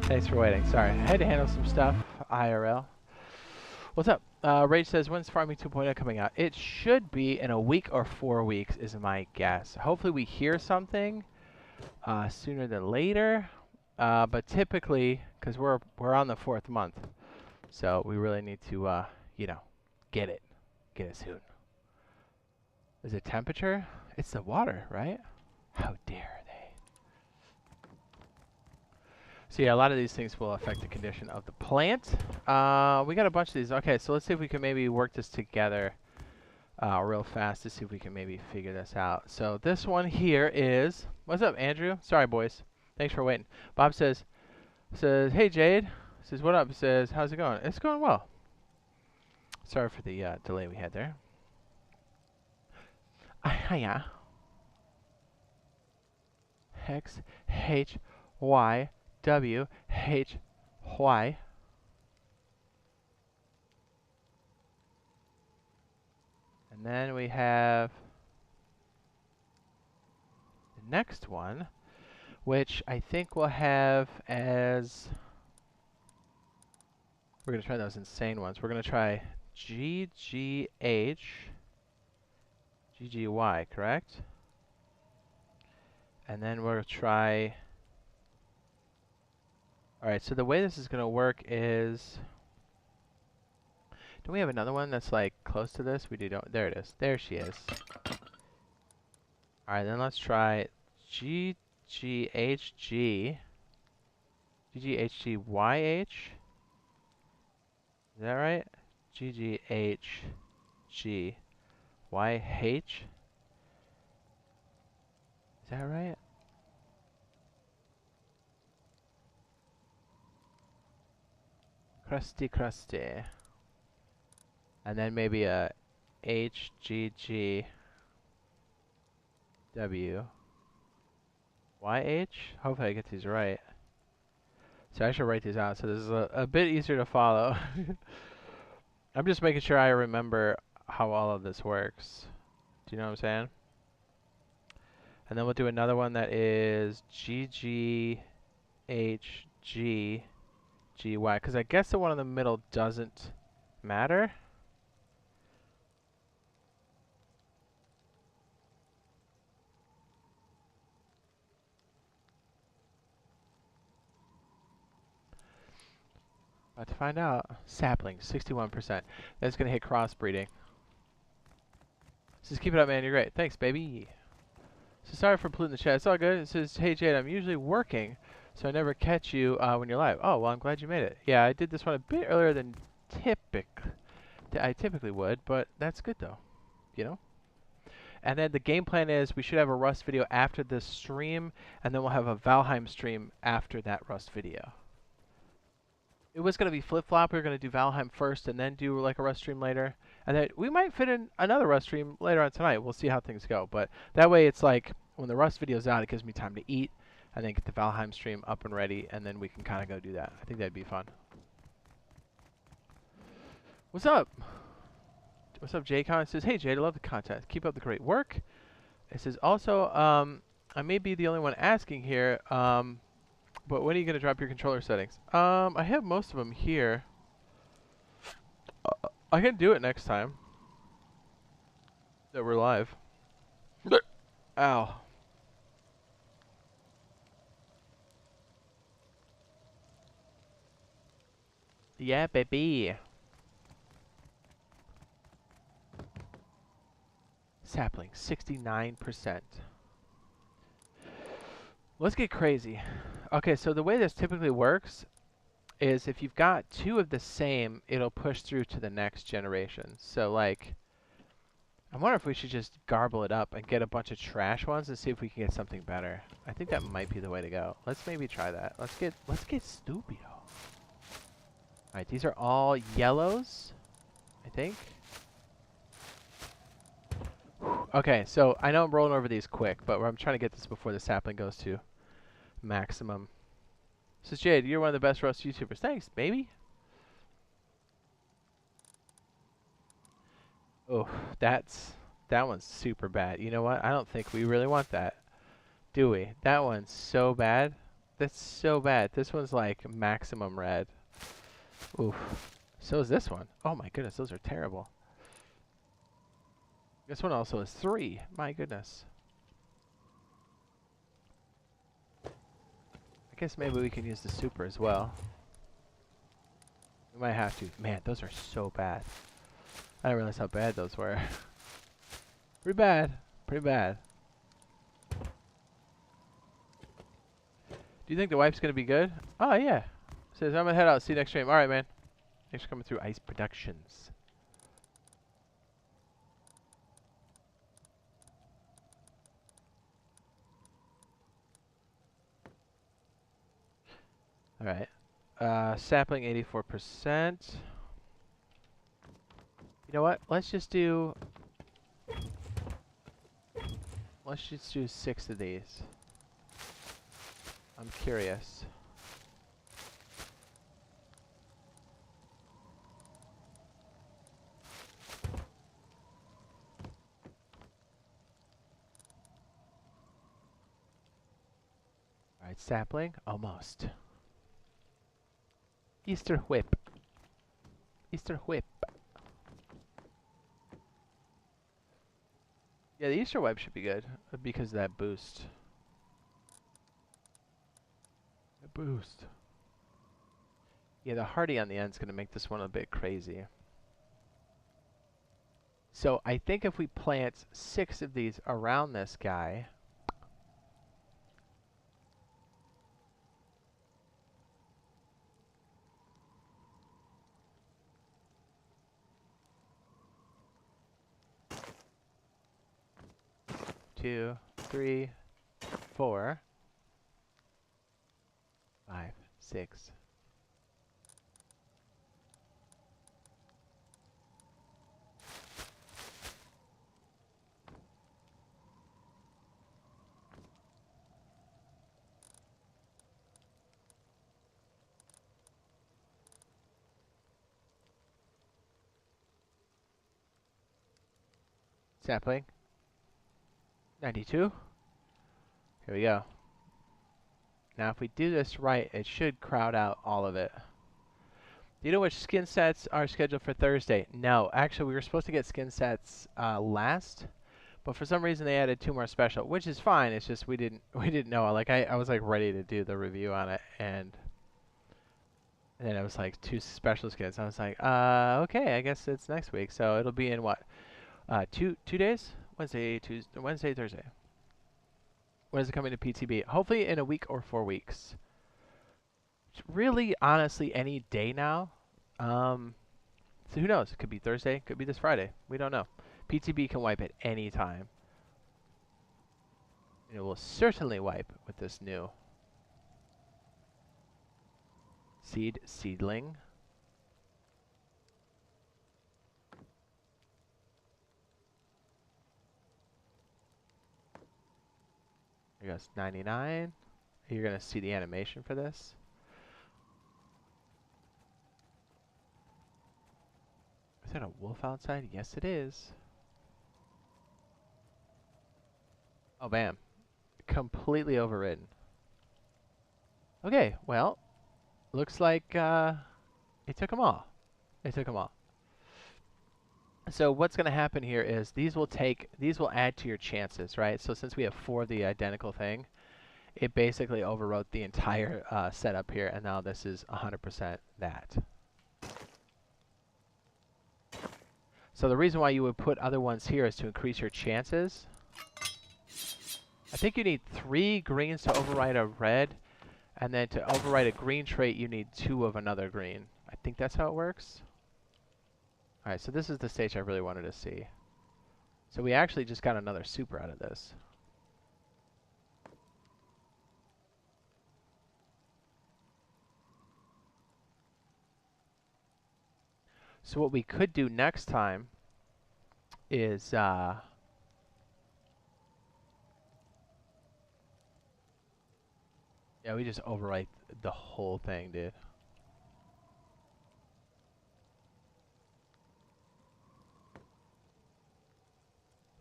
Thanks for waiting. Sorry, I had to handle some stuff. IRL. What's up? Rage says, when's Farming 2.0 coming out? It should be in a week or 4 weeks, is my guess. Hopefully we hear something sooner than later. But typically, because we're on the 4th month, so we really need to, you know, get it soon. Is it temperature? It's the water, right? How dare they? So yeah, a lot of these things will affect the condition of the plant. We got a bunch of these. Okay, so let's see if we can maybe work this together real fast to see if we can maybe figure this out. So this one here is, what's up, Andrew? Sorry, boys. Thanks for waiting. Bob says, hey, Jade. Says, what up? Says, how's it going? It's going well. Sorry for the delay we had there. Hiya. X H Y W H Y. And then we have the next one, which I think we'll have as, we're going to try those insane ones. We're going to try GGH, GGY, correct? And then we'll try, alright, so the way this is going to work is, don't we have another one that's like close to this? We do, don't, there it is. There she is. Alright, then let's try GGHG, GGHGYH. Is that right? GGHGYH. Is that right? Crusty. And then maybe a HGGWYH. Hopefully I get these right. So I should write these out so this is a bit easier to follow. I'm just making sure I remember how all of this works. Do you know what I'm saying? And then we'll do another one that is GGHGGY, because I guess the one in the middle doesn't matter. About to find out. Sapling, 61%. That's going to hit crossbreeding. Says, keep it up, man. You're great. Thanks, baby. So sorry for polluting the chat. It's all good. It says, hey, Jade, I'm usually working, so I never catch you when you're live. Oh, well, I'm glad you made it. Yeah, I did this one a bit earlier than I typically would, but that's good, though. You know? And then the game plan is we should have a Rust video after this stream, and then we'll have a Valheim stream after that Rust video. It was going to be flip-flop. We were going to do Valheim first and then do like a Rust stream later. And then we might fit in another Rust stream later on tonight. We'll see how things go. But that way it's like when the Rust video's out, it gives me time to eat and then get the Valheim stream up and ready, and then we can kind of go do that. I think that'd be fun. What's up? What's up, Jaycon? It says, hey, Jade, I love the content. Keep up the great work. It says, also, I may be the only one asking here, but when are you going to drop your controller settings? I have most of them here. I can do it next time that we're live. Ow. Yeah, baby. Sapling, 69%. Let's get crazy. Okay, so the way this typically works is if you've got two of the same, it'll push through to the next generation. So like, I wonder if we should just garble it up and get a bunch of trash ones and see if we can get something better. I think that might be the way to go. Let's maybe try that. Let's get stupido. Alright, these are all yellows, I think. Okay, so I know I'm rolling over these quick, but I'm trying to get this before the sapling goes to maximum. Says Jade, you're one of the best Rust YouTubers. Thanks, baby. Oh, that one's super bad. You know what? I don't think we really want that, do we? That one's so bad. That's so bad. This one's like maximum red. Oof. So is this one. Oh my goodness, those are terrible. This one also is 3. My goodness. I guess maybe we can use the super as well. We might have to. Man, those are so bad. I didn't realize how bad those were. Pretty bad. Pretty bad. Do you think the wipe's going to be good? Oh, yeah. Says, I'm going to head out. See you next stream. All right, man. Thanks for coming through Ice Productions. All right. Sapling 84%. You know what? Let's just do 6 of these. I'm curious. All right, sapling. Almost. Easter whip. Easter whip. Yeah, the Easter whip should be good because of that boost. The boost. Yeah, the hardy on the end is going to make this one a bit crazy. So I think if we plant 6 of these around this guy, two, 3, 4, 5, 6. Sapling. 92. Here we go. Now if we do this right, it should crowd out all of it. Do you know which skin sets are scheduled for Thursday? No, actually we were supposed to get skin sets last, but for some reason they added 2 more special, which is fine. It's just we didn't know. Like I was like ready to do the review on it, and then it was like 2 special skins. I was like, okay, I guess it's next week. So it'll be in what? 2 days? Wednesday, Tuesday, Wednesday, Thursday. When is it coming to PTB? Hopefully in a week or 4 weeks. Really, honestly, any day now. So who knows? It could be Thursday, could be this Friday. We don't know. PTB can wipe at any time. It will certainly wipe with this new seedling. Here goes 99. You're going to see the animation for this. Is that a wolf outside? Yes, it is. Oh, bam. Completely overridden. Okay, well, looks like it took them all. It took them all. So what's going to happen here is these will add to your chances, right? So since we have 4 of the identical thing, it basically overwrote the entire setup here, and now this is 100% that. So the reason why you would put other ones here is to increase your chances. I think you need 3 greens to override a red, and then to override a green trait, you need 2 of another green. I think that's how it works. All right, so this is the stage I really wanted to see. So we actually just got another super out of this. So what we could do next time is yeah, we just overwrite the whole thing, dude.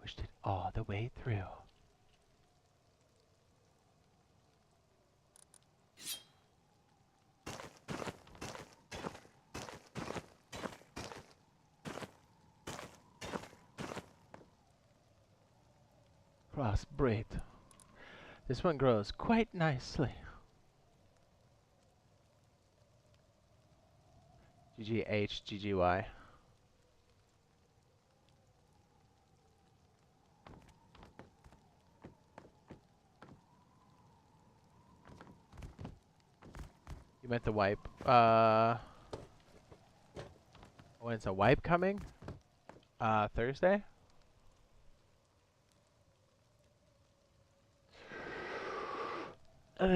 Pushed it all the way through. crossbreed. This one grows quite nicely. GGH, GGY. You meant the wipe. When it's a wipe coming? Thursday? Trying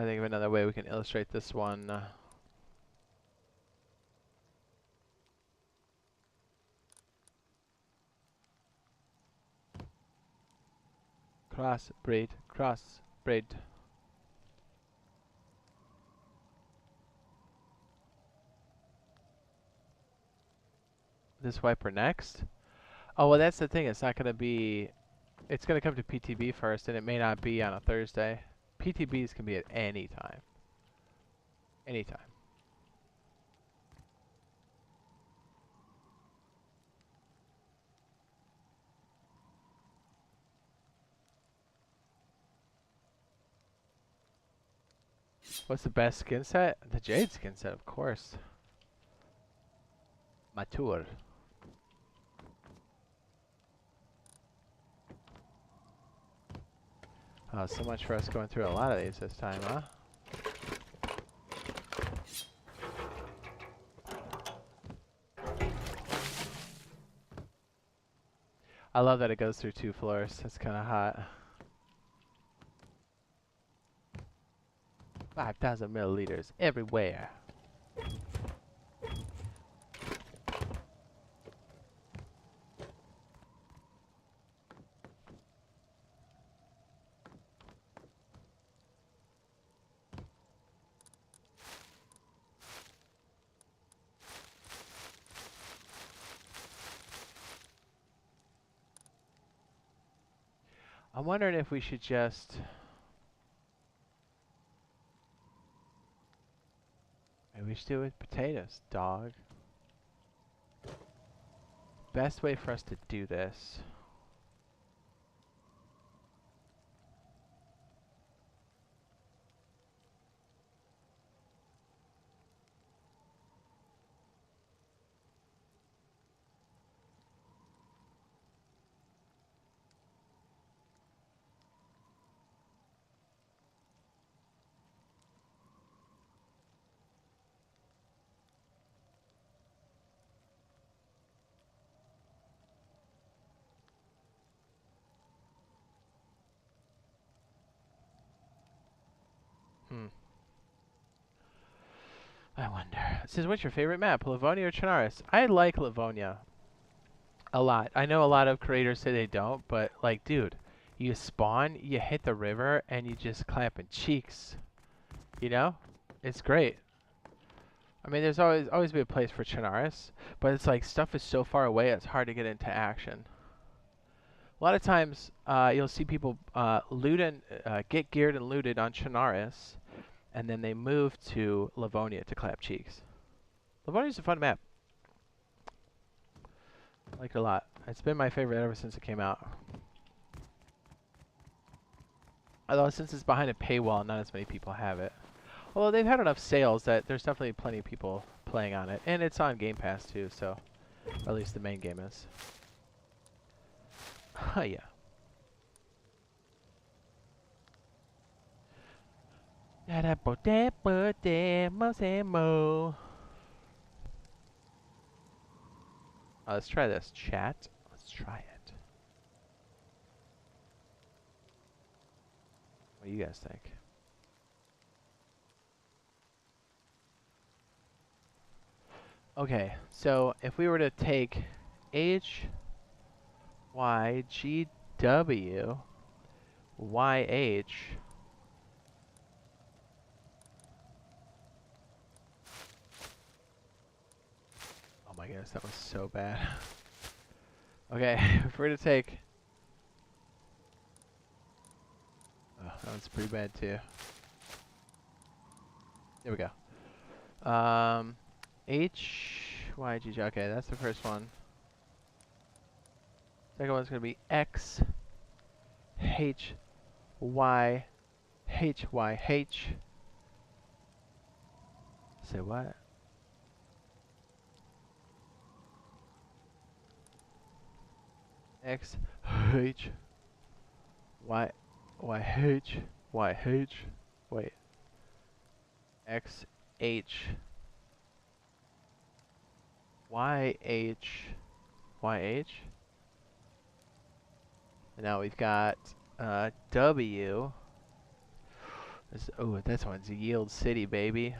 to think of another way we can illustrate this one. Crossbreed, crossbreed. This wiper next? Oh, well, that's the thing. It's not going to be... It's going to come to PTB first, and it may not be on a Thursday. PTBs can be at any time. Anytime. What's the best skin set? The Jade skin set, of course. Mature. Oh, so much for us going through a lot of these this time, huh? I love that it goes through 2 floors. That's kind of hot. 5,000 milliliters everywhere. I'm wondering if we should just... Maybe we should do it with potatoes, dog. Best way for us to do this... I wonder. It says, what's your favorite map, Livonia or Chernarus? I like Livonia a lot. I know a lot of creators say they don't, but like, dude, you spawn, you hit the river, and you just clamping cheeks. You know? It's great. I mean, there's always be a place for Chernarus, but it's like stuff is so far away, it's hard to get into action. A lot of times, you'll see people loot and get geared and looted on Chernarus, and then they move to Livonia to clap cheeks. Livonia's a fun map. I like it a lot. It's been my favorite ever since it came out. Although since it's behind a paywall, not as many people have it. Although they've had enough sales that there's definitely plenty of people playing on it. And it's on Game Pass too, so... Or at least the main game is. Oh yeah. Let's try this, chat. Let's try it. What do you guys think? Okay, so if we were to take H, Y, G, W, Y, H. Oh my goodness, that was so bad. Okay, if we were to take... Oh, that one's pretty bad too. There we go. H, Y, G, G. Okay, that's the first one. Second one's going to be X, H, Y, H, Y, H. Say what? X, H, Y, Y, H, Y, H. Wait. X, H, Y, H, Y, H. And now we've got W. Oh, this one's Yield City, baby.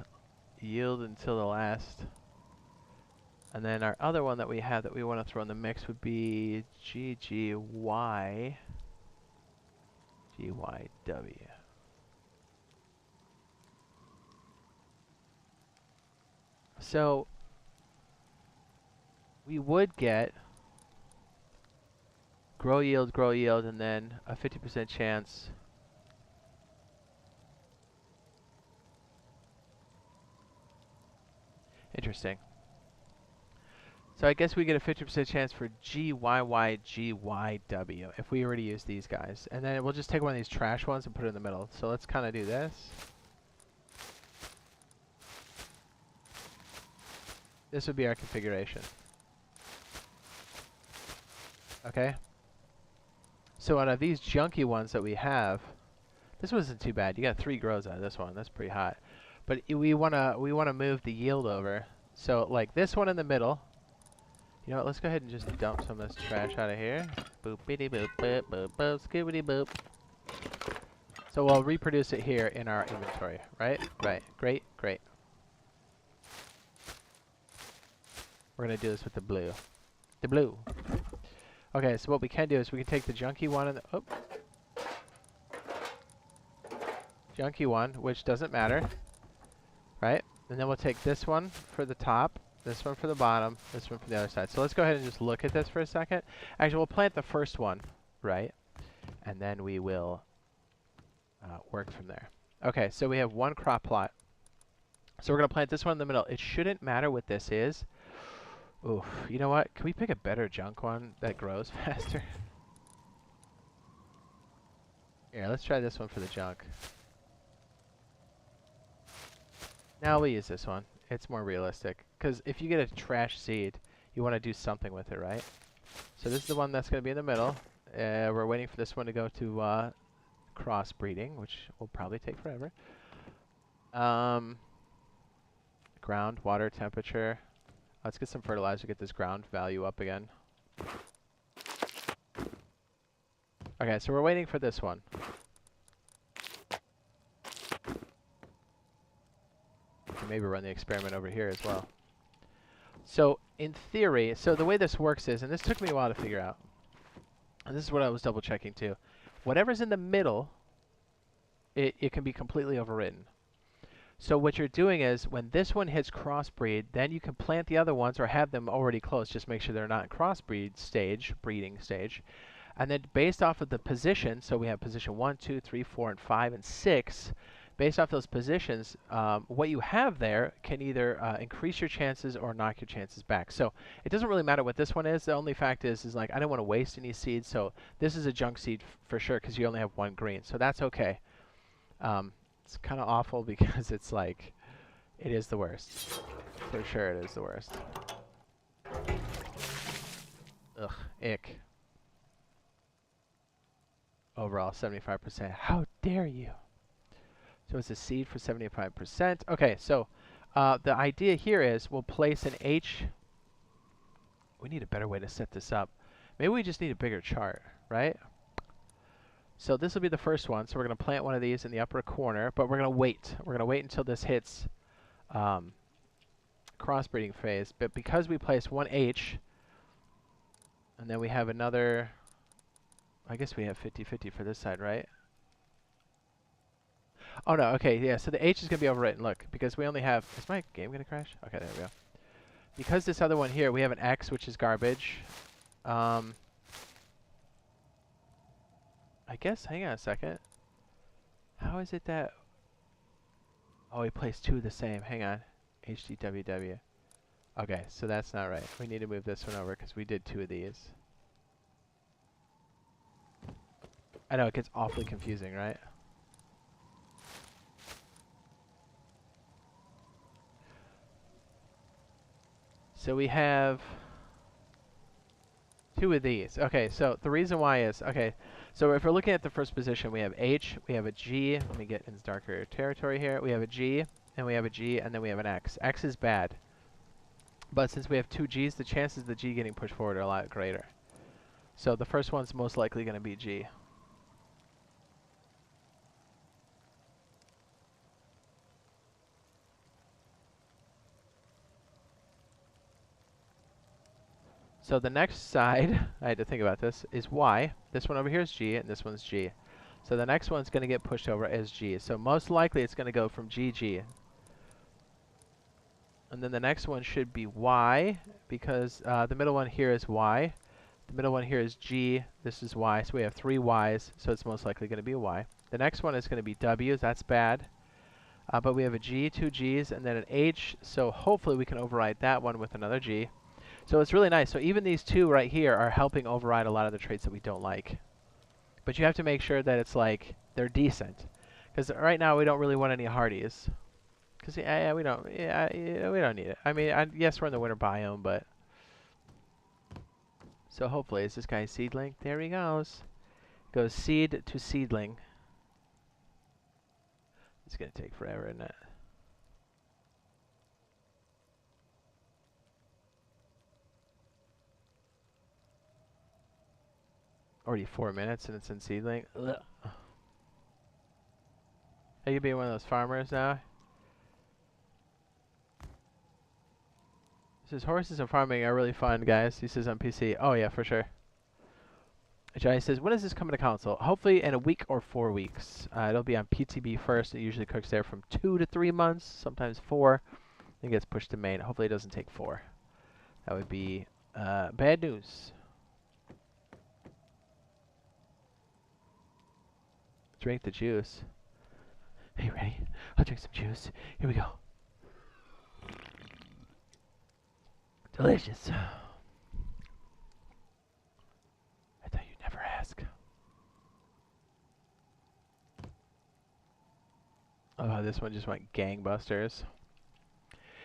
Yield until the last. And then our other one that we have that we want to throw in the mix would be GGY, GYW. So we would get grow yield, and then a 50% chance. Interesting. So I guess we get a 50% chance for GYYGYW if we already use these guys. And then we'll just take one of these trash ones and put it in the middle. So let's kind of do this. This would be our configuration. Okay. So out of these junky ones that we have, this wasn't too bad. You got 3 grows out of this one. That's pretty hot. But we wanna move the yield over. So like this one in the middle. You know what? Let's go ahead and just dump some of this trash out of here. Boop bitty boop boop boop boop skibbity boop. So we'll reproduce it here in our inventory, right? Right. Great, great. We're gonna do this with the blue. The blue. Okay, so what we can do is we can take the junky one and the junky one, which doesn't matter, right? And then we'll take this one for the top, this one for the bottom, this one for the other side. So let's go ahead and just look at this for a second. Actually, we'll plant the first one, right? And then we will work from there. Okay, so we have one crop plot. So we're going to plant this one in the middle. It shouldn't matter what this is. Oof, you know what? Can we pick a better junk one that grows faster? Here, let's try this one for the junk. Now we'll use this one. It's more realistic. Because if you get a trash seed, you want to do something with it, right? So this is the one that's going to be in the middle. We're waiting for this one to go to crossbreeding, which will probably take forever. Ground, water, temperature. Let's get some fertilizer, get this ground value up again. Okay, so we're waiting for this one. Maybe run the experiment over here as well. So in theory, so the way this works is, and this took me a while to figure out, and this is what I was double checking too, whatever's in the middle, it can be completely overwritten. So what you're doing is when this one hits crossbreed, then you can plant the other ones or have them already close. Just make sure they're not in crossbreed stage, breeding stage. And then based off of the position, so we have position 1, 2, 3, 4, and 5, and 6. Based off those positions, what you have there can either increase your chances or knock your chances back. So it doesn't really matter what this one is. The only fact is like I don't want to waste any seeds. So this is a junk seed for sure because you only have 1 green. So that's okay. It's kind of awful because it's like, it is the worst. For sure it is the worst. Ugh, ick. Overall, 75%. How dare you? So it's a seed for 75%. Okay, so the idea here is we'll place an H. We need a better way to set this up. Maybe we just need a bigger chart, right? So this will be the first one. So we're going to plant one of these in the upper corner, but we're going to wait. We're going to wait until this hits crossbreeding phase. But because we placed one H, and then we have another, I guess we have 50-50 for this side, right? Oh no, okay, yeah, so the H is going to be overwritten. Look, because we only have, is my game going to crash? Okay, there we go. Because this other one here, we have an X, which is garbage. I guess, hang on a second. How is it that... Oh, we placed two of the same. Hang on. HDWW. Okay, so that's not right. We need to move this one over because we did two of these. I know, it gets awfully confusing, right? So we have two of these. Okay, so the reason why is, okay, so if we're looking at the first position, we have H, we have a G. Let me get into darker territory here. We have a G, and we have a G, and then we have an X. X is bad. But since we have two G's, the chances of the G getting pushed forward are a lot greater. So the first one's most likely going to be G. So the next side, I had to think about this, is Y. This one over here is G, and this one's G. So the next one's going to get pushed over as G. So most likely it's going to go from GG. And then the next one should be Y, because the middle one here is Y. The middle one here is G. This is Y. So we have three Ys, so it's most likely going to be a Y. The next one is going to be W. That's bad. But we have a G, two Gs, and then an H. So hopefully we can override that one with another G. So it's really nice. So even these two right here are helping override a lot of the traits that we don't like. But you have to make sure that it's like they're decent. Because right now we don't really want any hardies. Because we don't need it. I mean, yes, we're in the winter biome, but so hopefully is this guy seedling? There he goes. Goes seed to seedling. It's gonna take forever, isn't it? Already 4 minutes and it's in seedling. Ugh. Are you being one of those farmers now? He says horses and farming are really fun, guys. He says on PC. Oh yeah, for sure. Jai says, when is this coming to console? Hopefully in a week or 4 weeks. It'll be on PTB first. It usually cooks there from 2 to 3 months, sometimes 4. Then gets pushed to main. Hopefully it doesn't take 4. That would be bad news. Drink the juice. Are you ready? I'll drink some juice. Here we go. Delicious. I thought you'd never ask. Oh, this one just went gangbusters.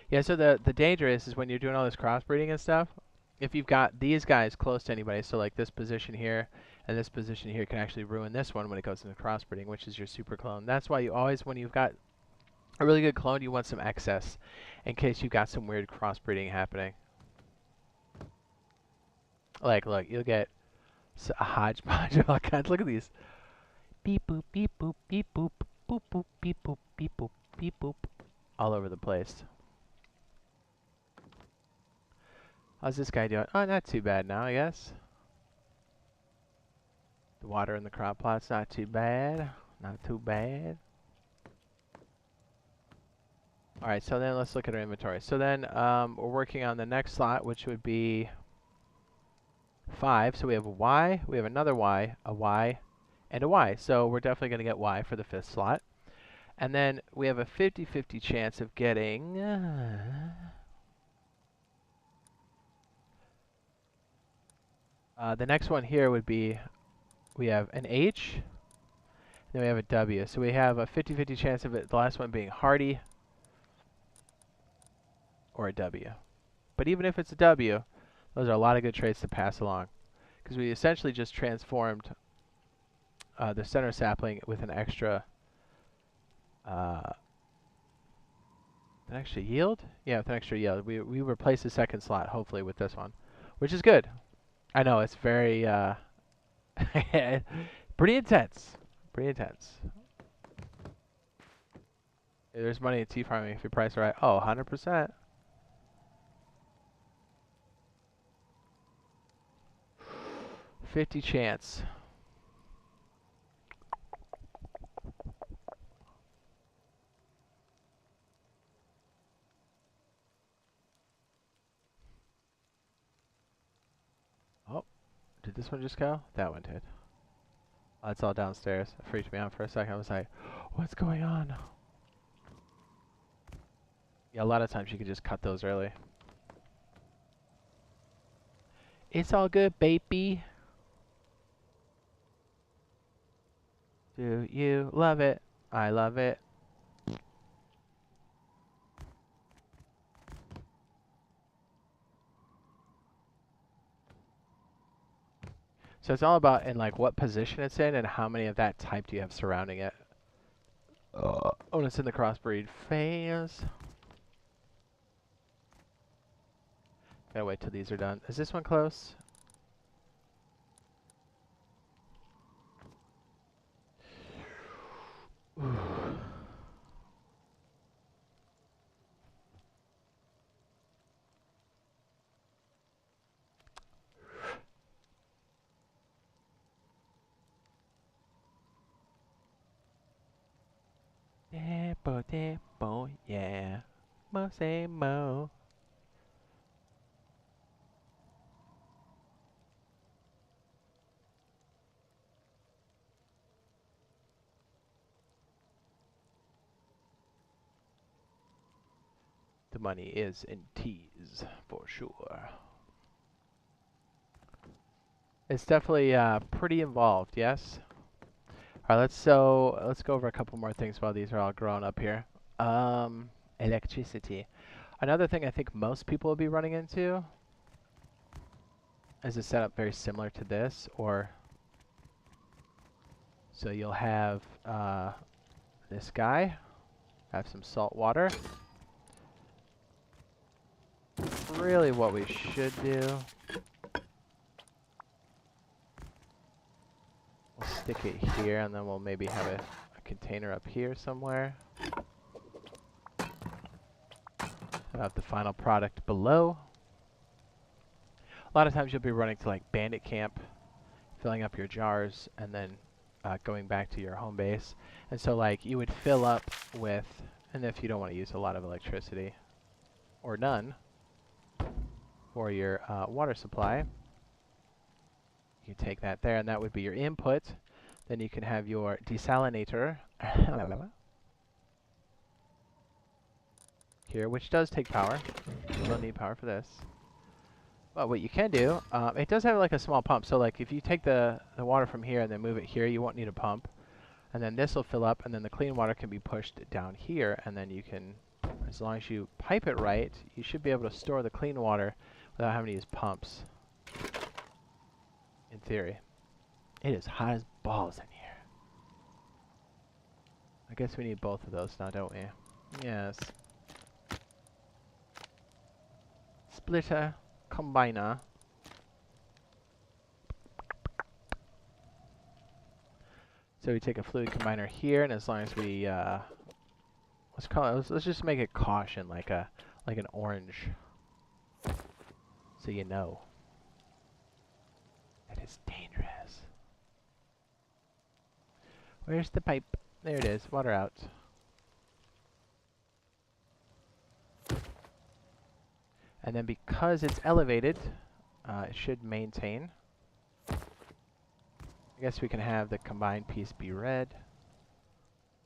Yeah, so the danger is when you're doing all this crossbreeding and stuff, if you've got these guys close to anybody, so like this position here and this position here can actually ruin this one when it goes into crossbreeding, which is your super clone. That's why you always, when you've got a really good clone, you want some excess in case you've got some weird crossbreeding happening. Like, look, you'll get a hodgepodge of all kinds. Look at these. Beep boop, beep boop, beep boop, boop boop, beep boop, beep boop, beep boop, all over the place. How's this guy doing? Oh, not too bad now, I guess. The water in the crop plot's not too bad. Not too bad. Alright, so then let's look at our inventory. So then we're working on the next slot, which would be 5. So we have a Y, we have another Y, a Y, and a Y. So we're definitely going to get Y for the 5th slot. And then we have a 50-50 chance of getting... the next one here would be, we have an H, then we have a W. So we have a 50-50 chance of it, the last one being hardy or a W. But even if it's a W, those are a lot of good traits to pass along. Because we essentially just transformed the center sapling with an extra yield? Yeah, with an extra yield. We replaced the second slot, hopefully, with this one, which is good. I know, it's very, pretty intense. Pretty intense. There's money in tea farming if you price it right. Oh, 100%. $50 chance. Oh, did this one just go? That one did. Oh, it's all downstairs. It freaked me out for a second. I was like, what's going on? Yeah, a lot of times you can just cut those early. It's all good, baby. Do you love it? I love it. So it's all about in like what position it's in and how many of that type do you have surrounding it. Oh, and it's in the crossbreed phase. Gotta wait till these are done. Is this one close? Ooh. Debo, debo, yeah. Mo say mo. The money is in T's for sure. It's definitely pretty involved, yes? All right, let's go over a couple more things while these are all growing up here. Electricity. Another thing I think most people will be running into is a setup very similar to this, or so you'll have this guy have some salt water. Really, what we should do, we'll stick it here, and then we'll maybe have a container up here somewhere. Have the final product below. A lot of times you'll be running to like bandit camp, filling up your jars, and then going back to your home base. And so like you would fill up with, and if you don't want to use a lot of electricity, or none, for your water supply, you take that there, and that would be your input. Then you can have your desalinator here, which does take power. You don't need power for this. But what you can do, it does have like a small pump. So like if you take the water from here and then move it here, you won't need a pump. And then this will fill up, and then the clean water can be pushed down here, and then you can, as long as you pipe it right, you should be able to store the clean water without having to use pumps. In theory. It is hot as balls in here. I guess we need both of those now, don't we? Yes. Splitter, combiner. So we take a fluid combiner here, and as long as we let's call it, let's just make it caution, like an orange, so you know that it's dangerous. Where's the pipe? There it is. Water out. And then because it's elevated, it should maintain. I guess we can have the combined piece be red.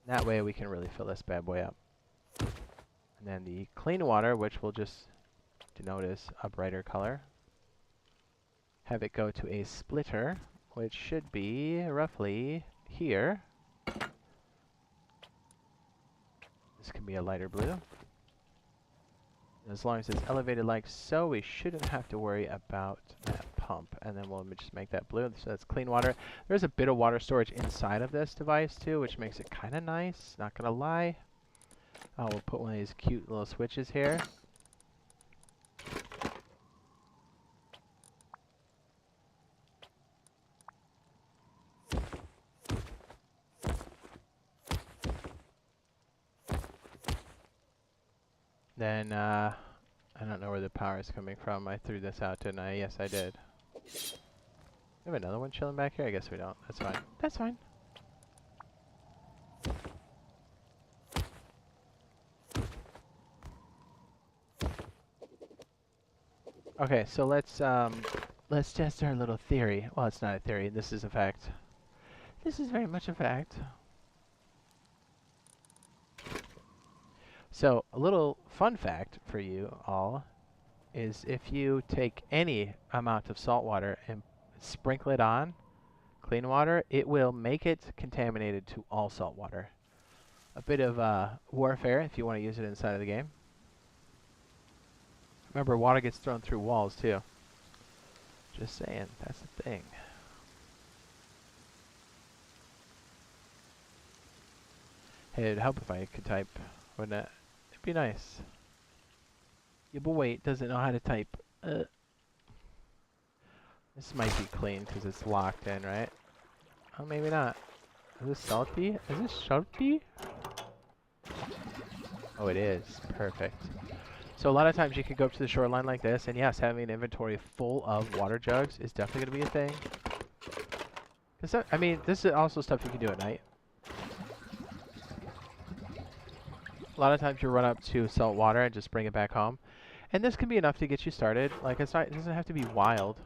That way we can really fill this bad boy up. And then the clean water, which we'll just denote as a brighter color, have it go to a splitter, which should be roughly here. This can be a lighter blue. As long as it's elevated like so, we shouldn't have to worry about that pump. And then we'll just make that blue, so that's clean water. There's a bit of water storage inside of this device too, which makes it kind of nice, not gonna lie. We'll put one of these cute little switches here. Then, I don't know where the power is coming from. I threw this out, didn't I? Yes, I did. We have another one chilling back here? I guess we don't. That's fine. That's fine. Okay, so let's test our little theory. Well, it's not a theory. This is a fact. This is very much a fact. So, a little fun fact for you all is if you take any amount of salt water and sprinkle it on clean water, it will make it contaminated to all salt water. A bit of warfare if you want to use it inside of the game. Remember, water gets thrown through walls too. Just saying, that's the thing. Hey, it'd help if I could type, wouldn't it? It'd be nice. Yeah, but wait, doesn't know how to type. This might be clean because it's locked in, right? Oh, maybe not. Is this salty? Is this salty? Oh, it is. Perfect. So a lot of times you can go up to the shoreline like this, and yes, having an inventory full of water jugs is definitely going to be a thing. I mean, this is also stuff you can do at night. A lot of times you run up to salt water and just bring it back home. And this can be enough to get you started. Like, it doesn't have to be wild.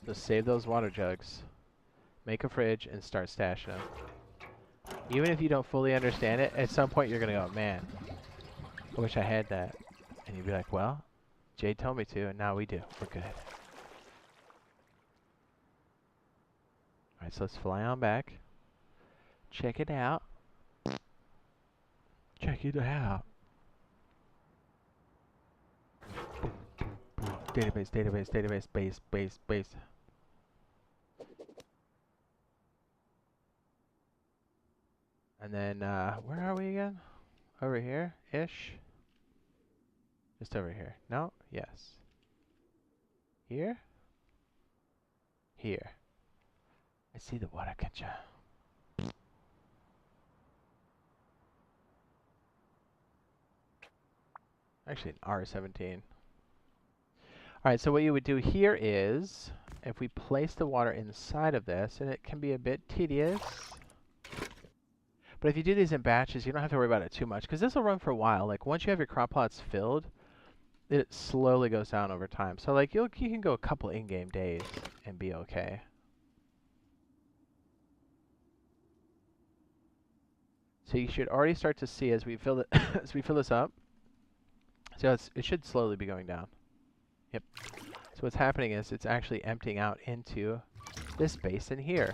Just save those water jugs. Make a fridge and start stashing them. Even if you don't fully understand it, at some point you're going to go, man, I wish I had that. And you'd be like, well, Jade told me to, and now we do. We're good. Alright, so let's fly on back. Check it out. Check it out. Database, database, database, base. And then, where are we again? Over here-ish? Just over here. No? Yes. Here? Here. I see the water catcher. Actually, an R17. Alright, so what you would do here is, if we place the water inside of this, and it can be a bit tedious, but if you do these in batches, you don't have to worry about it too much, because this will run for a while. Like, once you have your crop plots filled, it slowly goes down over time. So, like, you can go a couple in-game days and be okay. So you should already start to see as we fill it, as we fill this up. So it should slowly be going down. Yep. So what's happening is it's actually emptying out into this basin here.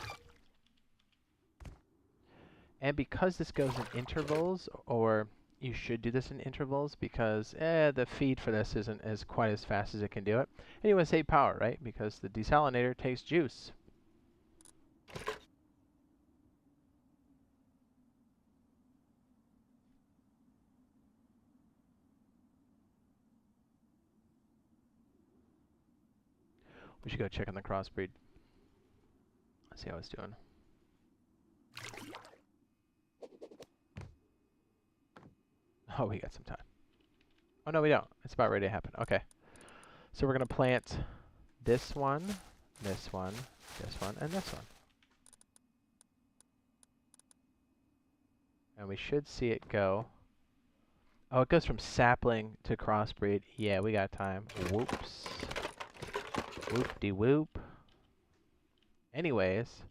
And because this goes in intervals, or you should do this in intervals, because the feed for this isn't as quite as fast as it can do it. And you want to save power, right? Because the desalinator takes juice. We should go check on the crossbreed. Let's see how it's doing. Oh, we got some time. Oh, no, we don't. It's about ready to happen. Okay. So we're going to plant this one, this one, this one, and this one. And we should see it go. Oh, it goes from sapling to crossbreed. Yeah, we got time. Whoops. Whoop-de-whoop. Anyways,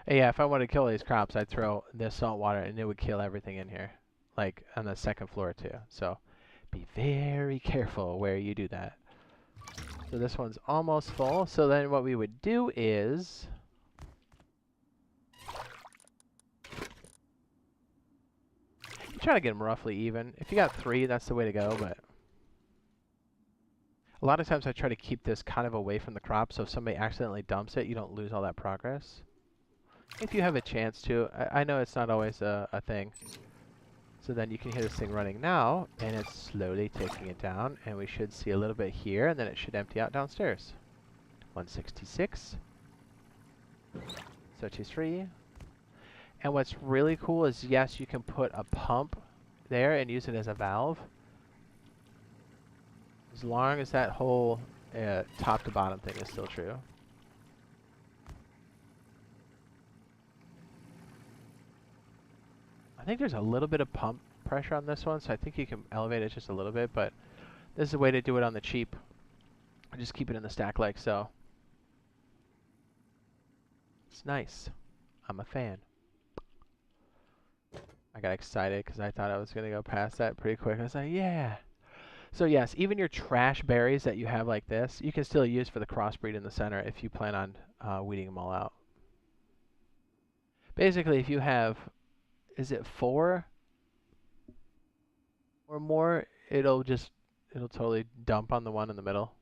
yeah, if I wanted to kill these crops, I'd throw this salt water and it would kill everything in here. Like on the second floor too. So be very careful where you do that. So this one's almost full. So then what we would do is you try to get them roughly even. If you got 3, that's the way to go, but a lot of times I try to keep this kind of away from the crop, so if somebody accidentally dumps it, you don't lose all that progress. If you have a chance to. I know it's not always a thing. So then you can hear this thing running now, and it's slowly taking it down, and we should see a little bit here, and then it should empty out downstairs. 166. 33. And what's really cool is, yes, you can put a pump there and use it as a valve. As long as that whole top to bottom thing is still true. I think there's a little bit of pump pressure on this one, so I think you can elevate it just a little bit, but this is a way to do it on the cheap. just keep it in the stack like so. It's nice. I'm a fan. I got excited because I thought I was going to go past that pretty quick. I was like, yeah. So yes, even your trash berries that you have like this, you can still use for the crossbreed in the center if you plan on weeding them all out. Basically, if you have, is it 4 or more, it'll totally dump on the one in the middle.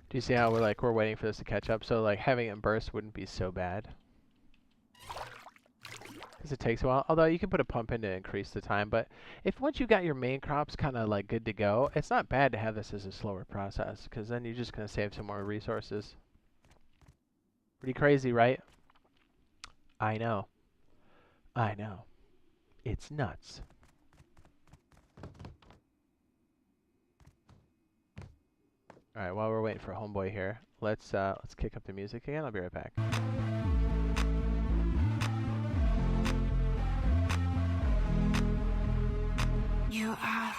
Do you see how we're waiting for this to catch up? So like having it burst wouldn't be so bad. Because it takes a while. Although you can put a pump in to increase the time. But if once you got your main crops kind of like good to go, it's not bad to have this as a slower process. Because then you're just going to save some more resources. Pretty crazy, right? I know. I know. It's nuts. All right, while we're waiting for Homeboy here, let's kick up the music again. I'll be right back. You are.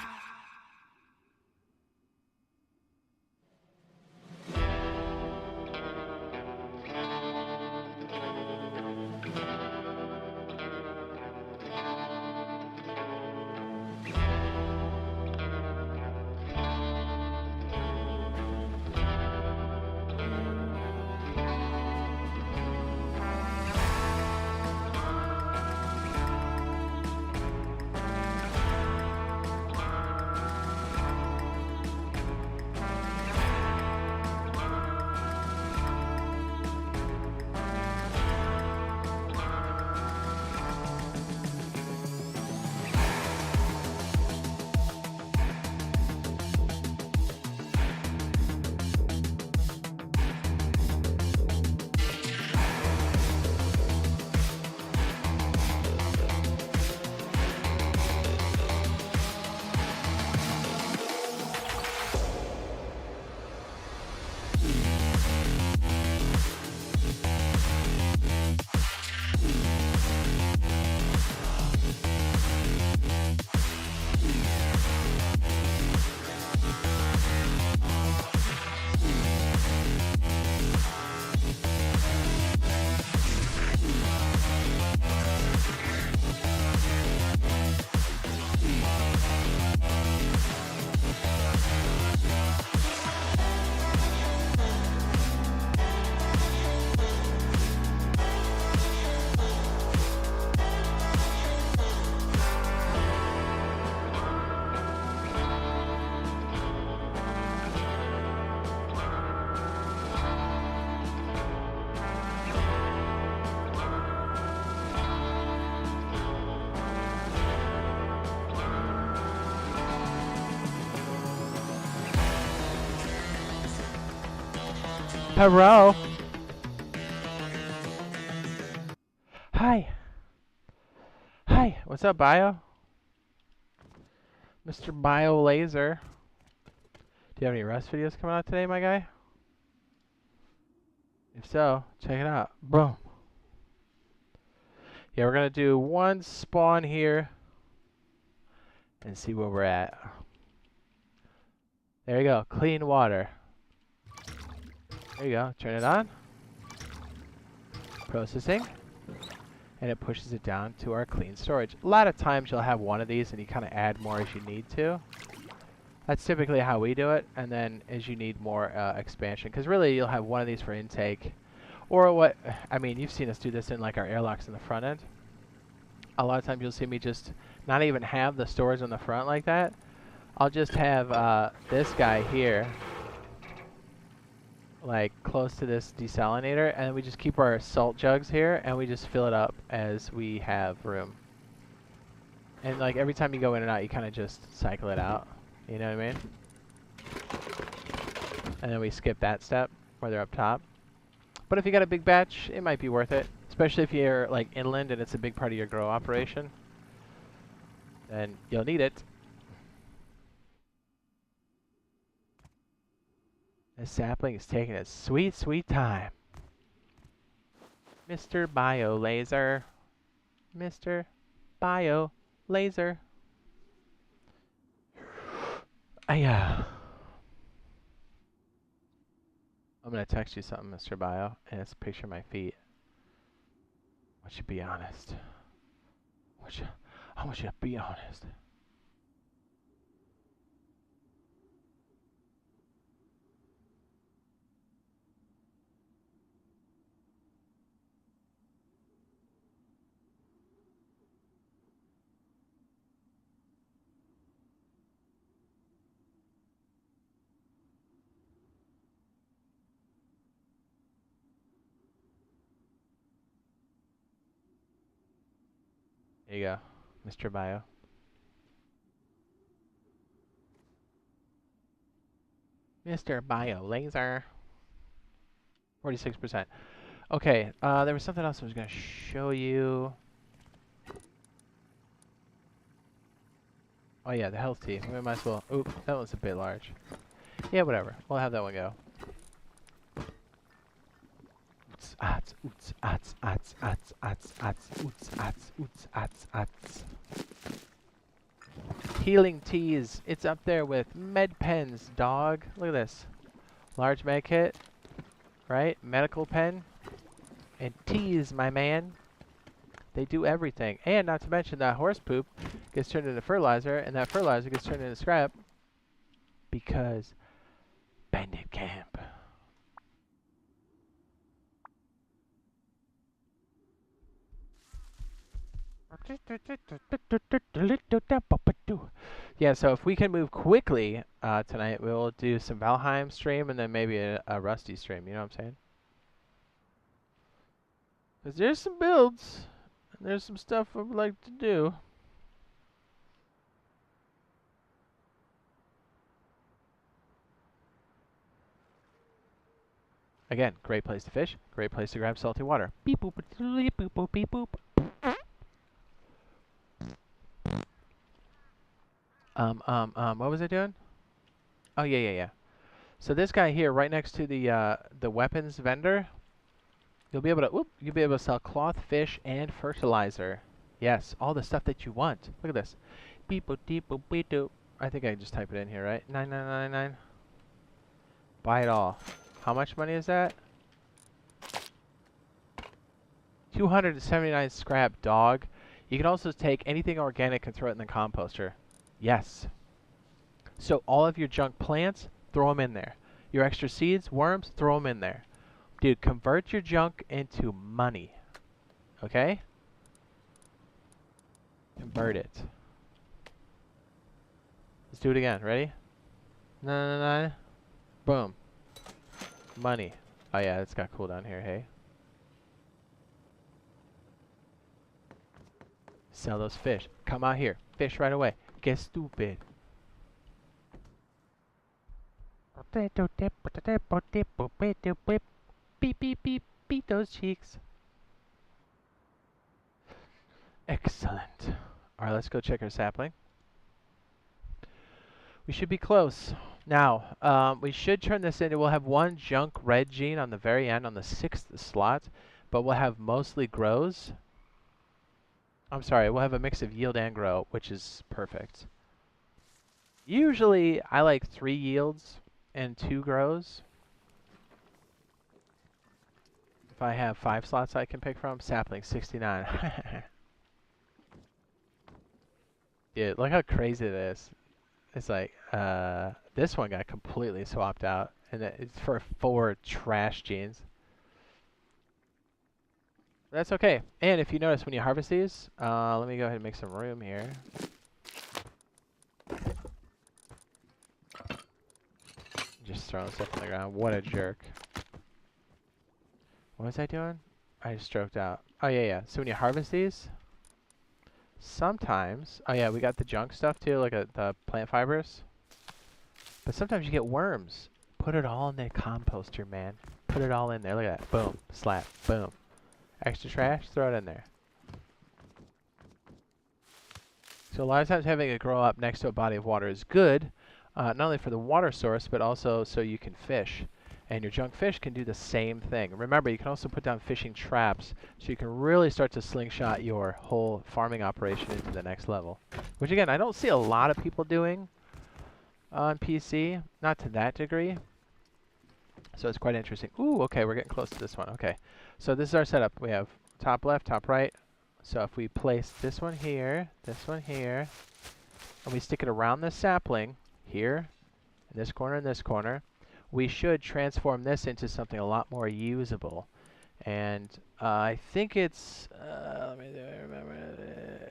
Hello. Hi. Hi. What's up, Bio? Mr. BioLazer. Do you have any Rust videos coming out today, my guy? If so, check it out. Boom. Yeah, we're going to do one spawn here and see where we're at. There you go. Clean water. There you go. Turn it on. Processing. And it pushes it down to our clean storage. A lot of times you'll have one of these and you kind of add more as you need to. That's typically how we do it. And then as you need more expansion. Because really you'll have one of these for intake. Or what, I mean, you've seen us do this in like our airlocks in the front end. A lot of times you'll see me just not even have the storage on the front like that. I'll just have this guy here. Like close to this desalinator, and we just keep our salt jugs here and we just fill it up as we have room. And like every time you go in and out, you kind of just cycle it out, you know what I mean? And then we skip that step where they're up top. But if you got a big batch, it might be worth it, especially if you're like inland and it's a big part of your grow operation. Then you'll need it. This sapling is taking its sweet, sweet time. Mr. BioLazer. Mr. BioLazer. I'm gonna text you something, Mr. Bio, and it's a picture of my feet. I want you to be honest. I want you to be honest. There you go, Mr. Bio. Mr. BioLazer. 46%. Okay, there was something else I was going to show you. Oh yeah, the health tea. We might as well. Oop, that one's a bit large. Yeah, whatever. We'll have that one go. Healing teas. It's up there with med pens, dog. Look at this. Large med kit, right? Medical pen. And teas, my man. They do everything. And not to mention that horse poop gets turned into fertilizer, and that fertilizer gets turned into scrap because Bandit Camp. Yeah, so if we can move quickly tonight, we'll do some Valheim stream and then maybe a Rusty stream, you know what I'm saying? Because there's some builds, and there's some stuff I would like to do. Again, great place to fish, great place to grab salty water. Beep boop, beep boop, beep boop. What was I doing? Oh, yeah. So this guy here, right next to the weapons vendor, you'll be able to sell cloth, fish, and fertilizer. Yes, all the stuff that you want. Look at this. Beep boop, beep boop, beep boop. I think I can just type it in here, right? 9999. Buy it all. How much money is that? 279 scrap, dog. You can also take anything organic and throw it in the composter. Yes. So all of your junk plants, throw them in there. Your extra seeds, worms, throw them in there. Dude, convert your junk into money. Okay? Convert it. Let's do it again. Ready? 999. Boom. Money. Oh yeah, it's got cool down here, hey? Sell those fish. Come out here. Fish right away. Get stupid. Beep, beep, beep. Beat those cheeks. Excellent. Alright, let's go check our sapling. We should be close. Now, we should turn this into, we'll have one junk red gene on the very end on the 6th slot, but we'll have mostly grows. I'm sorry, we'll have a mix of yield and grow, which is perfect. Usually, I like 3 yields and 2 grows. If I have 5 slots I can pick from, sapling 69. Dude, look how crazy it is. It's like, this one got completely swapped out, and it's for 4 trash genes. That's okay. And if you notice when you harvest these, let me go ahead and make some room here. Just throwing stuff on the ground. What a jerk. What was I doing? I just stroked out. Oh, yeah. So when you harvest these, sometimes, oh yeah, we got the junk stuff too, like the plant fibers. But sometimes you get worms. Put it all in the composter, man. Put it all in there. Look at that. Boom. Slap. Boom. Extra trash, throw it in there. So a lot of times having it grow up next to a body of water is good. not only for the water source, but also so you can fish. And your junk fish can do the same thing. Remember, you can also put down fishing traps, so you can really start to slingshot your whole farming operation into the next level. Which again, I don't see a lot of people doing on PC, not to that degree. So it's quite interesting. Ooh, okay, we're getting close to this one. Okay, so this is our setup. We have top left, top right. So if we place this one here, and we stick it around this sapling here, in this corner, we should transform this into something a lot more usable. And I think it's, let me remember,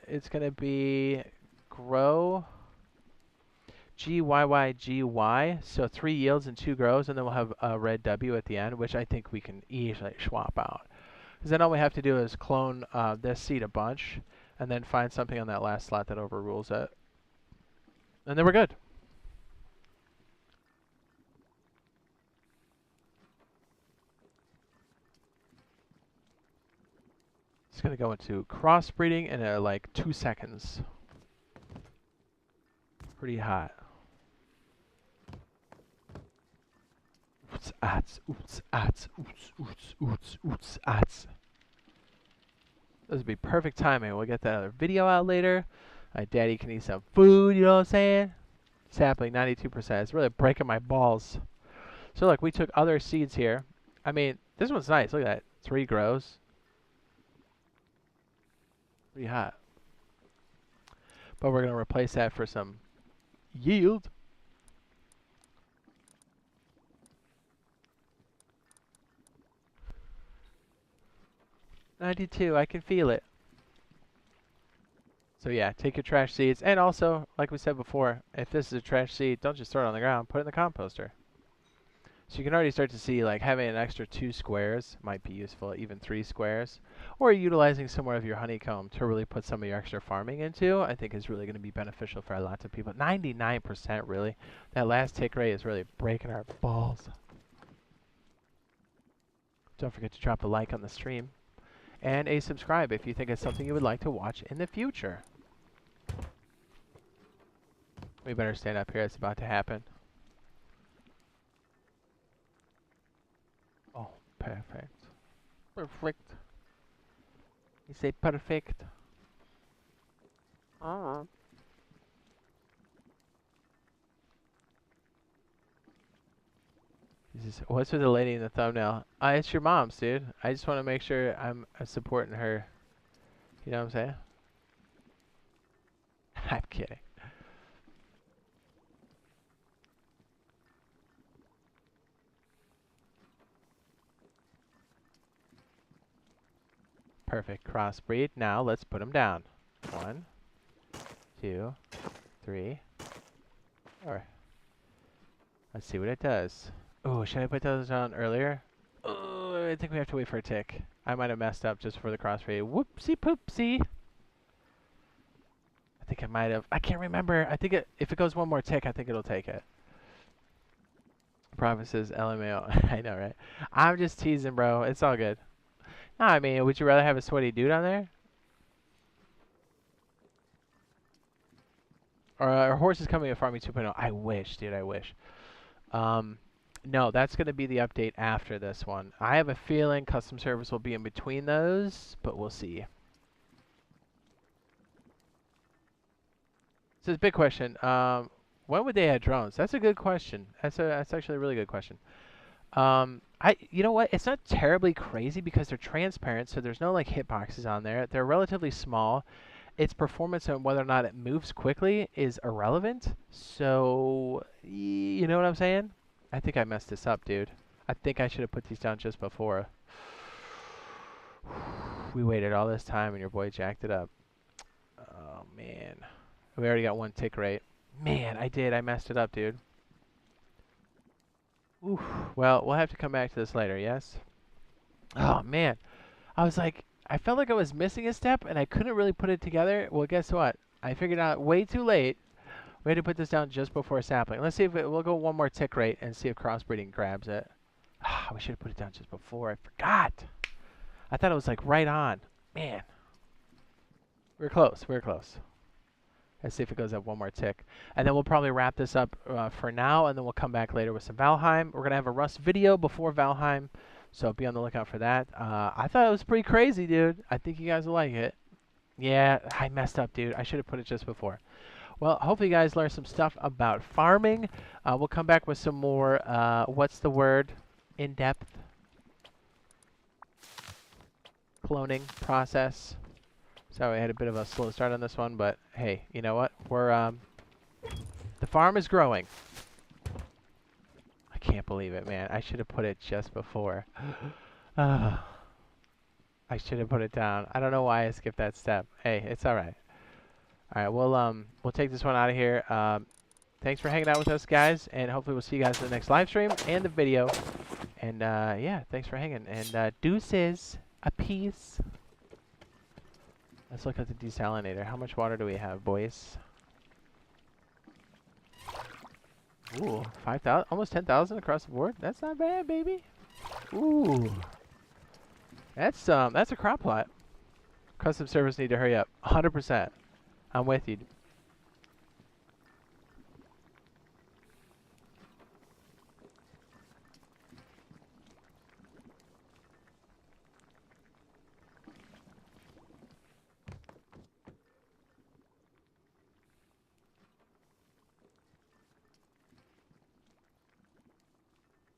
it's going to be grow GYYGY, so 3 yields and 2 grows, and then we'll have a red W at the end, which I think we can easily swap out. Because then all we have to do is clone this seed a bunch, and then find something on that last slot that overrules it. And then we're good. It's going to go into crossbreeding in like 2 seconds. Pretty hot. Oots, ats, oots, ats, oots, oots, oots, oots, ats. This would be perfect timing. We'll get that other video out later. My daddy can eat some food, you know what I'm saying? Sapling, 92%. It's really breaking my balls. So look, we took other seeds here. I mean, this one's nice. Look at that. 3 grows. Pretty hot. But we're going to replace that for some yield. $92, I can feel it. So yeah, take your trash seeds. And also, like we said before, if this is a trash seed, don't just throw it on the ground. Put it in the composter. So you can already start to see like having an extra 2 squares might be useful, even 3 squares. Or utilizing some more of your honeycomb to really put some of your extra farming into, I think is really going to be beneficial for lots of people. 99% really. That last tick rate is really breaking our balls. Don't forget to drop a like on the stream. And a subscribe if you think it's something you would like to watch in the future. We better stand up here, it's about to happen. Oh, perfect. Perfect. You say perfect. What's with the lady in the thumbnail? It's your mom's, dude. I just want to make sure I'm supporting her. You know what I'm saying? I'm kidding. Perfect. Crossbreed. Now let's put them down. 1, 2, 3, 4. Let's see what it does. Oh, should I put those down earlier? Oh, I think we have to wait for a tick. I might have messed up just for the crossbreed. Whoopsie poopsie. I think I might have. I can't remember. I think if it goes one more tick, I think it'll take it. Promises LMAO. I know, right? I'm just teasing, bro. It's all good. No, I mean, would you rather have a sweaty dude on there? Or our horse is coming at Farming 2.0. I wish, dude. I wish. No, that's going to be the update after this one. I have a feeling custom service will be in between those, but we'll see. So it's a big question. When would they add drones? That's a good question. That's actually a really good question. You know what? It's not terribly crazy because they're transparent, so there's no like hitboxes on there. They're relatively small. Its performance and whether or not it moves quickly is irrelevant. So, you know what I'm saying? I think I messed this up, dude. I think I should have put these down just before. We waited all this time and your boy jacked it up. Oh, man. We already got 1 tick rate. Man, I messed it up, dude. Oof. Well, we'll have to come back to this later, yes? Oh, man. I was like, I felt like I was missing a step, and I couldn't really put it together. Well, guess what? I figured out way too late. We had to put this down just before sapling. Let's see if we'll go 1 more tick rate and see if crossbreeding grabs it. We should have put it down just before. I forgot. I thought it was like right on. Man. We were close. We were close. Let's see if it goes up one more tick. And then we'll probably wrap this up for now, and then we'll come back later with some Valheim. We're going to have a Rust video before Valheim, so be on the lookout for that. I thought it was pretty crazy, dude. I think you guys will like it. Yeah, I messed up, dude. I should have put it just before. Well, hopefully you guys learned some stuff about farming. We'll come back with some more, what's the word, in-depth cloning process. Sorry, I had a bit of a slow start on this one, but hey, you know what? We're, the farm is growing. I can't believe it, man. I should have put it just before. I should have put it down. I don't know why I skipped that step. Hey, it's all right. All right, we'll take this one out of here. Thanks for hanging out with us, guys, and hopefully we'll see you guys in the next live stream and the video. And yeah, thanks for hanging. And deuces, a piece. Let's look at the desalinator. How much water do we have, boys? Ooh, 5,000, almost 10,000 across the board. That's not bad, baby. Ooh, that's a crop plot. Custom servers need to hurry up. 100%. I'm with you.